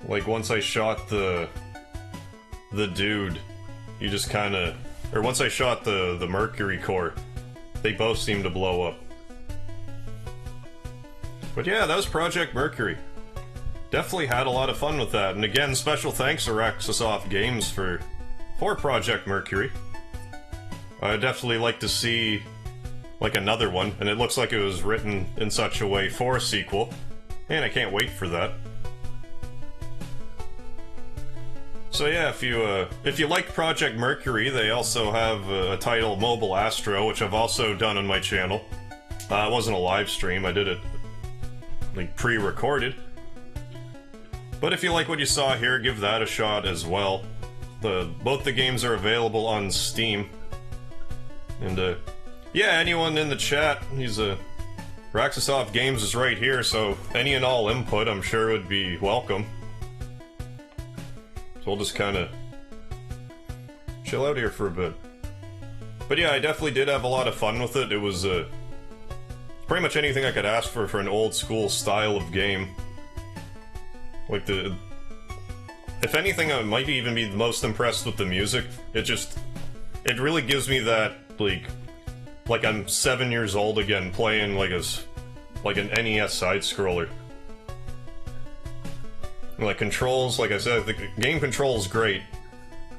Like, once I shot the dude, you just kinda... Or once I shot the Mercury core, they both seem to blow up. But yeah, that was Project Mercury. Definitely had a lot of fun with that, and again, special thanks to Raxasoft Games for Project Mercury. I'd definitely like to see like another one, and it looks like it was written in such a way for a sequel, and I can't wait for that. So yeah, if you liked Project Mercury, they also have a title, Mobile Astro, which I've also done on my channel. It wasn't a live stream, I did it like pre-recorded. But if you like what you saw here, give that a shot as well. Both the games are available on Steam. And yeah, anyone in the chat, Raxasoft Games is right here, so any and all input I'm sure would be welcome. So we'll just kind of chill out here for a bit. But yeah, I definitely did have a lot of fun with it. It was pretty much anything I could ask for an old school style of game. Like if anything, I might even be the most impressed with the music. It really gives me that, like I'm 7 years old again, playing like an NES side-scroller. Like, controls, like I said, the game controls great.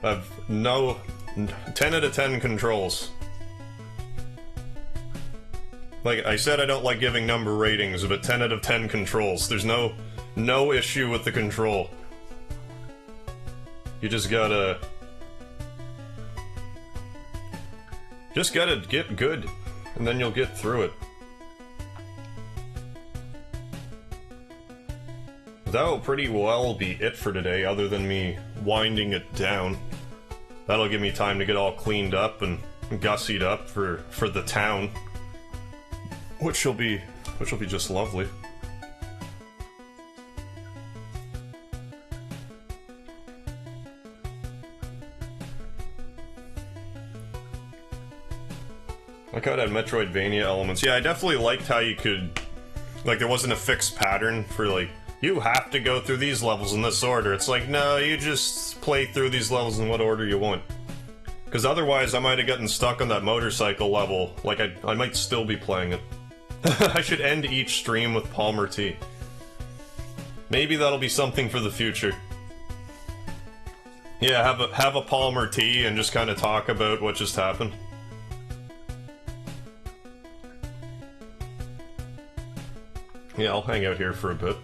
I've no 10 out of 10 controls. Like I said, I don't like giving number ratings, but 10 out of 10 controls. There's no issue with the control. You just gotta get good, and then you'll get through it. That'll pretty well be it for today, other than me winding it down. That'll give me time to get all cleaned up and gussied up for the town, which will be just lovely. Like how it had Metroidvania elements. Yeah, I definitely liked how you could, like, there wasn't a fixed pattern for, like, you have to go through these levels in this order. It's like, no, you just play through these levels in what order you want. Because otherwise, I might have gotten stuck on that motorcycle level. Like, I might still be playing it. I should end each stream with Palmer tea. Maybe that'll be something for the future. Yeah, have a Palmer tea and just kind of talk about what just happened. Yeah, I'll hang out here for a bit.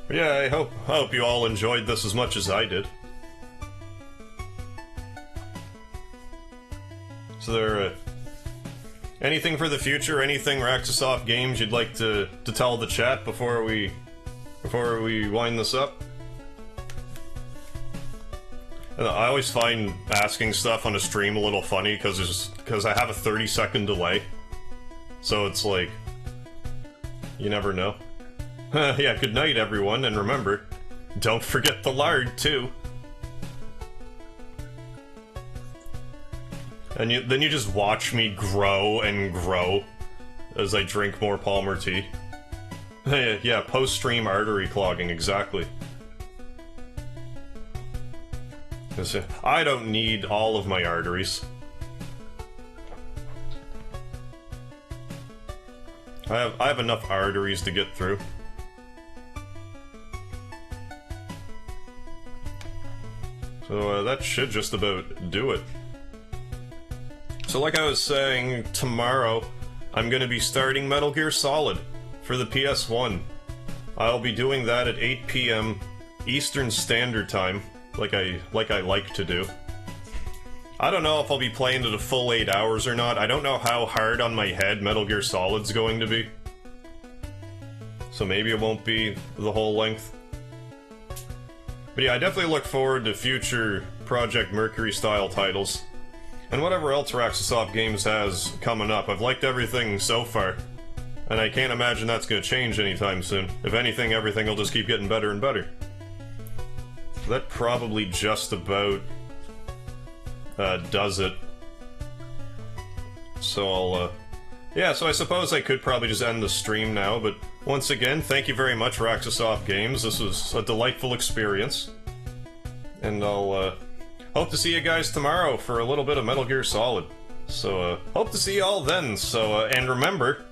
But yeah, I hope you all enjoyed this as much as I did. So there, anything for the future? Anything Raxasoft Games you'd like to tell the chat before we wind this up? I always find asking stuff on a stream a little funny because I have a 30-second delay. So it's like, you never know. Yeah, good night everyone, and remember, don't forget the lard too. And then you just watch me grow and grow as I drink more Palmer tea. Yeah, post-stream artery clogging, exactly. I don't need all of my arteries. I have enough arteries to get through. So that should just about do it. So like I was saying, tomorrow I'm going to be starting Metal Gear Solid for the PS1. I'll be doing that at 8 PM Eastern Standard Time. Like I like to do. I don't know if I'll be playing it a full 8 hours or not. I don't know how hard on my head Metal Gear Solid's going to be. So maybe it won't be the whole length. But yeah, I definitely look forward to future Project Mercury style titles. And whatever else Raxasoft Games has coming up. I've liked everything so far. And I can't imagine that's going to change anytime soon. If anything, everything will just keep getting better and better. That probably just about does it. So yeah, so I suppose I could probably just end the stream now, but once again, thank you very much, Raxasoft Games. This was a delightful experience. And I'll hope to see you guys tomorrow for a little bit of Metal Gear Solid. So hope to see you all then. So and remember,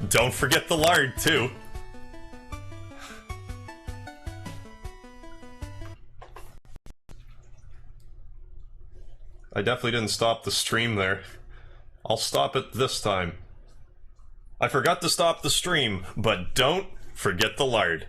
don't forget the lard too. I definitely didn't stop the stream there. I'll stop it this time. I forgot to stop the stream, but don't forget the lard.